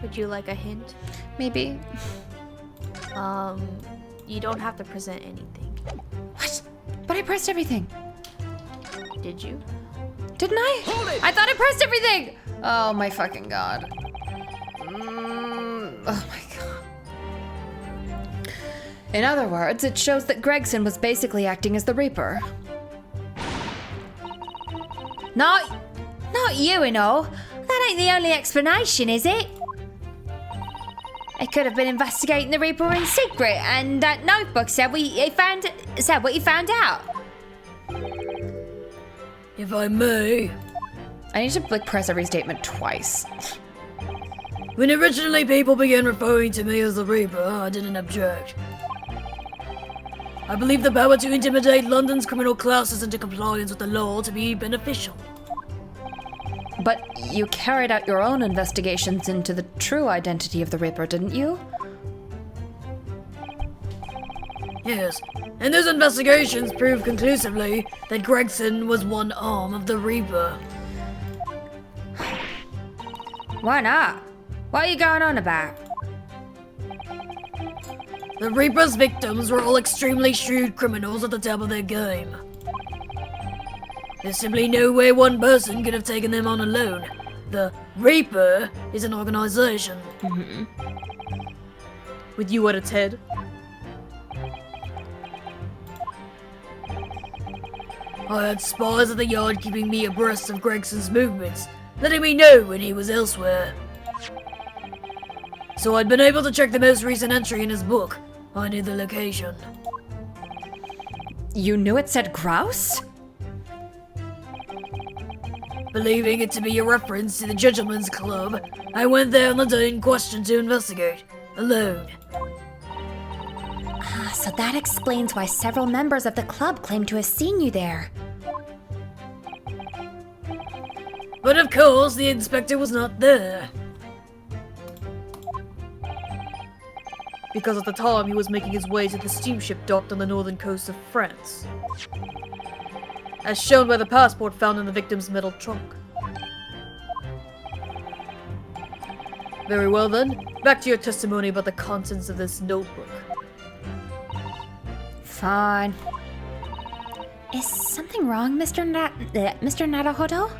Would you like a hint? maybe. You don't have to present anything. What? But I pressed everything. Did you? Didn't I? Hold it! I thought I pressed everything! Oh my fucking god. Oh my god. In other words, it shows that Gregson was basically acting as the Reaper. Not you and all. That ain't the only explanation, is it? He could have been investigating the Reaper in secret, and that notebook said what he found out. If I may, I need to like press every statement twice. when originally people began referring to me as the Reaper, I didn't object. I believe the power to intimidate London's criminal classes into compliance with the law to be beneficial. But you carried out your own investigations into the true identity of the Reaper, didn't you? Yes, and those investigations proved conclusively that Gregson was one arm of the Reaper. Why not? What are you going on about? The Reaper's victims were all extremely shrewd criminals at the top of their game. There's simply no way one person could have taken them on alone. The Reaper is an organization. With you at its head? I had spies at the yard keeping me abreast of Gregson's movements, letting me know when he was elsewhere. So I'd been able to check the most recent entry in his book. I knew the location. You knew it said grouse? Believing it to be a reference to the Gentleman's Club, I went there on the day in question to investigate, alone. Ah, so that explains why several members of the club claim to have seen you there. But of course, the inspector was not there. Because at the time he was making his way to the steamship docked on the northern coast of France. As shown by the passport found in the victim's metal trunk. Very well then, back to your testimony about the contents of this notebook. Fine. Is something wrong, Mr. Naruhodo?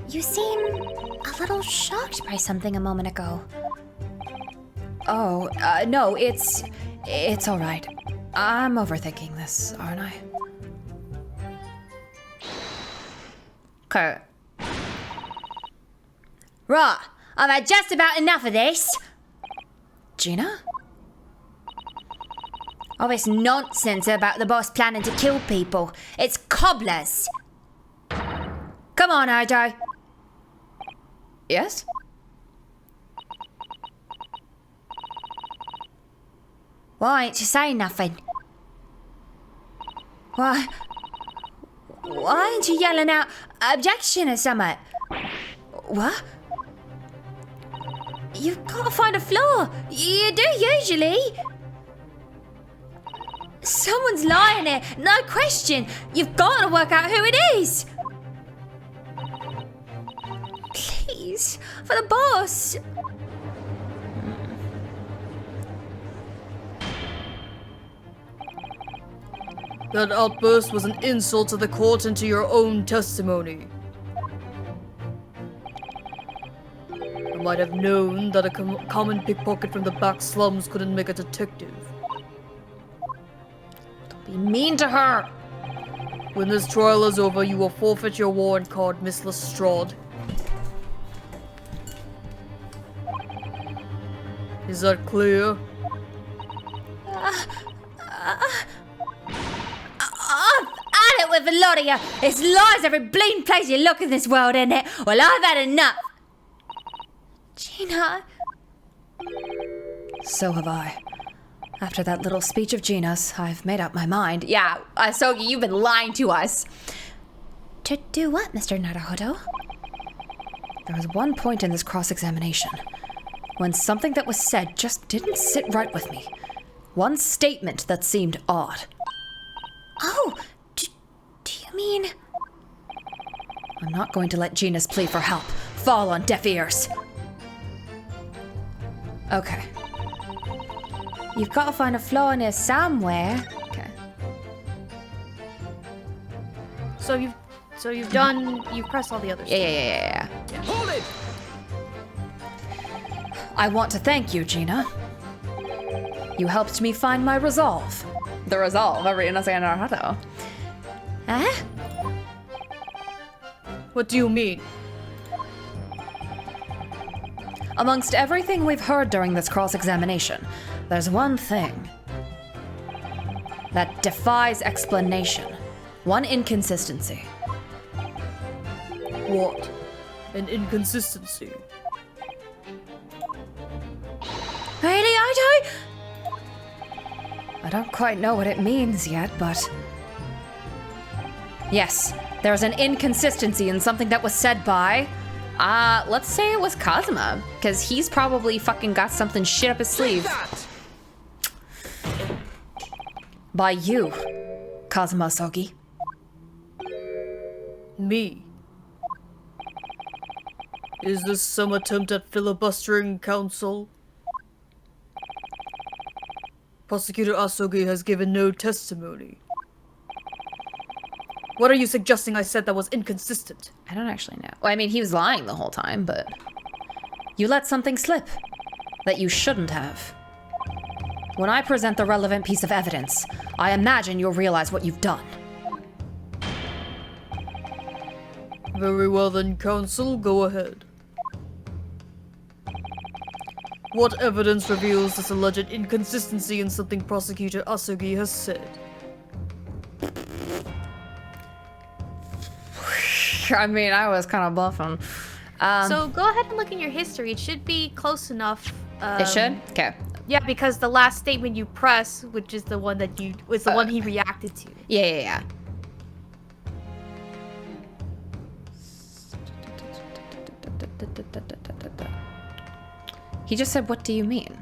You seem a little shocked by something a moment ago. Oh, no, it's all right. I'm overthinking this, aren't I? Okay. Right, I've had just about enough of this. Gina? All this nonsense about the boss planning to kill people. It's cobblers. Come on, Odo. Yes? Why ain't you saying nothing? Why ain't you yelling out objection or something? What? You've got to find a flaw. You do usually. Someone's lying here, no question. You've got to work out who it is. Please, for the boss. That outburst was an insult to the court and to your own testimony. I might have known that a common pickpocket from the back slums couldn't make a detective. Be mean to her. When this trial is over, you will forfeit your warrant card, Miss Lestrade. Is that clear? I've had it with a lot of you. It's lies every bleeding place you look in this world, isn't it? Well, I've had enough. Gina. So have I. After that little speech of Gina's, I've made up my mind. Yeah, Sogi, you've been lying to us. To do what, Mr. Naruhodo? There was one point in this cross-examination when something that was said just didn't sit right with me. One statement that seemed odd. Oh, do you mean... I'm not going to let Gina's plea for help fall on deaf ears. Okay. You've got to find a flaw in here somewhere. Okay. So you've pressed all the other stuff. Yeah. Hold it! I want to thank you, Gina. You helped me find my resolve. The resolve, every Naruhodo. Huh? What do you mean? Amongst everything we've heard during this cross-examination, there's one thing that defies explanation. One inconsistency. What? An inconsistency? Really, I don't quite know what it means yet, but... Yes, there's an inconsistency in something that was said by... let's say it was Kazuma, because he's probably fucking got something shit up his sleeve. By you, Kazuma Sogi. Me? Is this some attempt at filibustering counsel? Prosecutor Asogi has given no testimony. What are you suggesting I said that was inconsistent? I don't actually know. Well, I mean, he was lying the whole time, but... You let something slip that you shouldn't have. When I present the relevant piece of evidence, I imagine you'll realize what you've done. Very well then, counsel, go ahead. What evidence reveals this alleged inconsistency in something Prosecutor Asogi has said? I mean, I was kind of bluffing. So go ahead and look in your history. It should be close enough. It should? Okay. Yeah, because the last statement you press, which is the one that was the one he reacted to. Yeah. He just said, what do you mean?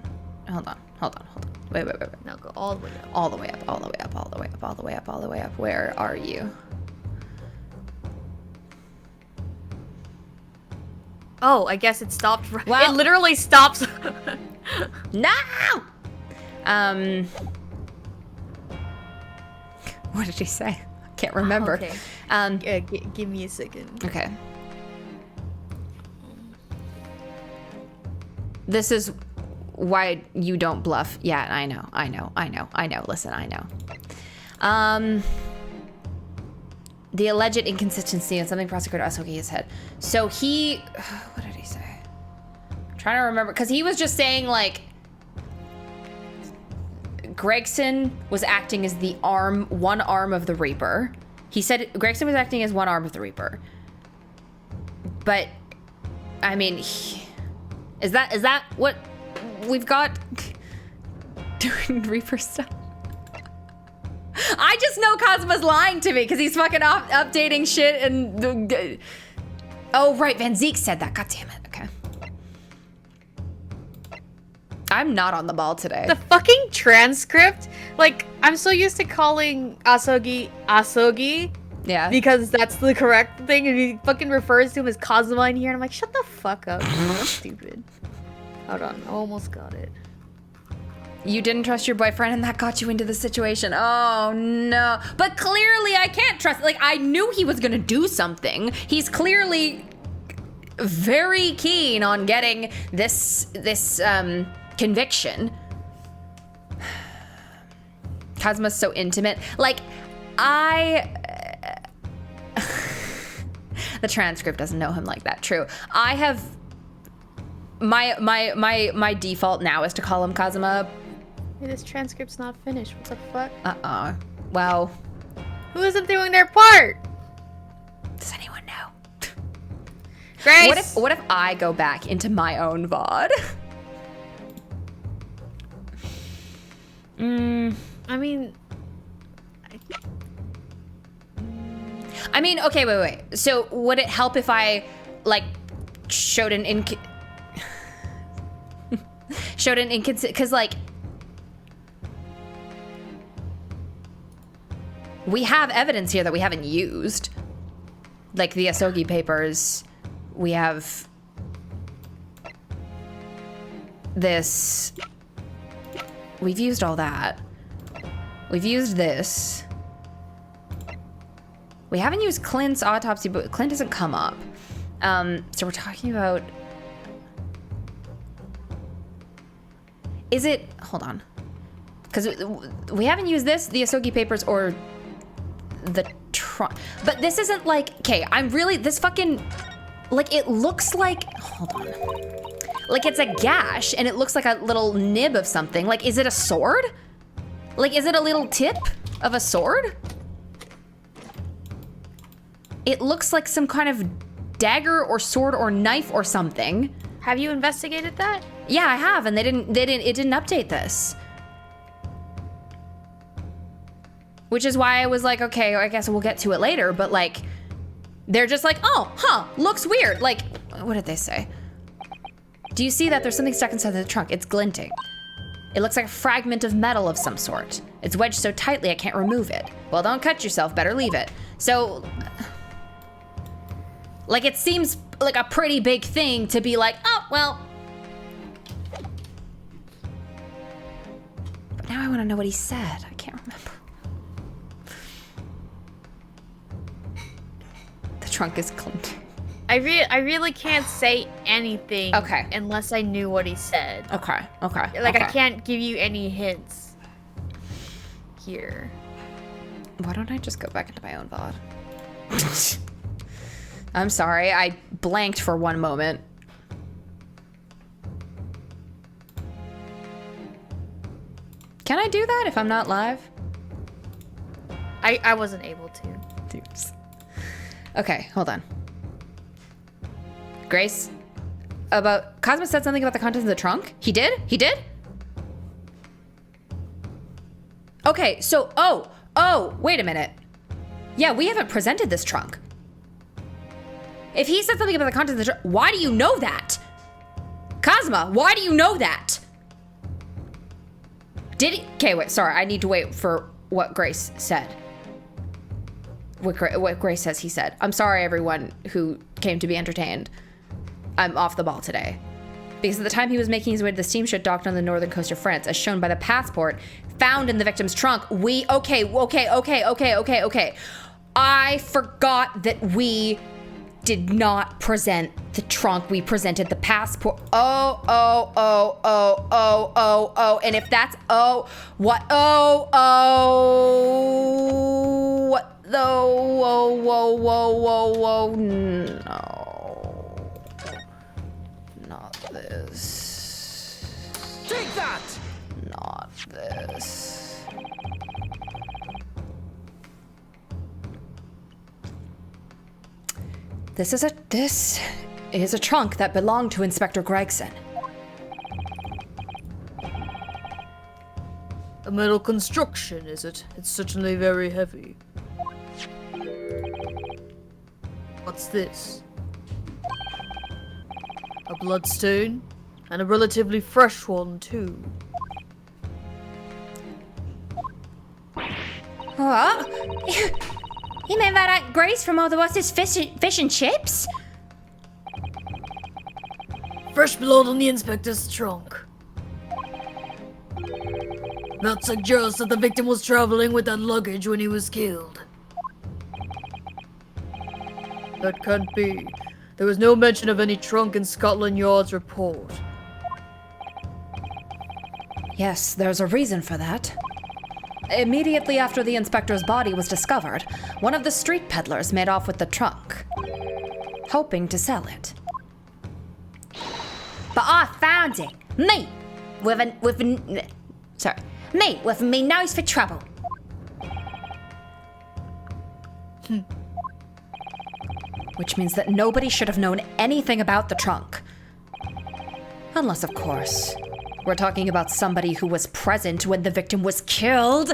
Hold on. Wait. No, go all the way up. All the way up. Where are you? Oh, I guess it stopped. Well- It literally stops. No! What did he say? I can't remember. Okay. Give me a second. Okay. This is why you don't bluff. Yeah, I know. Listen, I know. The alleged inconsistency in something Prosecutor Asogi has said. So he... What did he say? I'm trying to remember. Because he was just saying, like... Gregson was acting as the one arm of the Reaper. He said Gregson was acting as one arm of the Reaper. But, I mean... Is that what we've got doing Reaper stuff? I just know Kazuma's lying to me because he's fucking updating shit and... Oh, right, Van Zeek said that. God damn it. Okay. I'm not on the ball today. The fucking transcript. Like, I'm so used to calling Asogi Yeah. because that's the correct thing, and he fucking refers to him as Kazuma in here, and I'm like, shut the fuck up. Stupid. Hold on, I almost got it. You didn't trust your boyfriend and that got you into the situation. Oh no. But clearly I can't trust, like I knew he was gonna do something. He's clearly very keen on getting this conviction. Kazuma's so intimate. Like the transcript doesn't know him like that. True. I have my default now is to call him Kazuma. Hey, this transcript's not finished. What the fuck? Well, Who isn't doing their part? does anyone know? Grace! What if I go back into my own VOD? I mean, Okay, wait. So would it help if I like showed an inconsistent, because like we have evidence here that we haven't used, like the Asogi papers. We have this. We've used all that. We've used this. We haven't used Clint's autopsy, but Clint doesn't come up. So we're talking about. Is it? Hold on. Because we haven't used this, the Asogi papers, or the trunk. But this isn't like. Okay, I'm really. This fucking. Like, it looks like. Hold on. Like, it's a gash, and it looks like a little nib of something. Like, is it a sword? Like, is it a little tip of a sword? It looks like some kind of dagger or sword or knife or something. have you investigated that? Yeah, I have, and it didn't update this. Which is why I was like, okay, I guess we'll get to it later, but like, they're just like, oh, huh, looks weird. Like, what did they say? Do you see that there's something stuck inside the trunk? It's glinting. It looks like a fragment of metal of some sort. It's wedged so tightly I can't remove it. Well, don't cut yourself, better leave it. So, like, it seems like a pretty big thing to be like, oh, well. But now I want to know what he said. I can't remember. The trunk is glinting. I really can't say anything. Okay. Unless I knew what he said. Okay. Like, I can't give you any hints here. Why don't I just go back into my own VOD? I'm sorry, I blanked for one moment. Can I do that if I'm not live? I wasn't able to. Oops. Okay, hold on. Grace, Cosmo said something about the contents of the trunk? He did? He did? Okay, so, oh, wait a minute. Yeah, we haven't presented this trunk. If he said something about the contents of the trunk, why do you know that? Cosmo, why do you know that? Did he? Okay, wait, sorry, I need to wait for what Grace said. What Grace says he said. I'm sorry, everyone who came to be entertained. I'm off the ball today. Because at the time he was making his way to the steamship docked on the northern coast of France, as shown by the passport found in the victim's trunk, okay. I forgot that we did not present the trunk. We presented the passport. Oh. And if that's, what the, whoa, no. Not this. Take that! Not this. This is a trunk that belonged to Inspector Gregson. A metal construction, is it? It's certainly very heavy. What's this? A bloodstain? And a relatively fresh one, too. What? You mean that Aunt Grace from all the what's his fish and chips? Fresh blood on the inspector's trunk. That suggests that the victim was traveling with that luggage when he was killed. That can't be. There was no mention of any trunk in Scotland Yard's report. Yes, there's a reason for that. Immediately after the inspector's body was discovered, one of the street peddlers made off with the trunk, hoping to sell it. But I found it. Me with me nose for trouble. Which means that nobody should have known anything about the trunk. Unless, of course, we're talking about somebody who was present when the victim was killed.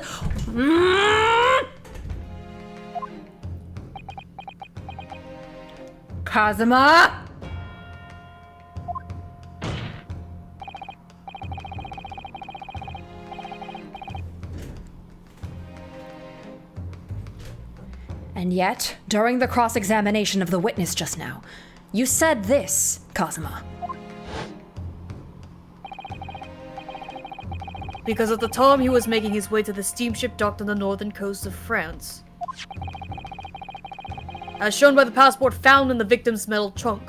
Kazuma! And yet, during the cross-examination of the witness just now, you said this, Kazuma. Because at the time he was making his way to the steamship docked on the northern coast of France. As shown by the passport found in the victim's metal trunk.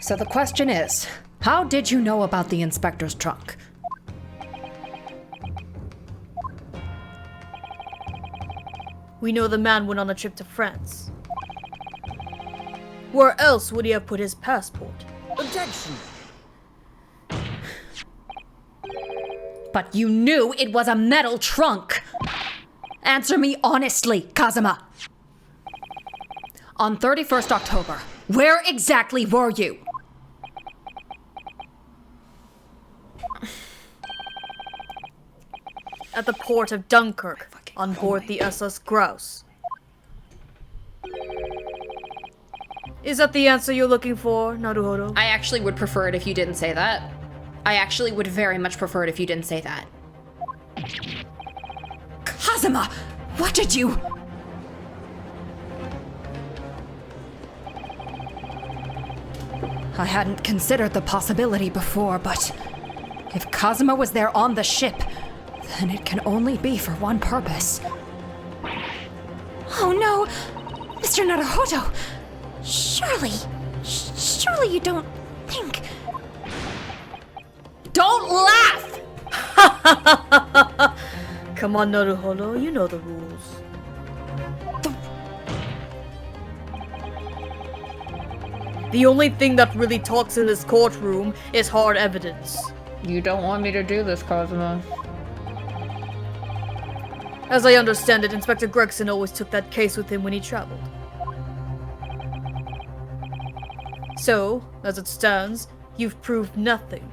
So the question is, how did you know about the inspector's trunk? We know the man went on a trip to France. Where else would he have put his passport? Objection! But you knew it was a metal trunk! Answer me honestly, Kazuma. On 31st October, where exactly were you? At the port of Dunkirk, on board the SS Grouse. Is that the answer you're looking for, Naruhodo? I actually would prefer it if you didn't say that. I actually would very much prefer it if you didn't say that. Kazuma! What did you... I hadn't considered the possibility before, but if Kazuma was there on the ship, then it can only be for one purpose. Oh no! Mr. Naruhodo! Surely you don't think... Don't laugh! Come on, Naruhodo, you know the rules. The only thing that really talks in this courtroom is hard evidence. You don't want me to do this, Kazuma. As I understand it, Inspector Gregson always took that case with him when he traveled. So, as it stands, you've proved nothing.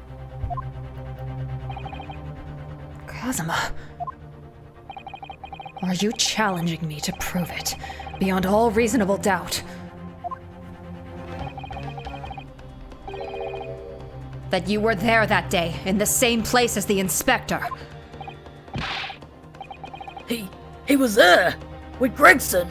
Kazuma, are you challenging me to prove it beyond all reasonable doubt? That you were there that day, in the same place as the inspector. He was there! With Gregson!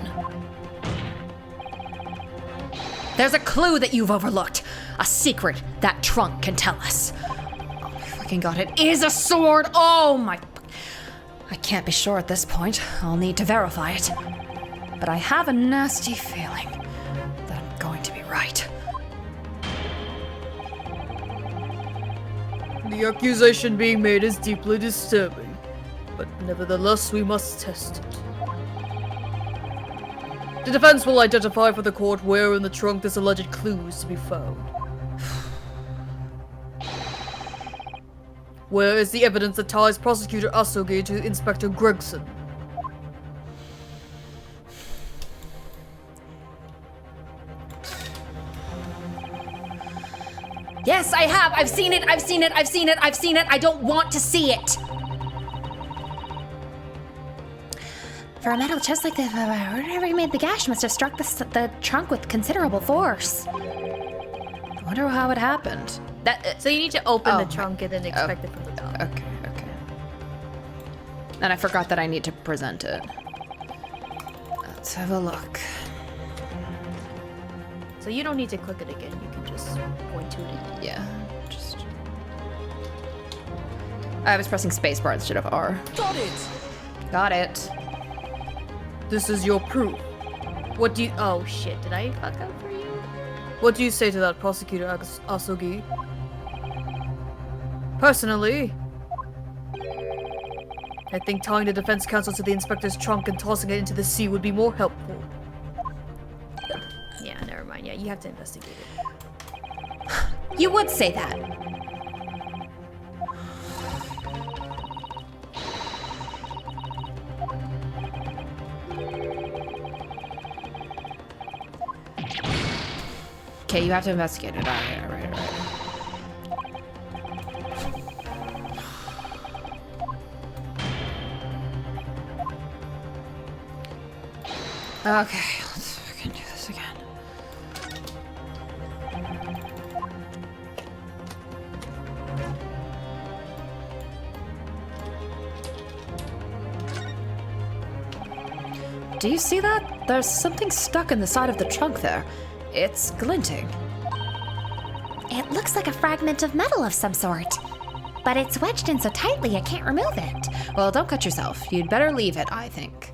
There's a clue that you've overlooked. A secret that trunk can tell us. Oh my fucking god, it is a sword! Oh my... I can't be sure at this point. I'll need to verify it. But I have a nasty feeling that I'm going to be right. The accusation being made is deeply disturbing, but nevertheless we must test it. The defense will identify for the court where in the trunk this alleged clue is to be found. Where is the evidence that ties Prosecutor Asogi to Inspector Gregson? Yes, I have! I've seen it! I've seen it! I've seen it! I've seen it! I don't want to see it! For a metal chest like this, whoever made the gash must have struck the trunk with considerable force. I wonder how it happened. So you need to open Oh, the trunk and then expect it from the top. Okay. And I forgot that I need to present it. Let's have a look. So you don't need to click it again. You can just point to it. Yeah, just... I was pressing spacebar instead of R. Got it! Got it. This is your proof. What do you? Oh shit! Did I fuck up for you? What do you say to that, Prosecutor Asogi? Personally, I think tying the defense counsel to the inspector's trunk and tossing it into the sea would be more helpful. Yeah, never mind. Yeah, you have to investigate it. You would say that. Okay, you have to investigate it. All right. Okay, let's fucking do this again. Do you see that? There's something stuck in the side of the trunk there. It's glinting. It looks like a fragment of metal of some sort. But it's wedged in so tightly I can't remove it. Well, don't cut yourself. You'd better leave it, I think.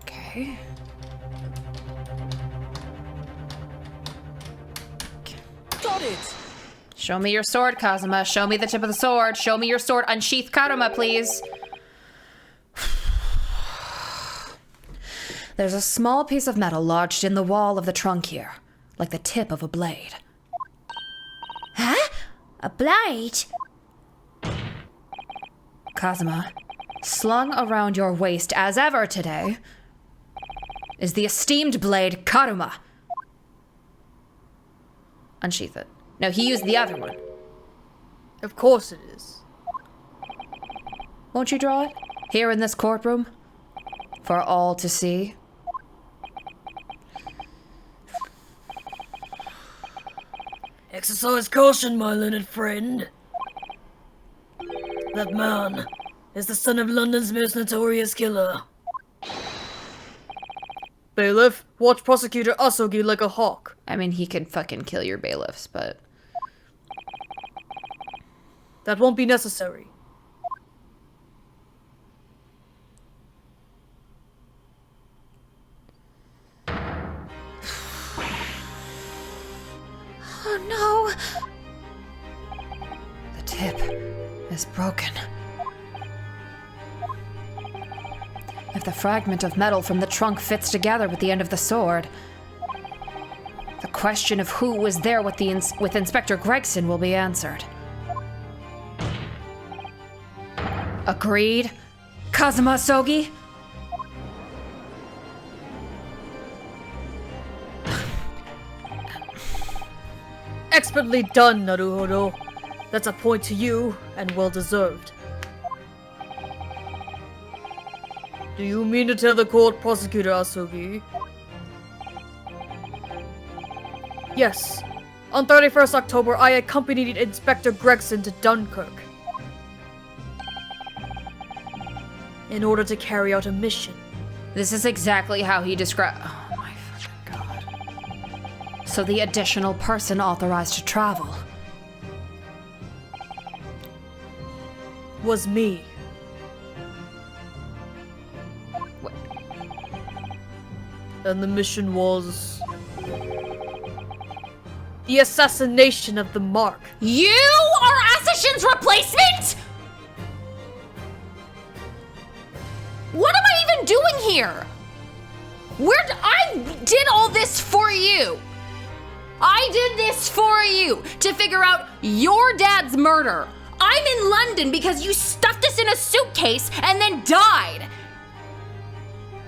Okay. Got it! Show me your sword, Kazuma. Show me the tip of the sword. Show me your sword. Unsheath Karuma, please. There's a small piece of metal lodged in the wall of the trunk here, like the tip of a blade. Huh? A blade? Kazuma, slung around your waist as ever today is the esteemed blade Karuma. Unsheath it. No, he used the other one. Of course it is. Won't you draw it? Here in this courtroom? For all to see? Exercise caution, my learned friend. That man is the son of London's most notorious killer. Bailiff, watch Prosecutor Asogi like a hawk. I mean, he could fucking kill your bailiffs, but... That won't be necessary. Oh no! the tip is broken. If the fragment of metal from the trunk fits together with the end of the sword, the question of who was there with with Inspector Gregson will be answered. Agreed, Kazuma Sogi? Expertly done, Naruhodo. That's a point to you, and well deserved. Do you mean to tell the court, Prosecutor Asogi? Yes. On 31st October, I accompanied Inspector Gregson to Dunkirk in order to carry out a mission. This is exactly how he described. Oh my fucking god. So the additional person authorized to travel Was me. What? And the mission was the assassination of the Mark. You are Assassin's replacement? What am I even doing here? I did all this for you. I did this for you to figure out your dad's murder. I'm in London because you stuffed us in a suitcase and then died.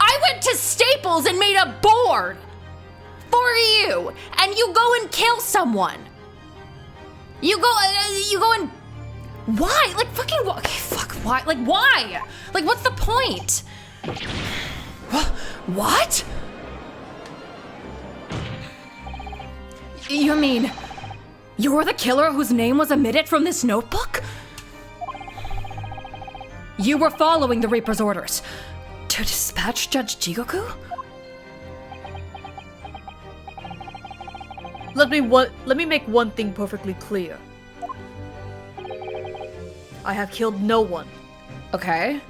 I went to Staples and made a board for you, and you go and kill someone. You go and why? Like fucking why? Okay, fuck why? Like why? Like what's the point? What? You mean you're the killer whose name was omitted from this notebook? You were following the Reaper's orders to dispatch Judge Jigoku? Let me make one thing perfectly clear. I have killed no one. Okay.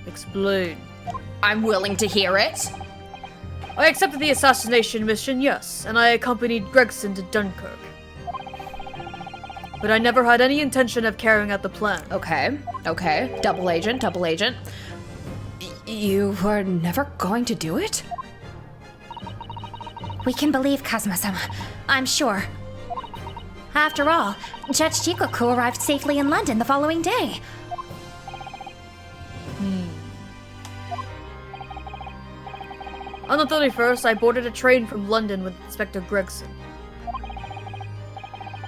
Explain. I'm willing to hear it. I accepted the assassination mission, yes, and I accompanied Gregson to Dunkirk. But I never had any intention of carrying out the plan. Okay. Double agent. You were never going to do it? We can believe Kazuma-sama, I'm sure. After all, Judge Jigoku arrived safely in London the following day. On the 31st, I boarded a train from London with Inspector Gregson.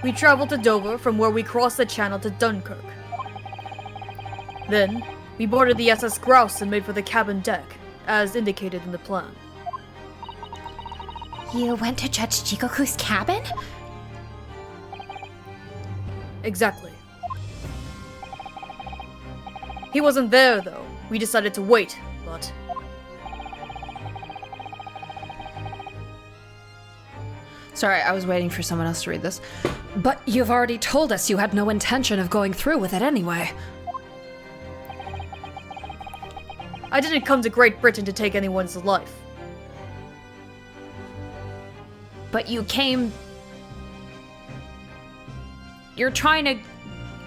We traveled to Dover, from where we crossed the channel to Dunkirk. Then, we boarded the SS Grouse and made for the cabin deck, as indicated in the plan. You went to Judge Jigoku's cabin? Exactly. He wasn't there, though. We decided to wait, but... Sorry, I was waiting for someone else to read this. But you've already told us you had no intention of going through with it anyway. I didn't come to Great Britain to take anyone's life. But you came... You're trying to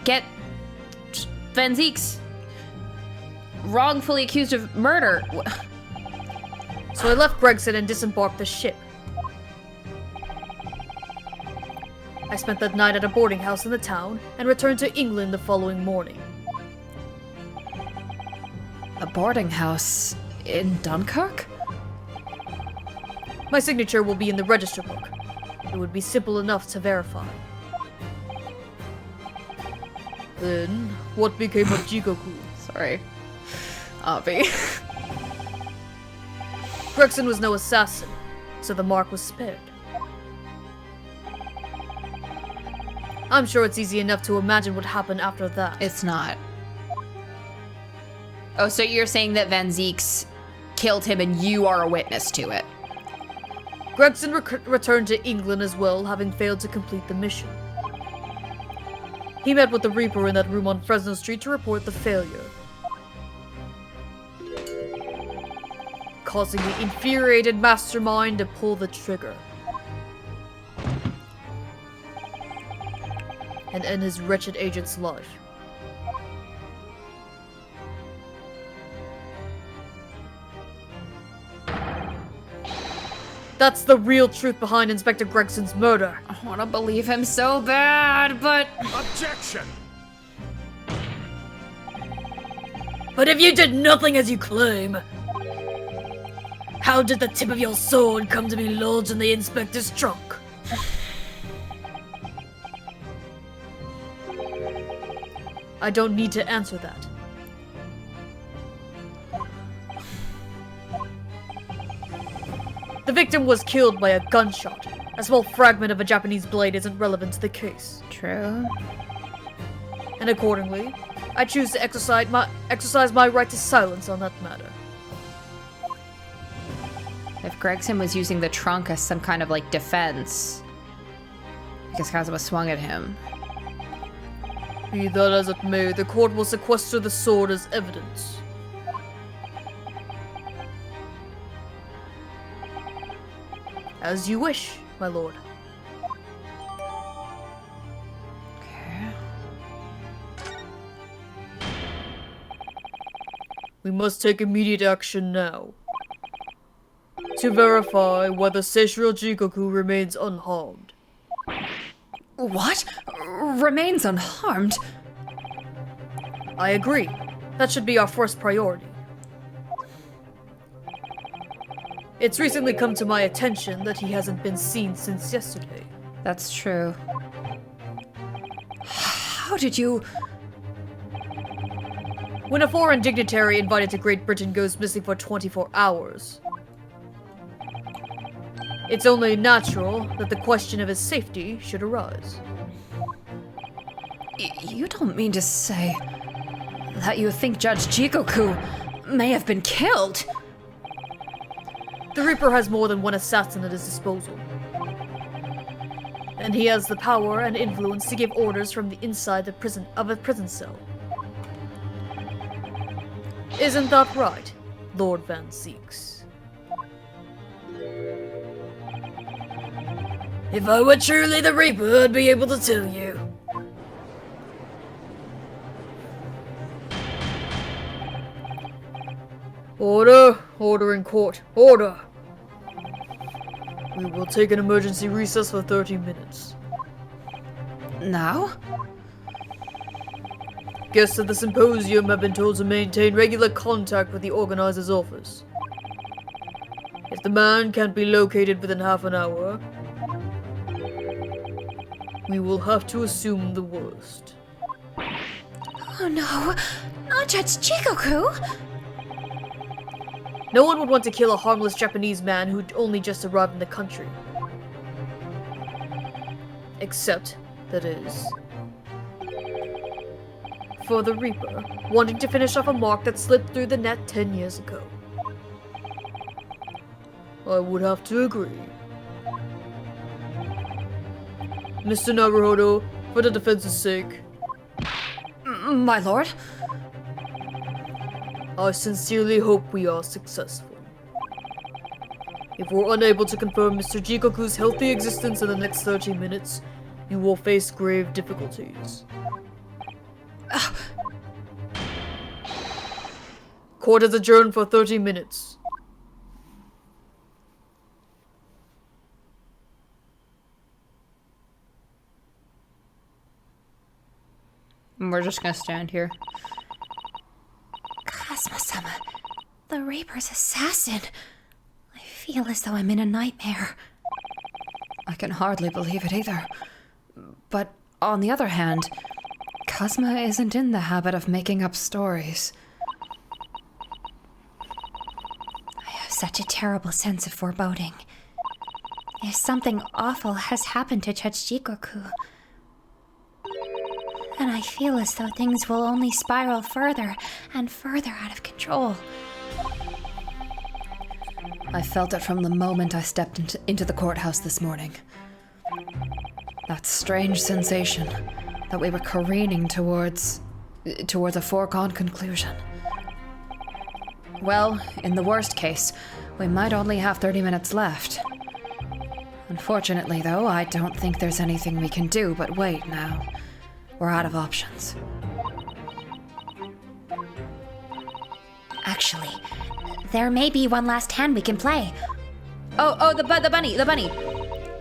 get Van Zeek's wrongfully accused of murder. So I left Gregson and disembarked the ship. I spent that night at a boarding house in the town and returned to England the following morning. A boarding house in Dunkirk? My signature will be in the register book. It would be simple enough to verify. Then, what became of Jigoku? Sorry. Avi. Gregson was no assassin, so the mark was spared. I'm sure it's easy enough to imagine what happened after that. It's not. Oh, so you're saying that Van Zeek's killed him and you are a witness to it? Gregson returned to England as well, having failed to complete the mission. He met with the Reaper in that room on Fresno Street to report the failure, causing the infuriated mastermind to pull the trigger and end his wretched agent's life. That's the real truth behind Inspector Gregson's murder. I want to believe him so bad, but... Objection! But if you did nothing as you claim, how did the tip of your sword come to be lodged in the inspector's trunk? I don't need to answer that. The victim was killed by a gunshot. A small fragment of a Japanese blade isn't relevant to the case. True. And accordingly, I choose to exercise my right to silence on that matter. If Gregson was using the trunk as some kind of, like, defense, because Kazuma swung at him. Be that as it may, the court will sequester the sword as evidence. As you wish, my lord. Okay. We must take immediate action now. To verify whether Seishiro Jigoku remains unharmed. What? Remains unharmed? I agree. That should be our first priority. It's recently come to my attention that he hasn't been seen since yesterday. That's true. How did you... When a foreign dignitary invited to Great Britain goes missing for 24 hours, it's only natural that the question of his safety should arise. You don't mean to say that you think Judge Jikoku may have been killed? The Reaper has more than one assassin at his disposal. And he has the power and influence to give orders from the inside of a prison cell. Isn't that right, Lord Van Zeeks? If I were truly the Reaper, I'd be able to tell you. Order! Order in court. Order! We will take an emergency recess for 30 minutes. Now? Guests at the symposium have been told to maintain regular contact with the organizer's office. If the man can't be located within half an hour, we will have to assume the worst. Oh no, not Judge Jikoku! No one would want to kill a harmless Japanese man who'd only just arrived in the country. Except, that is, for the Reaper, wanting to finish off a mark that slipped through the net 10 years ago. I would have to agree. Mr. Naruhodo, for the defense's sake, My lord? I sincerely hope we are successful. If we're unable to confirm Mr. Jikoku's healthy existence in the next 30 minutes, you will face grave difficulties. Court is adjourned for 30 minutes. We're just gonna stand here. Kazuma-sama, the Reaper's assassin. I feel as though I'm in a nightmare. I can hardly believe it either. But on the other hand, Kazuma isn't in the habit of making up stories. I have such a terrible sense of foreboding. If something awful has happened to Judge Jikoku, and I feel as though things will only spiral further and further out of control. I felt it from the moment I stepped into the courthouse this morning. That strange sensation that we were careening towards a foregone conclusion. Well, in the worst case, we might only have 30 minutes left. Unfortunately, though, I don't think there's anything we can do but wait now. We're out of options. Actually, there may be one last hand we can play. Oh, the bunny.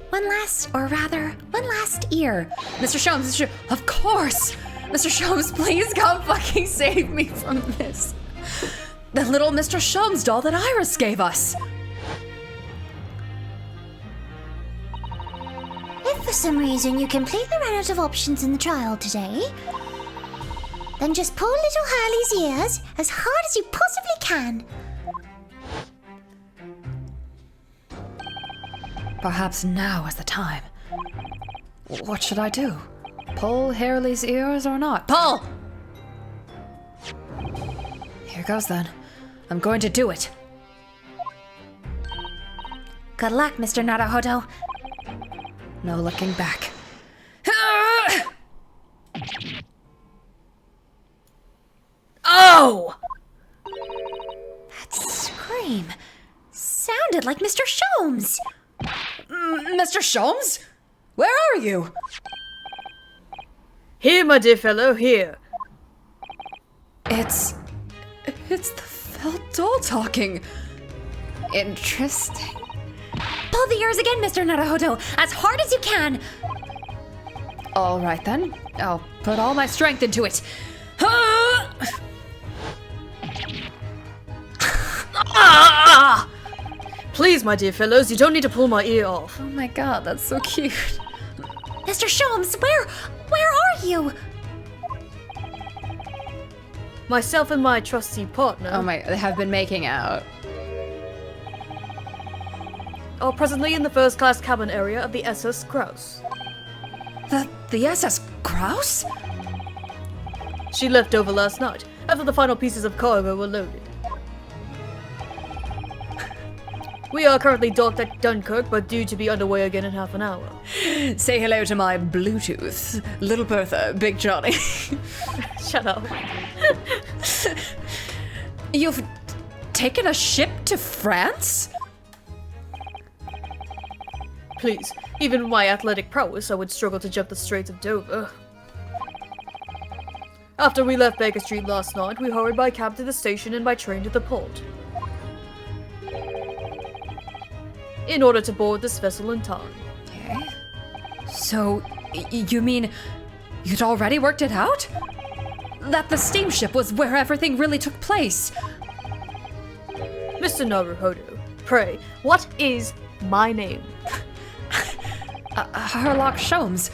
One last ear. Mr. Sholmes, of course! Mr. Sholmes, please come fucking save me from this. The little Mr. Sholmes doll that Iris gave us. If for some reason you completely ran out of options in the trial today, then just pull little Harley's ears as hard as you possibly can. Perhaps now is the time. What should I do? Pull Harley's ears or not? Pull! Here goes then. I'm going to do it. Good luck, Mr. Naruhodo. No looking back. Oh! That scream sounded like Mr. Sholmes. Mr. Sholmes? Where are you? Here, my dear fellow, here. It's the felt doll talking. Interesting. Pull the ears again, Mr. Naruhodo, as hard as you can. All right then. I'll put all my strength into it. Please, my dear fellows, you don't need to pull my ear off. Oh my god, that's so cute. Mr. Sholmes, where are you? Myself and my trusty partner Oh my, they have been making out. are presently in the first-class cabin area of the SS Grouse. The SS Grouse? She left over last night, after the final pieces of cargo were loaded. We are currently docked at Dunkirk, but due to be underway again in half an hour. Say hello to my Bluetooth. Little Bertha, Big Johnny. Shut up. You've taken a ship to France? Please, even with my athletic prowess, I would struggle to jump the Straits of Dover. After we left Baker Street last night, we hurried by cab to the station and by train to the port, in order to board this vessel in time. Okay. So, you mean you'd already worked it out? That the steamship was where everything really took place? Mr. Naruhodo, pray, what is my name? Herlock Sholmes,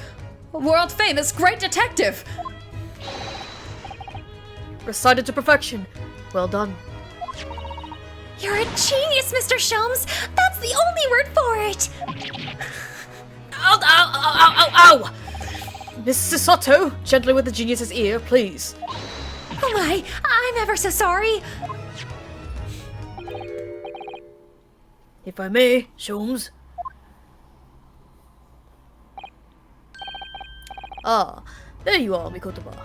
world famous great detective. Recited to perfection. Well done. You're a genius, Mr. Sholmes. That's the only word for it. Ow, ow, ow, ow, ow, ow! Mrs. Soto, gently with the genius's ear, please. Oh my, I'm ever so sorry. If I may, Sholmes. Ah, there you are, Mikotoba.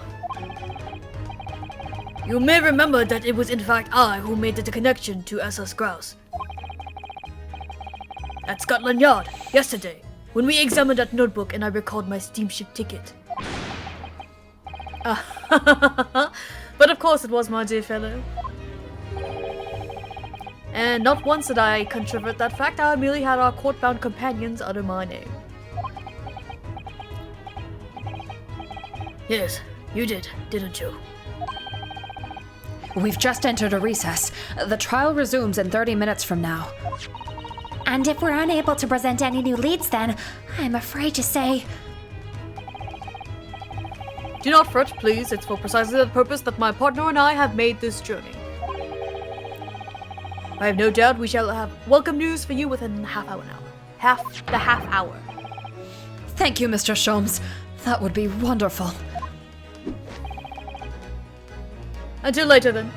You may remember that it was in fact I who made the connection to SS Grouse. At Scotland Yard, yesterday, when we examined that notebook and I recalled my steamship ticket. But of course it was, my dear fellow. And not once did I controvert that fact, I merely had our court-bound companions under my name. Yes, you did, didn't you? We've just entered a recess. The trial resumes in 30 minutes from now. And if we're unable to present any new leads, then I'm afraid to say. Do not fret, please. It's for precisely the purpose that my partner and I have made this journey. I have no doubt we shall have welcome news for you within half hour now. Half hour. Thank you, Mr. Sholmes. That would be wonderful. Until later, then.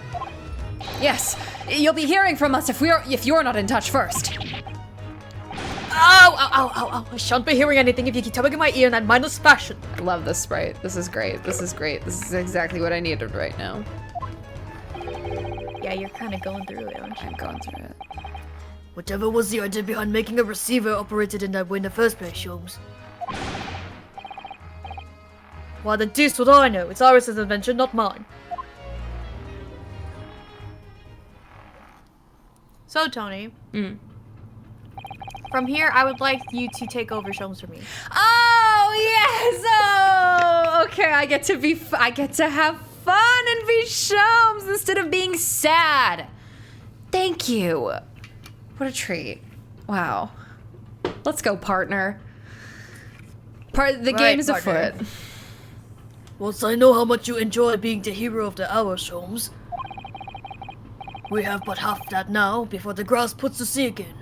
Yes, you'll be hearing from us if you're not in touch first. Ow, ow, ow, ow, ow. I shan't be hearing anything if you keep tugging in my ear in that mindless fashion. I love this sprite. This is great. This is great. This is exactly what I needed right now. Yeah, you're kind of going through it, aren't you? I'm going through it. Whatever was the idea behind making a receiver operated in that way in the first place, Sholmes? Why the deuce would I know? It's Iris's invention, not mine. So, Tony. From here, I would like you to take over Sholmes for me. Oh yes! Oh, okay. I get to have fun and be Sholmes instead of being sad. Thank you. What a treat! Wow. Let's go, partner. The game is partner. afoot. Whilst I know how much you enjoy being the hero of the hour, Sholmes, we have but half that now before the grass puts to sea again.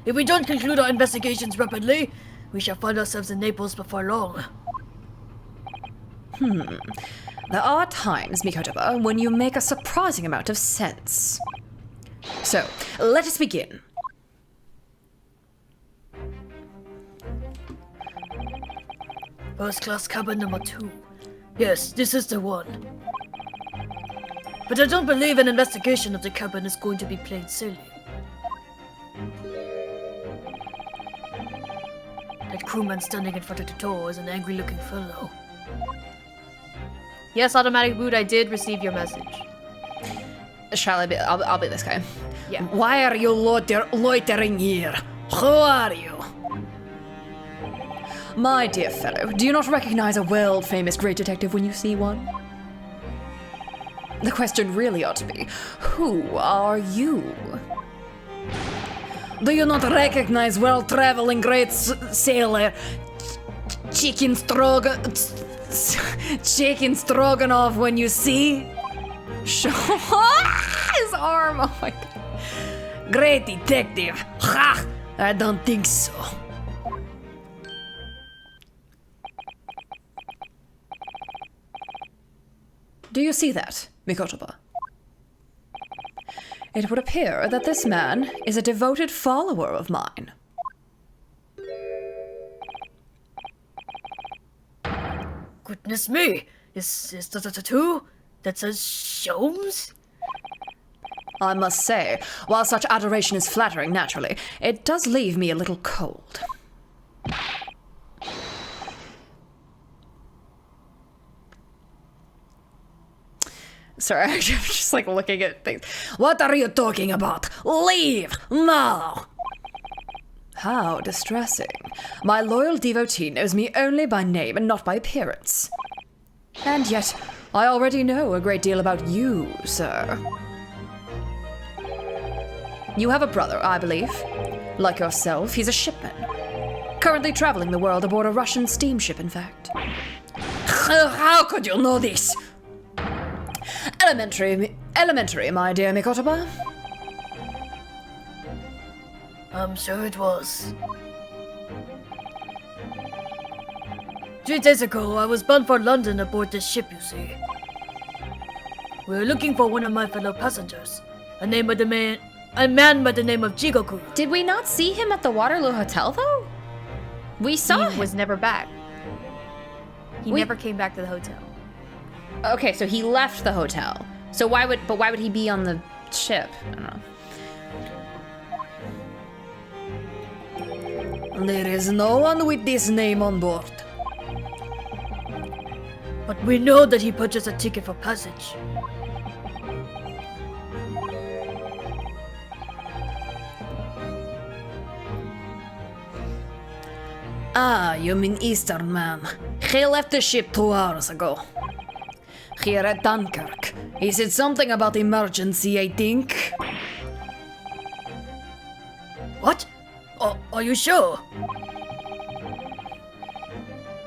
If we don't conclude our investigations rapidly, we shall find ourselves in Naples before long. There are times, Mikotoba, when you make a surprising amount of sense. So, let us begin. First class cabin number 2. Yes, this is the one. But I don't believe an investigation of the cabin is going to be plain sailing. That crewman standing in front of the door is an angry-looking fellow. Yes, Automatic Boot, I did receive your message. Shall I be? I'll be this guy. Yeah. Why are you loitering here? Who are you? My dear fellow, do you not recognize a world-famous great detective when you see one? The question really ought to be, who are you? Do you not recognize world-traveling great sailor chicken stroganoff when you see. His arm. Oh my god. Great detective. Ha! I don't think so. Do you see that, Mikotoba? It would appear that this man is a devoted follower of mine. Goodness me! Is that a tattoo that says Sholmes? I must say, while such adoration is flattering naturally, it does leave me a little cold. Sorry, I'm just like looking at things. What are you talking about? Leave now! How distressing. My loyal devotee knows me only by name and not by appearance. And yet, I already know a great deal about you, sir. You have a brother, I believe. Like yourself, he's a shipman. Currently traveling the world aboard a Russian steamship, in fact. How could you know this? Elementary, my dear Mikotoba. I'm sure it was. 3 days ago, I was bound for London aboard this ship, you see. We were looking for one of my fellow passengers, a man by the name of Jigoku. Did we not see him at the Waterloo Hotel, though? We saw He him. was never back. He never came back to the hotel. Okay, so he left the hotel. So why would he be on the ship? I don't know. There is no one with this name on board. But we know that he purchased a ticket for passage. Ah, you mean Eastern man. He left the ship 2 hours ago. Here at Dunkirk. He said something about emergency, I think. What? Are you sure?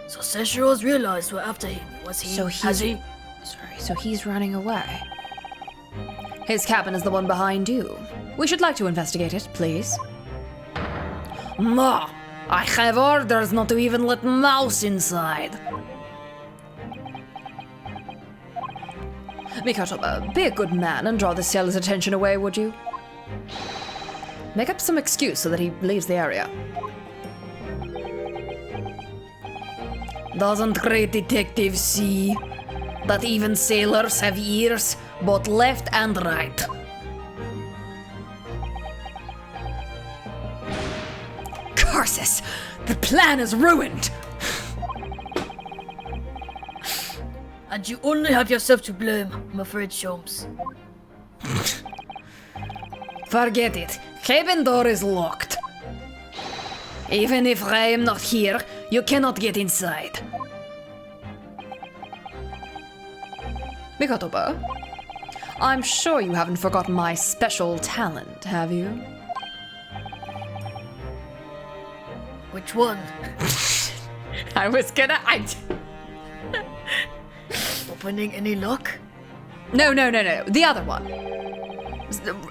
So Seshiro's realized we're after him, was he? So Has he? So he's running away. His cabin is the one behind you. We should like to investigate it, please. No, I have orders not to even let mouse inside. Mikotoba, be a good man and draw the sailor's attention away, would you? Make up some excuse so that he leaves the area. Doesn't great detectives see that even sailors have ears, both left and right? Curses! The plan is ruined! And you only have yourself to blame, I'm afraid, Sholmes. Forget it. Cabin door is locked. Even if I am not here, you cannot get inside. Mikotoba, I'm sure you haven't forgotten my special talent, have you? Which one? I was gonna... Opening any lock? No. The other one.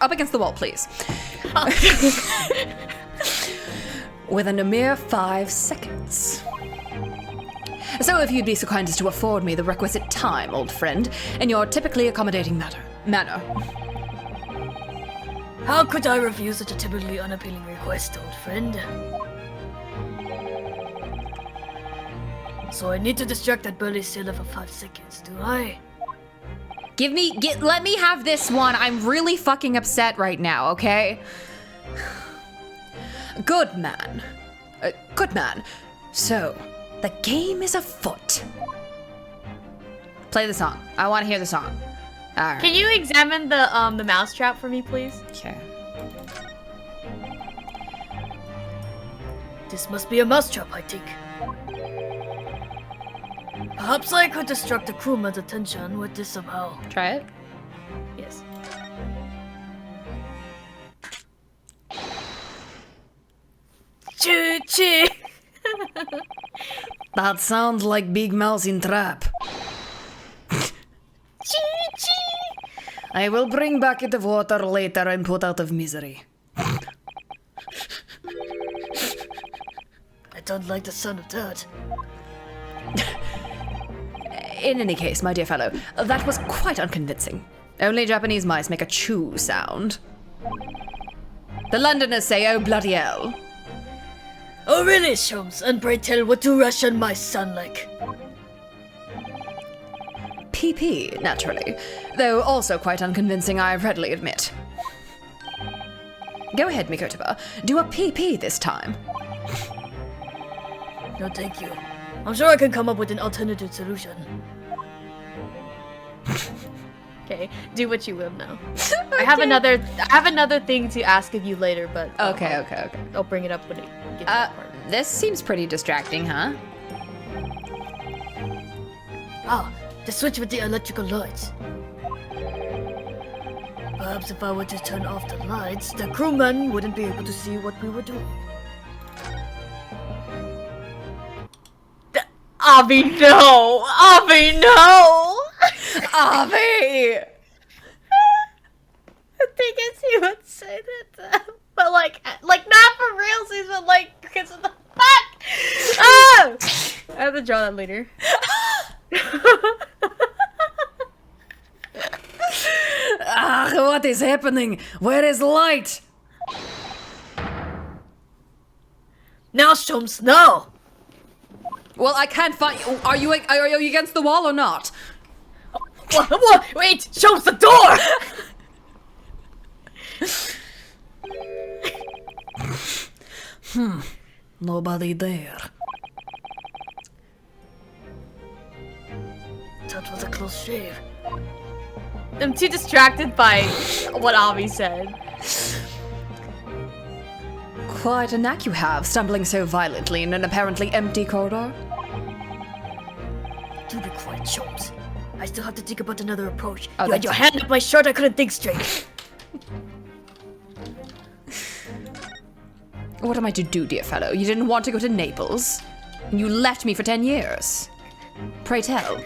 Up against the wall, please. Within a mere 5 seconds. So if you'd be so kind as to afford me the requisite time, old friend, in your typically accommodating manner. How could I refuse such a typically unappealing request, old friend? So I need to distract that burly sailor for 5 seconds, do I? Let me have this one. I'm really fucking upset right now, okay? Good man. Good man. So, the game is afoot. Play the song. I want to hear the song. Alright. Can you examine the mousetrap for me, please? Okay. This must be a mousetrap, I think. Perhaps I could distract the crewman's attention with this somehow. Try it. Yes. Choo choo! That sounds like Big Mouse in trap. I will bring bucket of water later and put out of misery. I don't like the sound of that. In any case, my dear fellow, that was quite unconvincing. Only Japanese mice make a chew sound. The Londoners say, oh bloody hell. Oh really, Sholmes? And pray tell, what do Russian mice sound like? PP, naturally. Though also quite unconvincing, I readily admit. Go ahead, Mikotoba. Do a PP this time. No thank you. I'm sure I can come up with an alternative solution. Okay, do what you will now. I have another thing to ask of you later, but Okay. I'll bring it up when it gets to that part. This seems pretty distracting, huh? Ah, the switch with the electrical lights. Perhaps if I were to turn off the lights, the crewmen wouldn't be able to see what we were doing. Avi, no! Avi, no! Avi! The thing is, he would say that, but like not for realsies, but like because of the fuck. Oh! I have to draw that later. What is happening? Where is light? Now, Sholmes, no! Well, I can't find. Are you against the wall or not? What? Wait, Sholmes, the door! Nobody there. That was a close shave. I'm too distracted by what Avi said. Quite a knack you have, stumbling so violently in an apparently empty corridor. Do be quiet, Sholmes. I still have to think about another approach. Oh, You had that's- your hand up my shirt, I couldn't think straight. What am I to do, dear fellow? You didn't want to go to Naples. You left me for 10 years. Pray tell.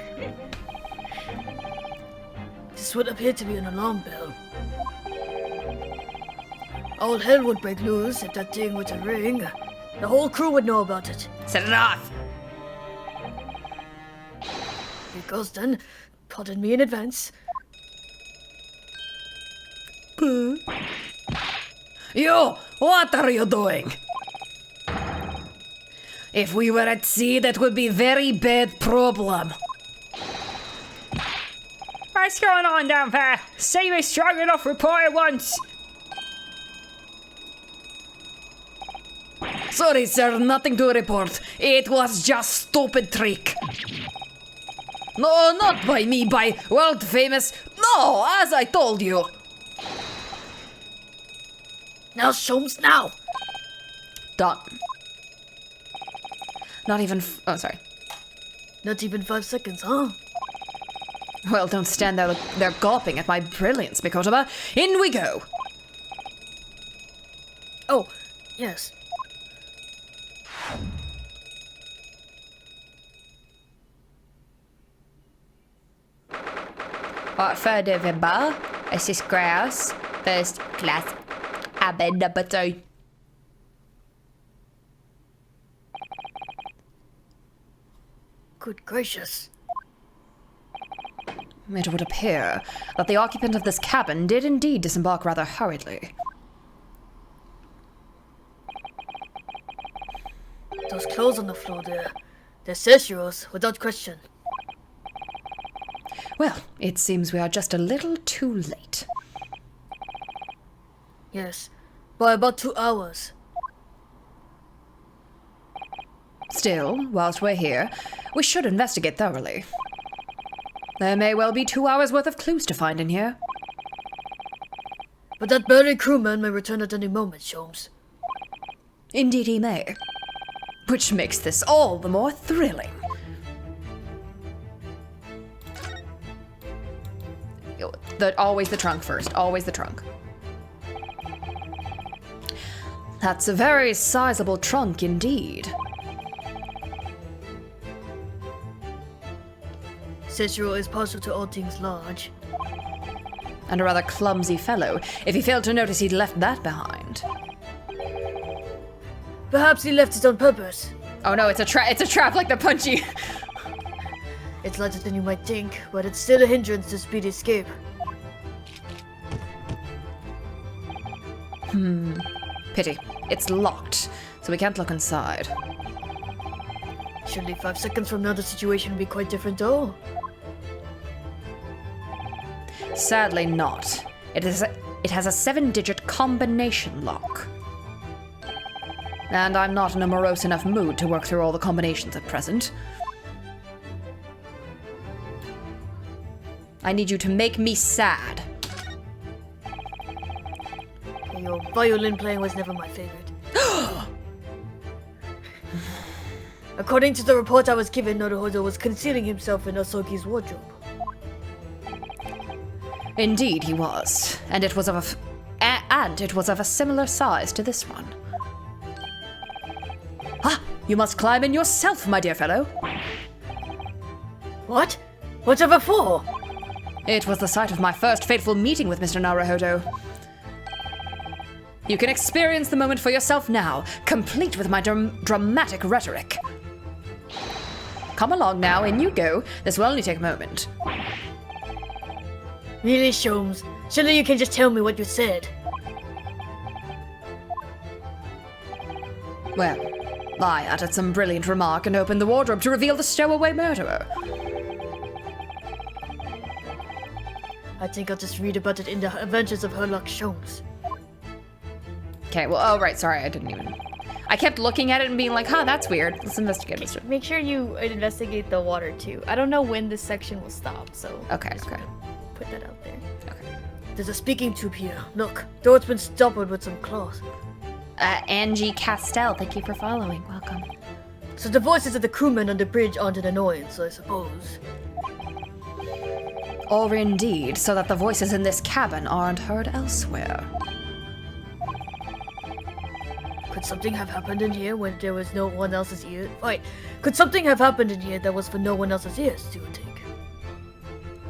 This would appear to be an alarm bell. All hell would break loose if that thing were to ring. The whole crew would know about it. Set it off! Here goes then. Pardon me in advance. You! What are you doing? If we were at sea, that would be very bad problem. What's going on down there? Sea is strong enough, report at once. Sorry, sir, nothing to report. It was just stupid trick. No, not by me, by world famous. No, as I told you. Now, Sholmes, now! Done. Not even. Oh, sorry. Not even 5 seconds, huh? Well, don't stand there gawping at my brilliance, Mikotoba. In we go! Oh, yes. Hartford November, Assist Grouse, First Class, Abed number 2. Good gracious. It would appear that the occupant of this cabin did indeed disembark rather hurriedly. Those clothes on the floor there. They're Ciciero's, without question. Well, it seems we are just a little too late. Yes, by about 2 hours. Still, whilst we're here, we should investigate thoroughly. There may well be 2 hours worth of clues to find in here. But that buried crewman may return at any moment, Sholmes. Indeed he may. Which makes this all the more thrilling. Always the trunk first, always the trunk. That's a very sizable trunk indeed. Cicero is partial to all things large. And a rather clumsy fellow, if he failed to notice he'd left that behind. Perhaps he left it on purpose. Oh no, it's a trap like the punchy. It's lighter than you might think, but it's still a hindrance to speedy escape. Pity. It's locked, so we can't look inside. Surely 5 seconds from now the situation will be quite different though. Sadly not. It has a 7-digit combination lock. And I'm not in a morose enough mood to work through all the combinations at present. I need you to make me sad. Your violin playing was never my favorite. According to the report I was given, Naruhodo was concealing himself in Asogi's wardrobe. Indeed he was, and it was of a similar size to this one. Ah, you must climb in yourself, my dear fellow. What? Whatever for? It was the site of my first fateful meeting with Mr. Naruhodo. You can experience the moment for yourself now, complete with my dramatic rhetoric. Come along now, in you go. This will only take a moment. Really, Sholmes? Surely you can just tell me what you said. Well, I uttered some brilliant remark and opened the wardrobe to reveal the stowaway murderer. I think I'll just read about it in the Adventures of Herlock Sholmes. Okay, well, oh, right, sorry, I kept looking at it and being like, huh, that's weird. Let's investigate this. Make sure you investigate the water too. I don't know when this section will stop, so Okay, just okay. put that out there. There's a speaking tube here. Look, though it's been stoppered with some cloth. Angie Castell, thank you for following. Welcome. So the voices of the crewmen on the bridge aren't an annoyance, I suppose. Or indeed, so that the voices in this cabin aren't heard elsewhere. Could something have happened in here when there was no one else's ear? Wait, could something have happened in here that was for no one else's ears, do you think?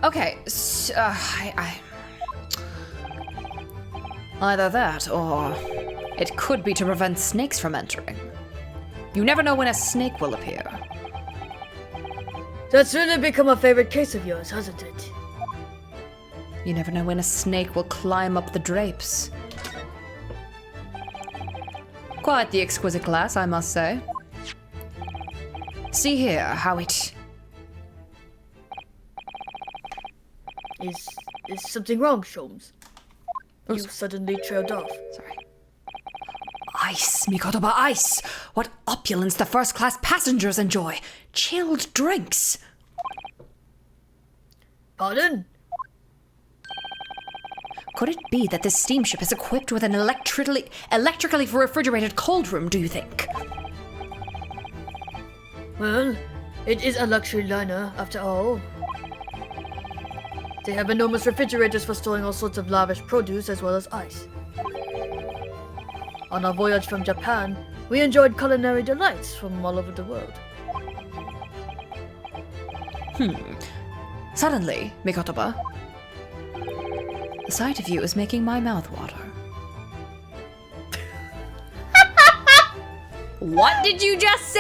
Okay, either that, or it could be to prevent snakes from entering. You never know when a snake will appear. That's really become a favorite case of yours, hasn't it? You never know when a snake will climb up the drapes. Quite the exquisite glass, I must say. See here how it... Is something wrong, Sholmes? You suddenly trailed off. Sorry. Ice, Mikotoba, ice! What opulence the first-class passengers enjoy! Chilled drinks! Pardon? Could it be that this steamship is equipped with an electrically refrigerated cold room, do you think? Well, it is a luxury liner, after all. They have enormous refrigerators for storing all sorts of lavish produce as well as ice. On our voyage from Japan, we enjoyed culinary delights from all over the world. Suddenly, Mikotoba, the sight of you is making my mouth water. What did you just say?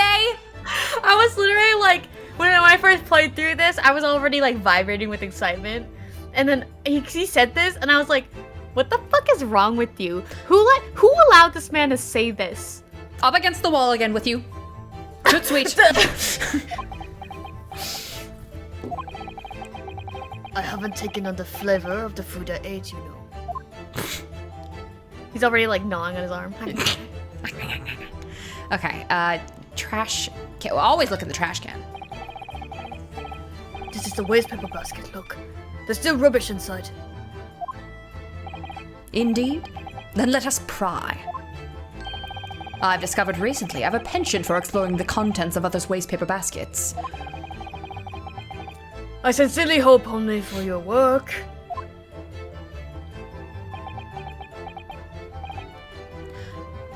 I was literally like, when I first played through this, I was already like vibrating with excitement. And then he said this, and I was like, what the fuck is wrong with you? Who allowed this man to say this? Up against the wall again with you. Toot sweet. I haven't taken on the flavor of the food I ate, you know. He's already like gnawing on his arm. Okay, trash can. Well, always look in the trash can. This is the waste paper basket, look. There's still rubbish inside. Indeed? Then let us pry. I've discovered recently I have a penchant for exploring the contents of others' waste paper baskets. I sincerely hope only for your work.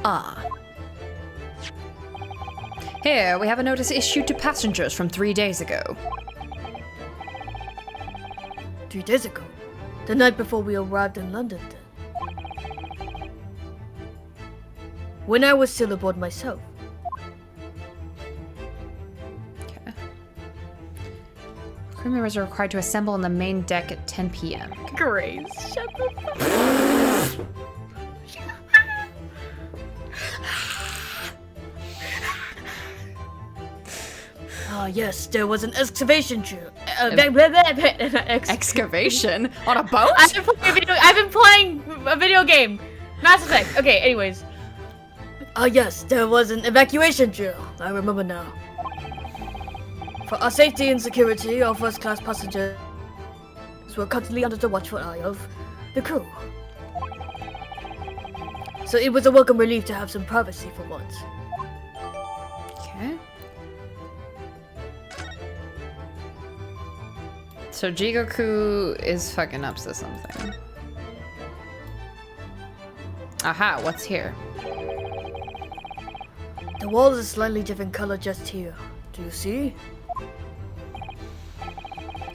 Ah. Here, we have a notice issued to passengers from 3 days ago. 3 days ago. The night before we arrived in London then. When I was still aboard myself. Crew members are required to assemble on the main deck at 10 p.m. Grace, shut the fuck up. Ah, yes, there was an excavation drill. Excavation? On a boat? I've been playing a video game. Mass Effect. Okay, anyways. Ah, yes, there was an evacuation drill. I remember now. For our safety and security, our first-class passengers were constantly under the watchful eye of the crew. So it was a welcome relief to have some privacy for once. Okay. So Jigoku is fucking up to something. Aha, what's here? The wall is a slightly different color just here. Do you see?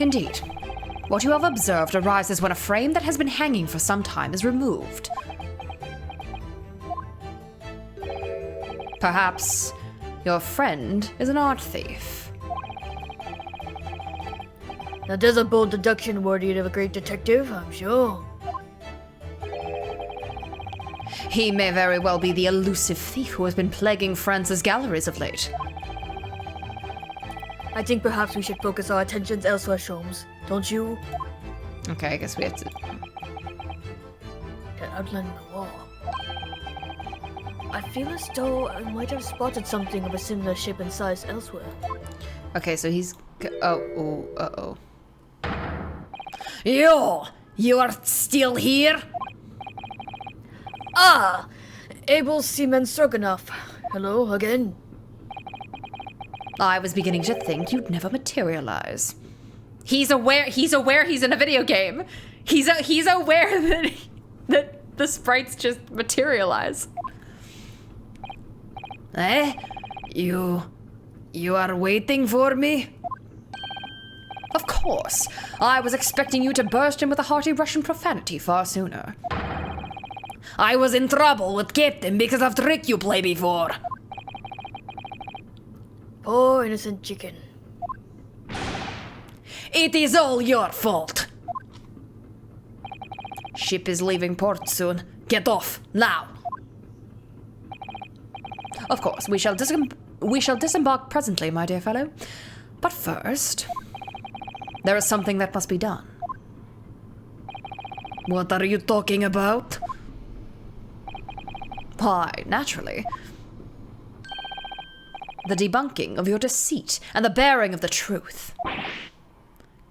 Indeed. What you have observed arises when a frame that has been hanging for some time is removed. Perhaps your friend is an art thief. Now there's a bold deduction worthy of a great detective, I'm sure. He may very well be the elusive thief who has been plaguing France's galleries of late. I think perhaps we should focus our attentions elsewhere, Sholmes. Don't you? Okay, I guess we have to... That outline on the wall. I feel as though I might have spotted something of a similar shape and size elsewhere. Okay, so he's... uh-oh. You are still here? Ah! Abel Seaman Stroganoff. Hello again. I was beginning to think you'd never materialize. He's aware he's in a video game. He's aware that the sprites just materialize. Eh? You are waiting for me? Of course. I was expecting you to burst in with a hearty Russian profanity far sooner. I was in trouble with Captain because of trick you played before. Poor innocent chicken. It is all your fault. Ship is leaving port soon. Get off, now. Of course, we shall disembark presently, my dear fellow. But first, there is something that must be done. What are you talking about? Why, naturally. The debunking of your deceit and the bearing of the truth.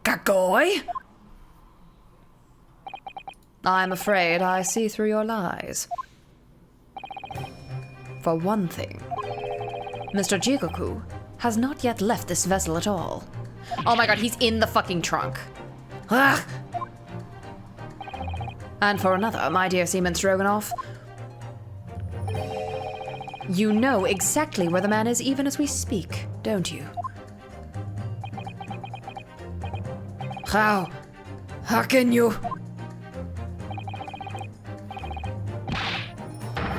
Kakoi? I'm afraid I see through your lies. For one thing, Mr. Jigoku has not yet left this vessel at all. Oh my god, he's in the fucking trunk. Ah! And for another, my dear Seaman Stroganoff, you know exactly where the man is even as we speak, don't you? How can you?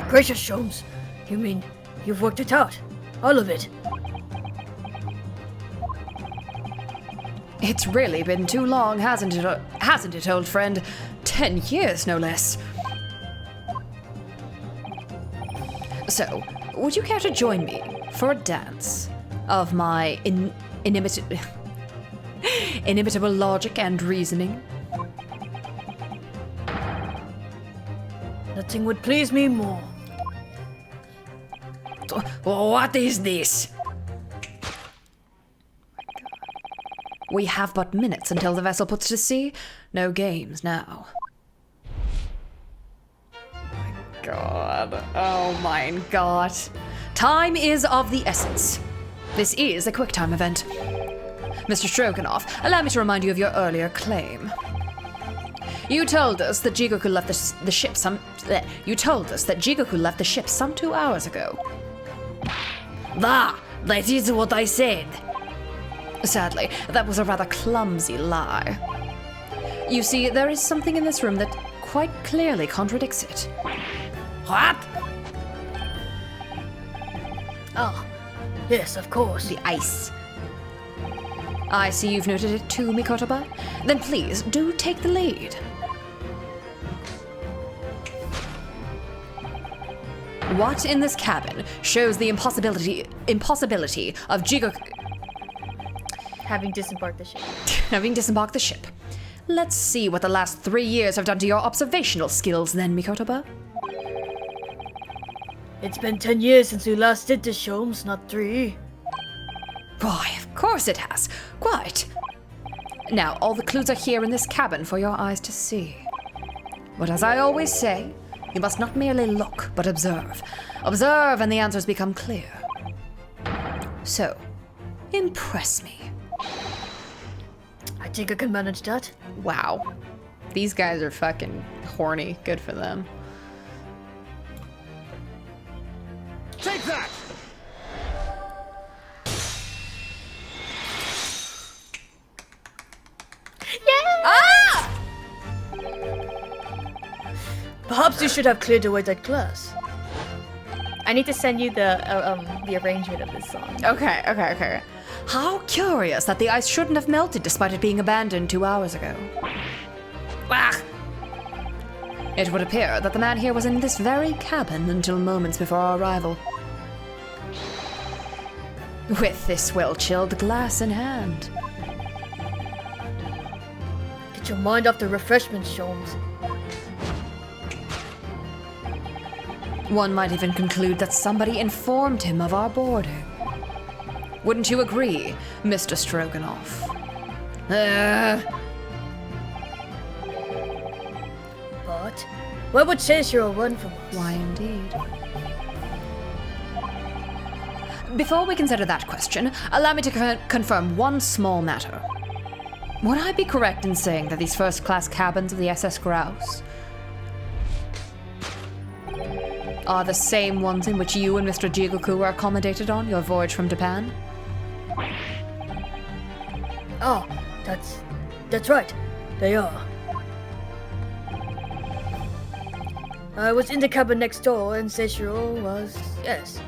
Gracious, Sholmes. You mean you've worked it out? All of it? It's really been too long, hasn't it, old friend? 10 years, no less. So, would you care to join me for a dance of my inimitable logic and reasoning? Nothing would please me more. What is this? We have but minutes until the vessel puts to sea. No games now. God. Oh my god. Time is of the essence. This is a quick time event. Mr. Stroganoff, allow me to remind you of your earlier claim. You told us that Jigoku left the ship some 2 hours ago. That is what I said. Sadly, that was a rather clumsy lie. You see, there is something in this room that quite clearly contradicts it. What? Ah, yes, of course. The ice. I see you've noted it too, Mikotoba. Then please, do take the lead. What in this cabin shows the impossibility of Having disembarked the ship. having disembarked the ship? Let's see what the last 3 years have done to your observational skills then, Mikotoba. It's been 10 years since we last did this, Sholmes, not 3. Why, of course it has. Quite. Now, all the clues are here in this cabin for your eyes to see. But as I always say, you must not merely look, but observe. Observe and the answers become clear. So, impress me. I think I can manage that. Wow. These guys are fucking horny. Good for them. Take that! Perhaps you should have cleared away that glass. I need to send you the arrangement of this song. Okay. How curious that the ice shouldn't have melted despite it being abandoned 2 hours ago. Ah! It would appear that the man here was in this very cabin until moments before our arrival. With this well-chilled glass in hand. Get your mind off the refreshments, Sholmes. One might even conclude that somebody informed him of our boarding. Wouldn't you agree, Mr. Stroganoff? But where would Seishiro run from us? Why indeed? Before we consider that question, allow me to confirm one small matter. Would I be correct in saying that these first-class cabins of the SS Grouse are the same ones in which you and Mr. Jigoku were accommodated on your voyage from Japan? Oh, that's right. They are. I was in the cabin next door, and Seishiro was, yes.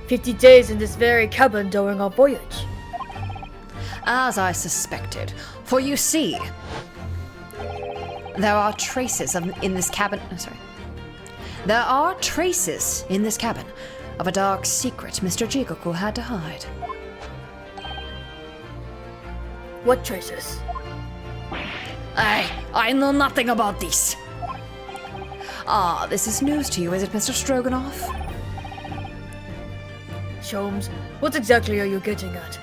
50 days in this very cabin during our voyage. As I suspected. For you see, there are traces in this cabin of a dark secret Mr. Jigoku had to hide. What traces? I know nothing about this. Ah, this is news to you, is it, Mr. Stroganoff? Sholmes, what exactly are you getting at?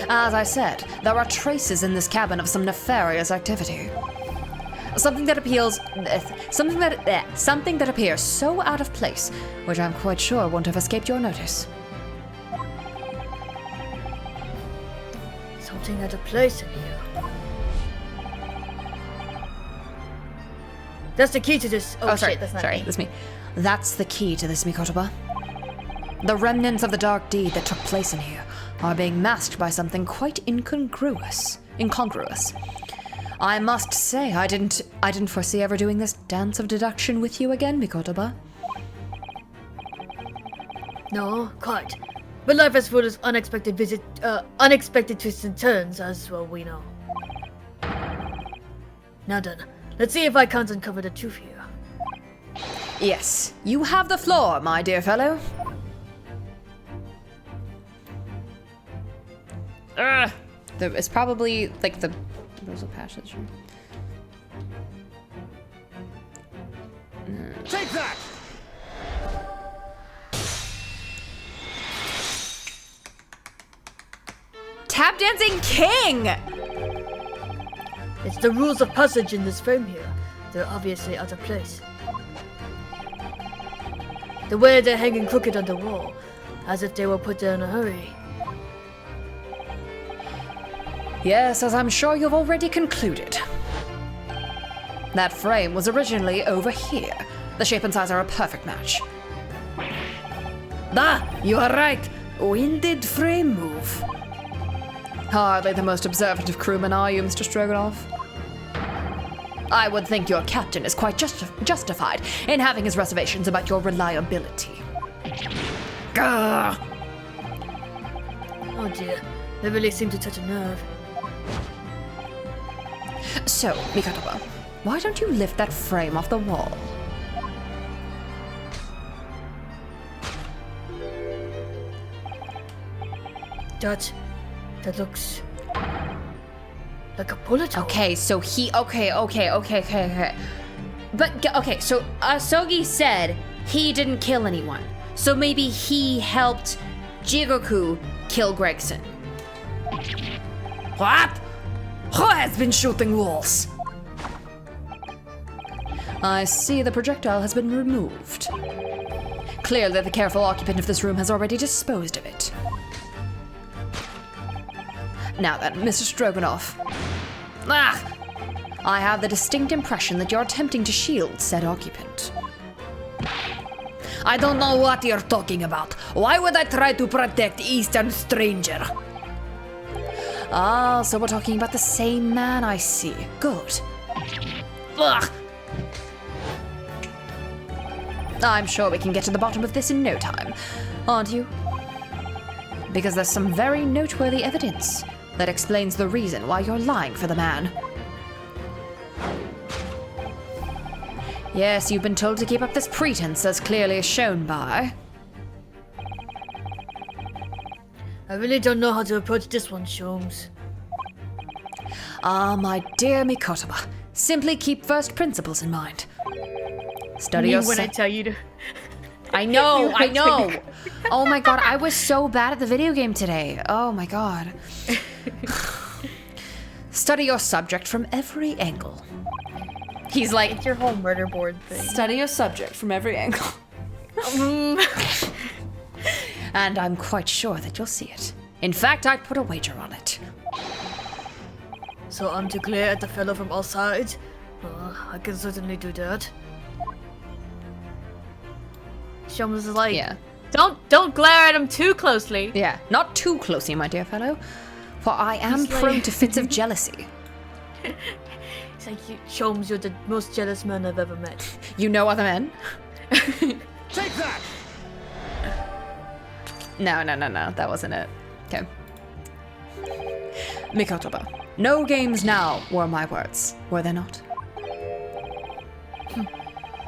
As I said, there are traces in this cabin of some nefarious activity. Something that appears so out of place, which I'm quite sure won't have escaped your notice. Something out of place in here. That's the key to this. Oh, sorry, shit, that's not sorry, me. that's me. That's the key to this, Mikotoba. The remnants of the dark deed that took place in here are being masked by something quite incongruous. I must say, I didn't foresee ever doing this dance of deduction with you again, Mikotoba. No, quite. But life is full of unexpected twists and turns, as well we know. Now then, let's see if I can't uncover the truth here. Yes, you have the floor, my dear fellow. It's probably like the Rosal Passage. Take that! Tap Dancing King! It's the rules of passage in this frame here. They're obviously out of place. The way they're hanging crooked on the wall, as if they were put there in a hurry. Yes, as I'm sure you've already concluded. That frame was originally over here. The shape and size are a perfect match. You are right. When did frame move? Hardly the most observant of crewmen, are you, Mr. Stroganoff? I would think your captain is quite justified in having his reservations about your reliability. Grr. Oh dear, they really seem to touch a nerve. So, Mikatoba, why don't you lift that frame off the wall? That looks like a bullet hole. Okay, so he. Okay. But, okay, so Asogi said he didn't kill anyone. So maybe he helped Jigoku kill Gregson. What? Who has been shooting walls? I see the projectile has been removed. Clearly, the careful occupant of this room has already disposed of it. Now then, Mr. Stroganoff. I have the distinct impression that you're attempting to shield said occupant. I don't know what you're talking about. Why would I try to protect Eastern stranger? Ah, so we're talking about the same man, I see. Good. Ugh. I'm sure we can get to the bottom of this in no time, aren't you? Because there's some very noteworthy evidence that explains the reason why you're lying for the man. Yes, you've been told to keep up this pretense as clearly shown by... I really don't know how to approach this one, Sholmes. Ah, my dear Mikotoba, simply keep first principles in mind. Study Me your when I tell you to. I know. Oh my god, I was so bad at the video game today. Oh my god. Study your subject from every angle. He's like, It's your whole murder board thing. Study your subject from every angle. And I'm quite sure that you'll see it. In fact, I'd put a wager on it. So I'm to glare at the fellow from all sides? I can certainly do that. Sholmes is like, Yeah. don't glare at him too closely. Yeah, not too closely, my dear fellow, for I am He's like- prone to fits of jealousy. It's like, Sholmes, you're the most jealous man I've ever met. You know other men? Take that! No, that wasn't it. Okay. Mikotoba, no games now were my words, were they not?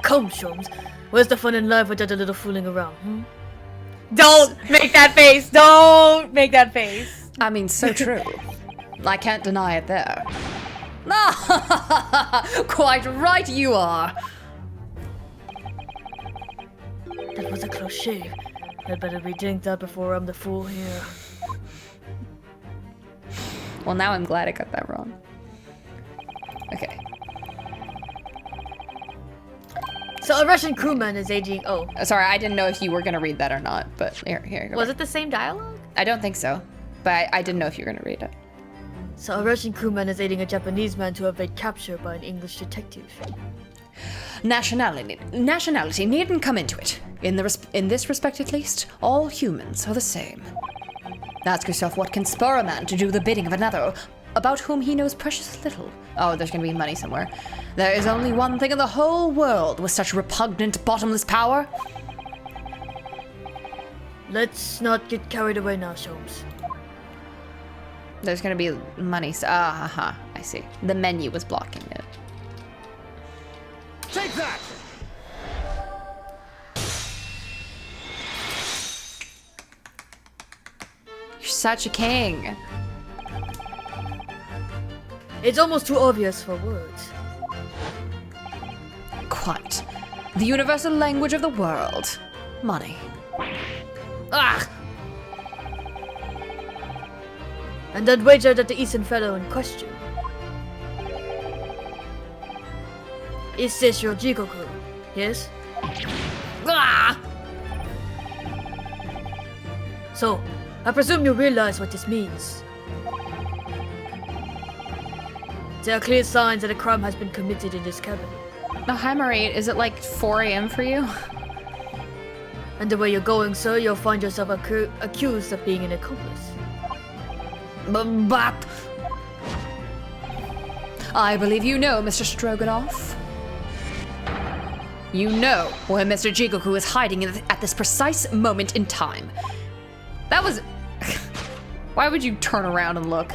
Come, Sholmes. Where's the fun in life without a little fooling around, Don't make that face. Don't make that face. I mean, so true. I can't deny it there. Quite right you are. That was a close shave. I'd better rethink that before I'm the fool here. Well, now I'm glad I got that wrong. Okay. So a Russian crewman is aging... Oh, Sorry, I didn't know if you were gonna read that or not, but here. Was it the same dialogue? I don't think so, but I didn't know if you were gonna read it. so a Russian crewman is aiding a Japanese man to evade capture by an English detective. Nationality needn't come into it. In this respect, at least, all humans are the same. Ask yourself what can spur a man to do the bidding of another, about whom he knows precious little. Oh, there's gonna be money somewhere. There is only one thing in the whole world with such repugnant, bottomless power. Let's not get carried away now, Sholmes. There's gonna be money. I see. The menu was blocking it. Take that! You're such a king. It's almost too obvious for words. Quite. The universal language of the world. Money. Ah! And I'd wager that the Eastern fellow in question is this your Jigoku, yes? Ah! So, I presume you realize what this means. There are clear signs that a crime has been committed in this cabin. Oh, hi, Marie. Is it like 4 a.m. for you? And the way you're going, sir, you'll find yourself accused of being an accomplice. But... I believe you know, Mr. Stroganoff. You know where Mr. Jigoku is hiding at this precise moment in time. That was... Why would you turn around and look?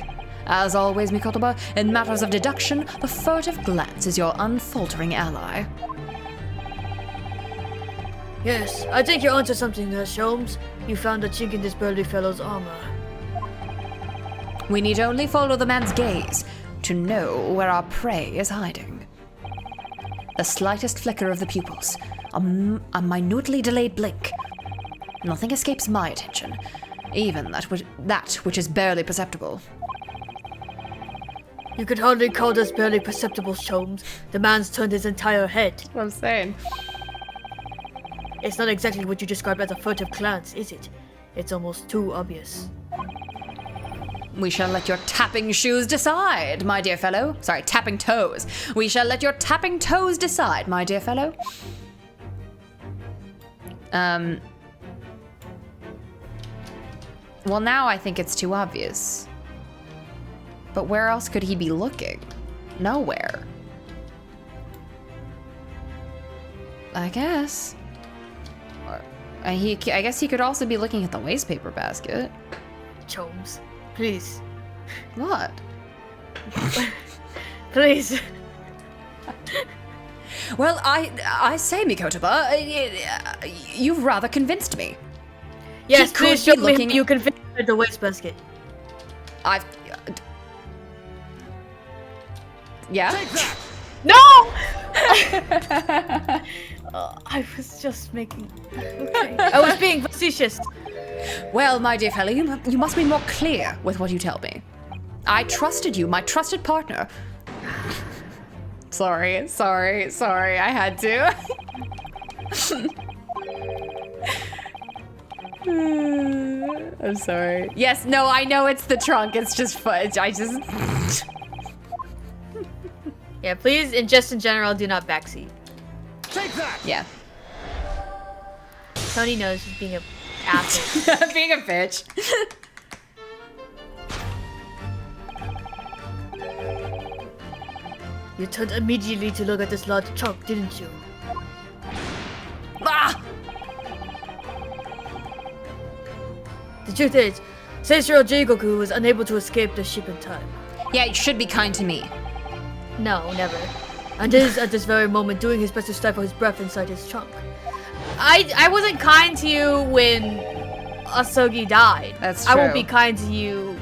As always, Mikotoba, in matters of deduction, the furtive glance is your unfaltering ally. Yes, I think you're onto something there, Sholmes. You found a chink in this burly fellow's armor. We need only follow the man's gaze to know where our prey is hiding. The slightest flicker of the pupils, a minutely delayed blink. Nothing escapes my attention, even that which is barely perceptible. You could hardly call this barely perceptible, Sholmes. The man's turned his entire head. That's what I'm saying. It's not exactly what you described as a furtive glance, is it? It's almost too obvious. We shall let your tapping shoes decide, my dear fellow. Sorry, tapping toes. We shall let your tapping toes decide, my dear fellow. Well, now I think it's too obvious. But where else could he be looking? Nowhere. I guess. I guess he could also be looking at the wastepaper basket. Sholmes, please. What? Please. Well, I say, Mikotoba, you've rather convinced me. Yes, He please could show be me looking- you can fit in the wastebasket. I've... Yeah? Take that! No! I was just making. Okay. I was being facetious. Well, my dear fellow, you must be more clear with what you tell me. I trusted you, my trusted partner. Sorry, I had to. I'm sorry. Yes, no, I know it's the trunk. It's just fudge. Yeah, please, and just in general, do not backseat. Take that! Yeah. Tony knows he's being a asshole. Being a bitch. You turned immediately to look at this large trunk, didn't you? Ah! The truth is, Seishiro Jigoku was unable to escape the ship in time. Yeah, you should be kind to me. No, never. And is at this very moment doing his best to stifle his breath inside his trunk. I wasn't kind to you when Asogi died. That's I won't true. be kind to you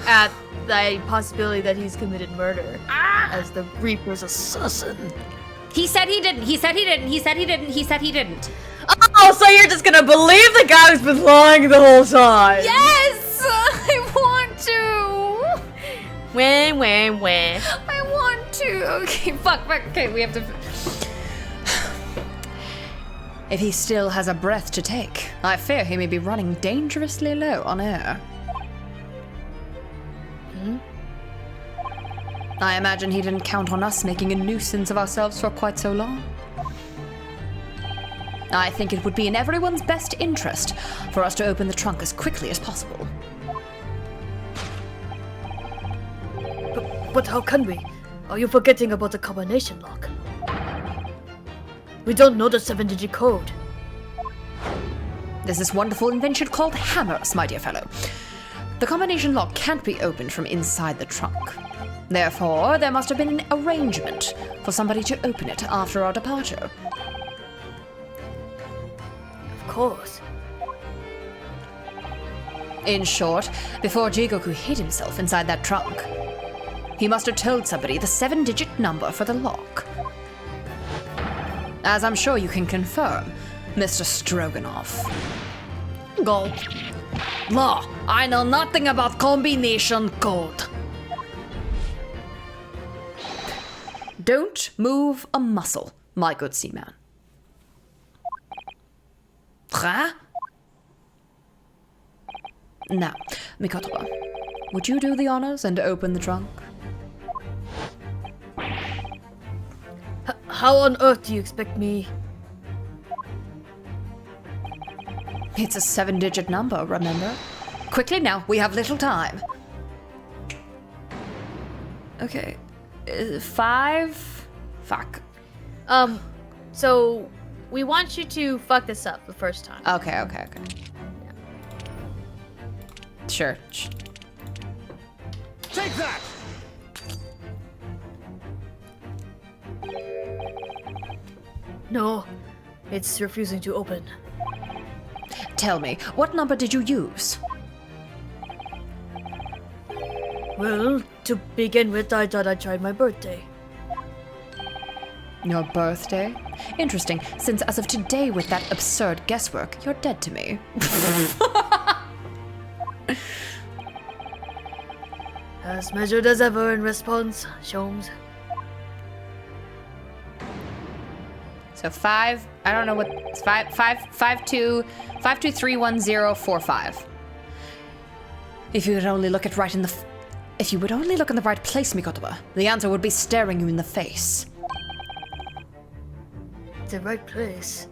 at the possibility that he's committed murder as the Reaper's assassin. He said he didn't. He said he didn't. He said he didn't. He said he didn't. Oh, so you're just gonna believe the guy who's been lying the whole time? Yes! I want to! When. I want to! Okay, fuck. Okay, we have to... If he still has a breath to take, I fear he may be running dangerously low on air. I imagine he didn't count on us making a nuisance of ourselves for quite so long. I think it would be in everyone's best interest for us to open the trunk as quickly as possible. But how can we? Are you forgetting about the combination lock? We don't know the 7-digit code. There's this wonderful invention called hammers, my dear fellow. The combination lock can't be opened from inside the trunk. Therefore, there must have been an arrangement for somebody to open it after our departure. Of course. In short, before Jigoku hid himself inside that trunk, he must have told somebody the 7-digit number for the lock. As I'm sure you can confirm, Mr. Stroganoff. Gulp. Law, I know nothing about combination code. Don't move a muscle, my good seaman. Huh? Now, Mikotoba, would you do the honors and open the trunk? How on earth do you expect me? It's a 7-digit number, remember? Quickly now, we have little time. Okay. 5? Fuck. So we want you to fuck this up the first time. Okay. Sure. Take that! No, it's refusing to open. Tell me, what number did you use? Well, to begin with, I thought I'd try my birthday. Your birthday? Interesting, since as of today, with that absurd guesswork, you're dead to me. As measured as ever in response, Sholmes. So 5, I don't know what, it's 5231045. If you would only look it right in the, if you would only look in the right place, Mikotoba, the answer would be staring you in the face. The right place.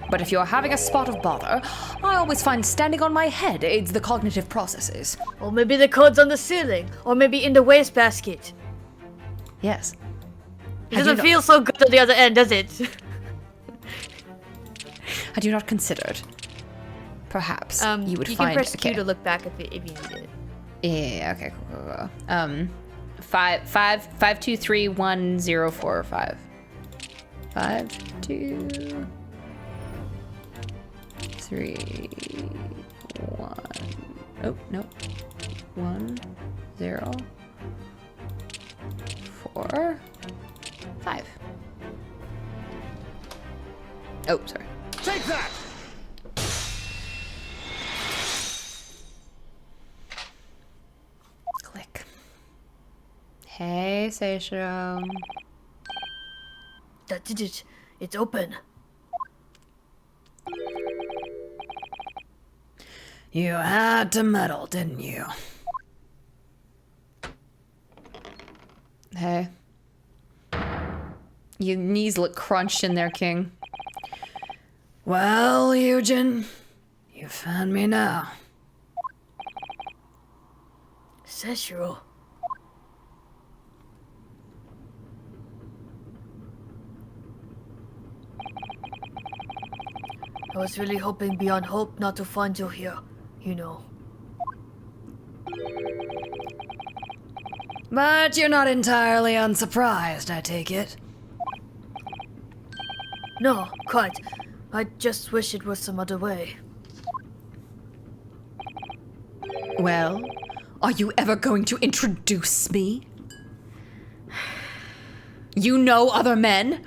But if you're having a spot of bother, I always find standing on my head aids the cognitive processes. Or maybe the code's on the ceiling. Or maybe in the wastebasket. Yes. It doesn't feel so good at the other end, does it? Had you not considered? Perhaps you would you find. can press Q okay. to look back if you need it. Yeah. Okay. Cool. 5231045. 5, 2, 3, 1. Oh no. 1, 0, 4, 5. Oh, sorry. Take that! Click. Hey, Seishiro. That did it. It's open. You had to meddle, didn't you? Hey. Your knees look crunched in there, King. Well, Eugen, you found me now. Seshiro. I was really hoping beyond hope not to find you here, you know. But you're not entirely unsurprised, I take it. No, quite. I just wish it was some other way. Well, are you ever going to introduce me? You know other men?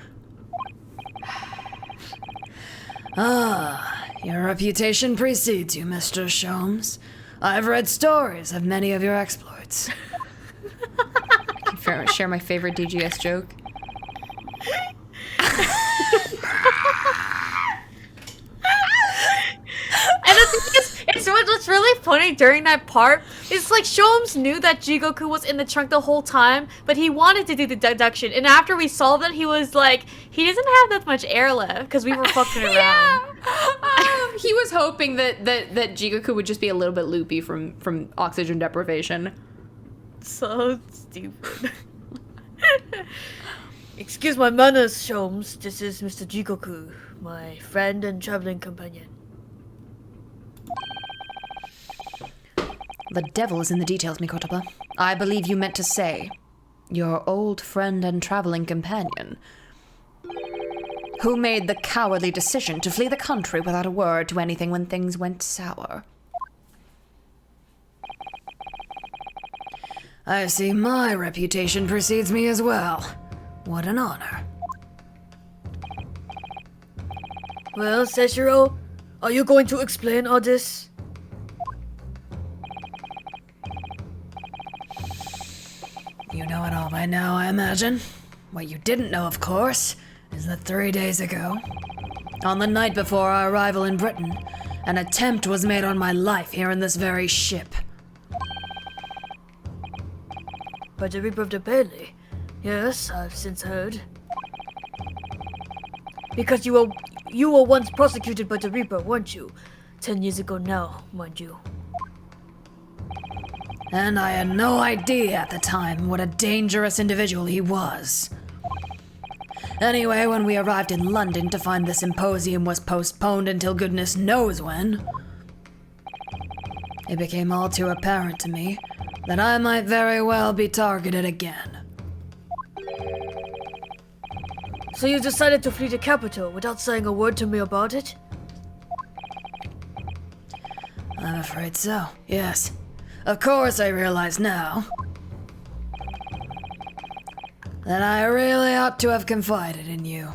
Ah, your reputation precedes you, Mr. Sholmes. I've read stories of many of your exploits. I can share my favorite DGS joke. And the thing is, what's really funny during that part is like Sholmes knew that Jigoku was in the trunk the whole time, but he wanted to do the deduction. And after we solved it, he was like, he doesn't have that much air left because we were fucking around. He was hoping that Jigoku would just be a little bit loopy from oxygen deprivation. So stupid. Excuse my manners, Sholmes. This is Mr. Jigoku, my friend and traveling companion. The devil is in the details, Mikotoba. I believe you meant to say, your old friend and traveling companion, who made the cowardly decision to flee the country without a word to anything when things went sour. I see my reputation precedes me as well. What an honor. Well, Seshiro, are you going to explain all this? You know it all by now, I imagine. What you didn't know, of course, is that 3 days ago, on the night before our arrival in Britain, an attempt was made on my life here in this very ship. By the Reaper of the Bailey. Yes, I've since heard. Because you were once prosecuted by the Reaper, weren't you? 10 years ago now, mind you. And I had no idea at the time what a dangerous individual he was. Anyway, when we arrived in London to find the symposium was postponed until goodness knows when, it became all too apparent to me that I might very well be targeted again. So you decided to flee the capital without saying a word to me about it? I'm afraid so, yes. Of course I realize now that I really ought to have confided in you.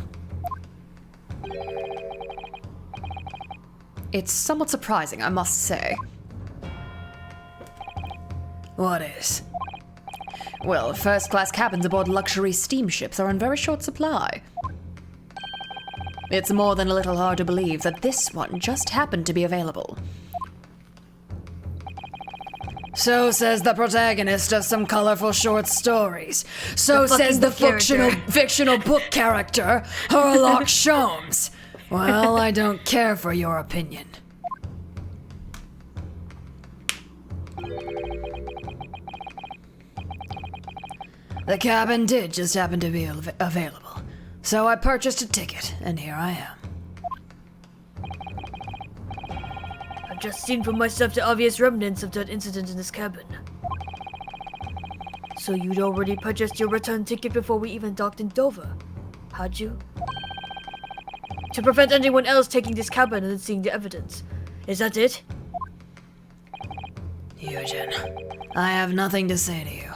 It's somewhat surprising, I must say. What is? Well, first-class cabins aboard luxury steamships are in very short supply. It's more than a little hard to believe that this one just happened to be available. So says the protagonist of some colorful short stories. So says the fictional book character, Herlock Sholmes. Well, I don't care for your opinion. The cabin did just happen to be available, so I purchased a ticket, and here I am. I've just seen for myself the obvious remnants of that incident in this cabin. So you'd already purchased your return ticket before we even docked in Dover, had you? To prevent anyone else taking this cabin and seeing the evidence. Is that it? Eugen, I have nothing to say to you.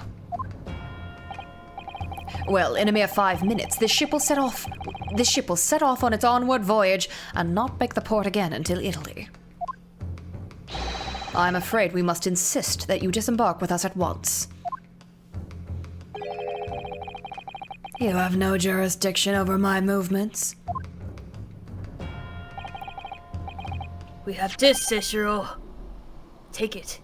Well, in a mere 5 minutes, this ship will set off on its onward voyage and not make the port again until Italy. I'm afraid we must insist that you disembark with us at once. You have no jurisdiction over my movements. We have this, Cicero. Take it.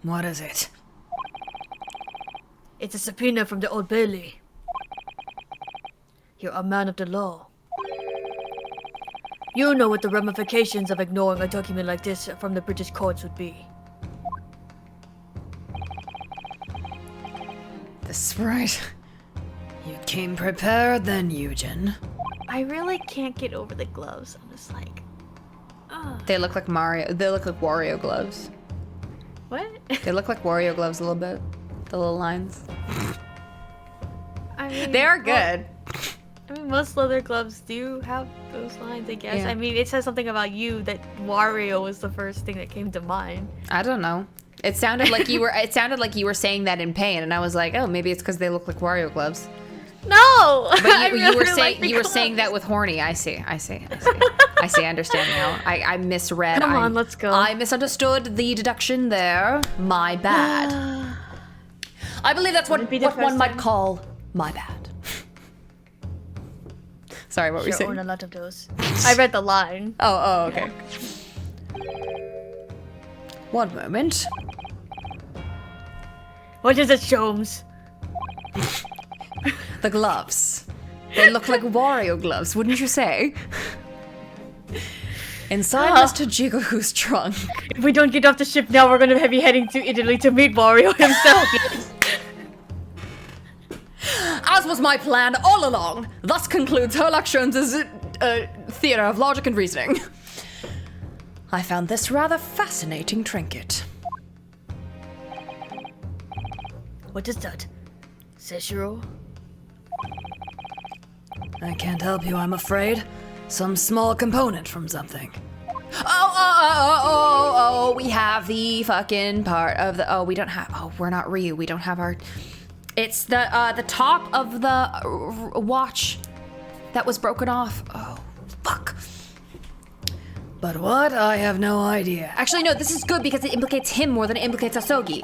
What is it? It's a subpoena from the Old Bailey. You're a man of the law. You know what the ramifications of ignoring a document like this from the British courts would be. That's right. You came prepared then, Eugen. I really can't get over the gloves. I'm just like, They look like Wario gloves. what? They look like Wario gloves a little bit. The little lines. I mean, They are well, good. I mean, most leather gloves do have those lines, I guess. Yeah. I mean, it says something about you that Wario was the first thing that came to mind. I don't know. It sounded like you were saying that in pain, and I was like, oh, maybe it's because they look like Wario gloves. No, But I you really were like saying the you were saying that gloves. with horny. I see. I understand now. I misread. Come on, let's go. I misunderstood the deduction there. My bad. I believe that's what Would it be the one first might time? call my bad. Sorry, what were you Sure own saying? a lot of those. I read the line. Oh, okay. One moment. What is it, Sholmes? The gloves. They look like Wario gloves, wouldn't you say? Inside Mr. Jiggly's trunk. If we don't get off the ship now, we're gonna be heading to Italy to meet Wario himself. As was my plan all along. Thus concludes Herlock Sholmes' theater of logic and reasoning. I found this rather fascinating trinket. What is that? Cicero? I can't help you, I'm afraid. Some small component from something. Oh, we have the fucking part of the, we don't have, we're not Ryu, we don't have our, it's the top of the watch that was broken off. Oh, fuck. But what? I have no idea. Actually, no, this is good because it implicates him more than it implicates Asogi.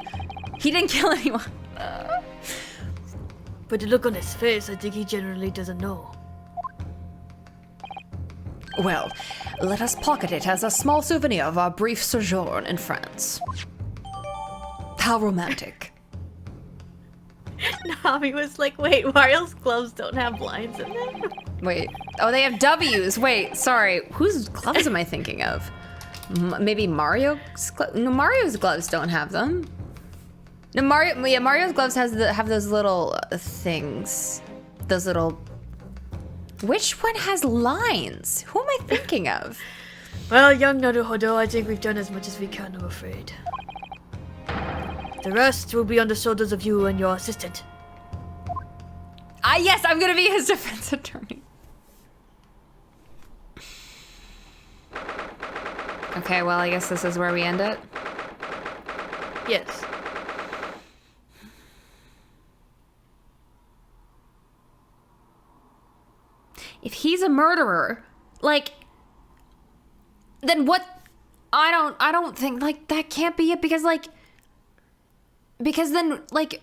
He didn't kill anyone. But the look on his face, I think he generally doesn't know. Well, let us pocket it as a small souvenir of our brief sojourn in France. How romantic. Nami was like, wait, Wario's gloves don't have lines in them? Wait. Oh, they have W's. Wait, sorry. Whose gloves am I thinking of? Maybe Mario's no, Mario's gloves don't have them. No, Mario's gloves have those little things. Those little... Which one has lines? Who am I thinking of? Well, young Naruhodo, I think we've done as much as we can, I'm afraid. The rest will be on the shoulders of you and your assistant. Yes, I'm gonna be his defense attorney. Okay, well, I guess this is where we end it. Yes. If he's a murderer, like, then what? I don't think, like, that can't be it, because then, like,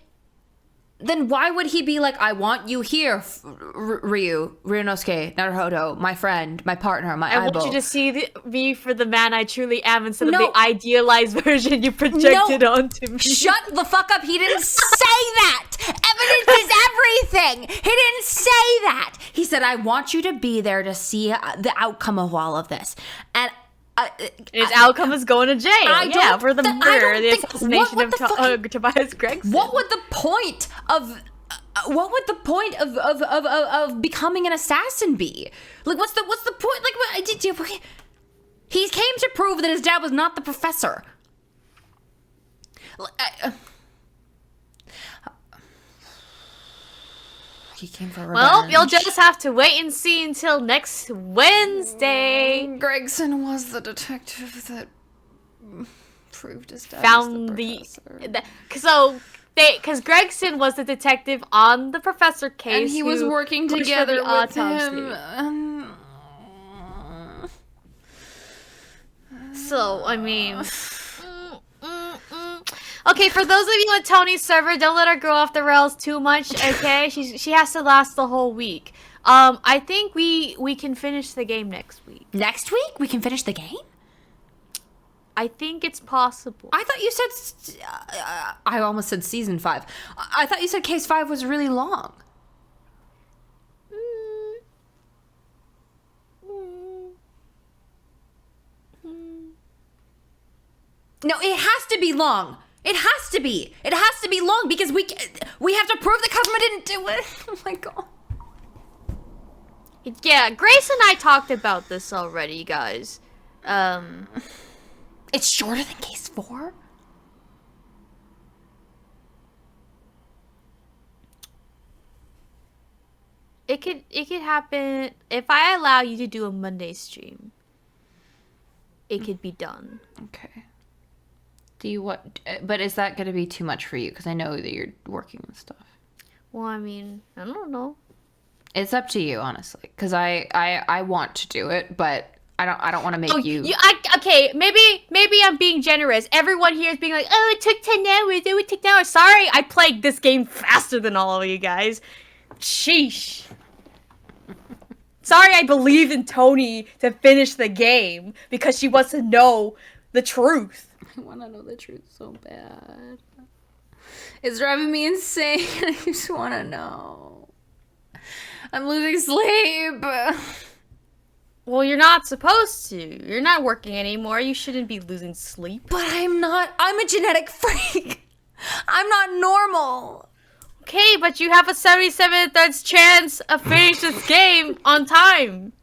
then why would he be like, I want you here, Ryunosuke, Naruhodo, my friend, my partner, my I eyeball. want you to see me for the man I truly am instead of the idealized version you projected onto me. Shut the fuck up. He didn't say that. Evidence is everything. He didn't say that. He said, I want you to be there to see the outcome of all of this. And his outcome is going to jail. For the murder, the assassination of Tobias Gregson. What would the point of becoming an assassin be? Like, what's the point? Like, he came to prove that his dad was not the professor. He came for revenge. Well, you'll just have to wait and see until next Wednesday. Gregson was the detective that proved his dad Found was the professor. because Gregson was the detective on the professor case, And he was working pushed for together the with autopsy. him. So, I mean... Okay, for those of you on Tony's server, don't let her go off the rails too much, okay? She has to last the whole week. I think we can finish the game next week. Next week? We can finish the game? I think it's possible. I thought you said... I almost said season 5. I thought you said case 5 was really long. No, it has to be long. It has to be. It has to be long because we have to prove that Kazuma didn't do it. Oh my god. Yeah, Grace and I talked about this already, guys. It's shorter than case 4? It could happen if I allow you to do a Monday stream. It could be done. Okay. Do you what? But is that going to be too much for you? Because I know that you're working with stuff. Well, I mean, I don't know. It's up to you, honestly. Because I want to do it, but I don't want to make you. Okay, maybe I'm being generous. Everyone here is being like, oh, it took 10 hours. It took 10 hours. Sorry, I played this game faster than all of you guys. Sheesh. Sorry, I believed in Tony to finish the game because she wants to know the truth. I want to know the truth so bad. It's driving me insane. I just want to know. I'm losing sleep. Well, you're not supposed to. You're not working anymore. You shouldn't be losing sleep. But I'm not. I'm a genetic freak. I'm not normal. Okay, but you have a 77% chance of finishing this game on time.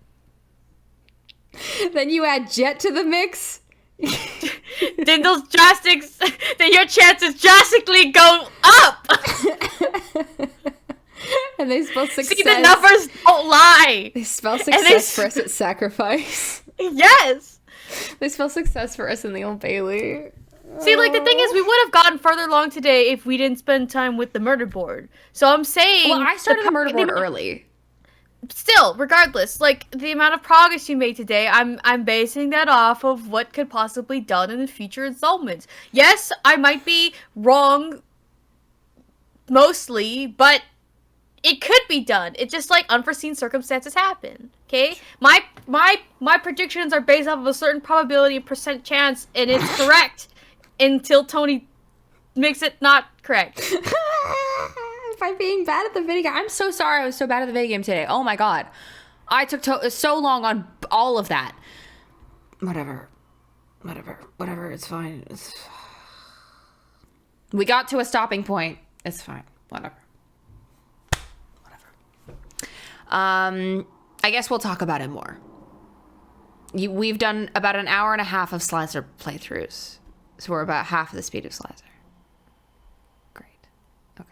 Then you add Jet to the mix. Then then your chances drastically go up. And they spell success. See, the numbers don't lie. They spell success for us at Sacrifice. Yes. They spell success for us in the Old Bailey. See, like, the thing is, we would have gotten further along today if we didn't spend time with the murder board. So I'm saying... Well, I started the murder board early. Still, regardless, like, the amount of progress you made today, I'm basing that off of what could possibly be done in the future installments. Yes, I might be wrong mostly, but it could be done. It's just like unforeseen circumstances happen. Okay? My predictions are based off of a certain probability and percent chance, and it's correct until Tony makes it not correct. By being bad at the video game. I'm so sorry I was so bad at the video game today. Oh my god. I took so long on all of that. Whatever. Whatever, it's fine. We got to a stopping point. It's fine. Whatever. I guess we'll talk about it more. We've done about an hour and a half of Slicer playthroughs. So we're about half the speed of Slicer. Great. Okay.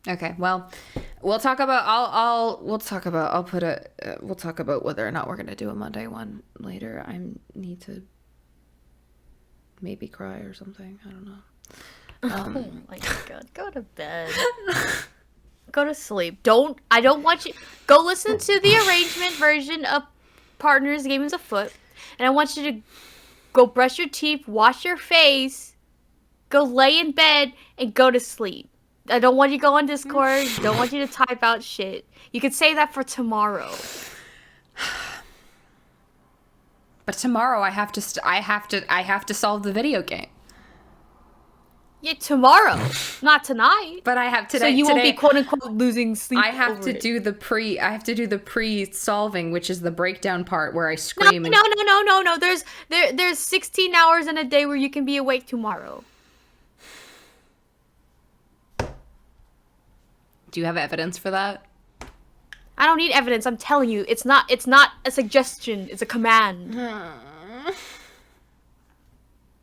Okay, well, we'll talk about we'll talk about whether or not we're gonna do a Monday one later. I need to maybe cry or something. I don't know. Oh my god, go to bed. Go to sleep. I don't want you. Go listen to the arrangement version of Partners Games Afoot. And I want you to go brush your teeth, wash your face, go lay in bed, and go to sleep. I don't want you to go on Discord. Don't want you to type out shit. You could say that for tomorrow. But tomorrow I have to solve the video game. Yeah, tomorrow, not tonight. But I have today. So you won't today, be quote unquote losing sleep. I have over to it. do the pre-solving, which is the breakdown part where I scream. No. There's 16 hours in a day where you can be awake tomorrow. Do you have evidence for that? I don't need evidence. I'm telling you, it's not a suggestion. It's a command.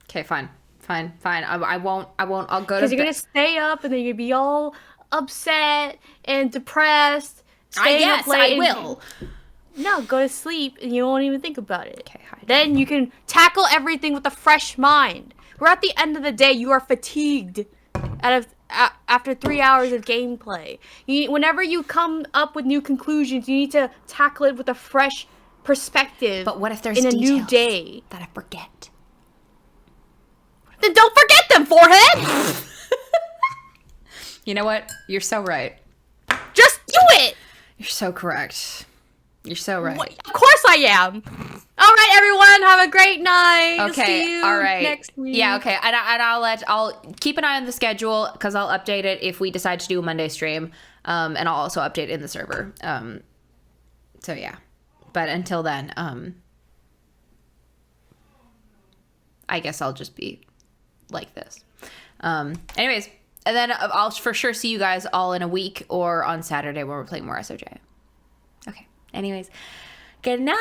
Okay, fine. I won't. I'll go to Because you're gonna stay up and then you're gonna be all upset and depressed. Yes, I will. No, go to sleep and you won't even think about it. Okay, hi. Then you can tackle everything with a fresh mind. We're at the end of the day. You are fatigued after 3 hours of gameplay. Whenever you come up with new conclusions, you need to tackle it with a fresh perspective. But what if there's in a details new day that I forget? Then don't forget them, Forehead! You know what? You're so right. Just do it! You're so correct. You're so right. Of course I am! Alright, everyone, have a great night! Okay, See you all right. next week. Yeah, okay. And I'll keep an eye on the schedule because I'll update it if we decide to do a Monday stream. And I'll also update it in the server. So yeah. But until then, I guess I'll just be like this. Anyways, and then I'll for sure see you guys all in a week or on Saturday when we're playing more SOJ. Okay. Anyways, good night.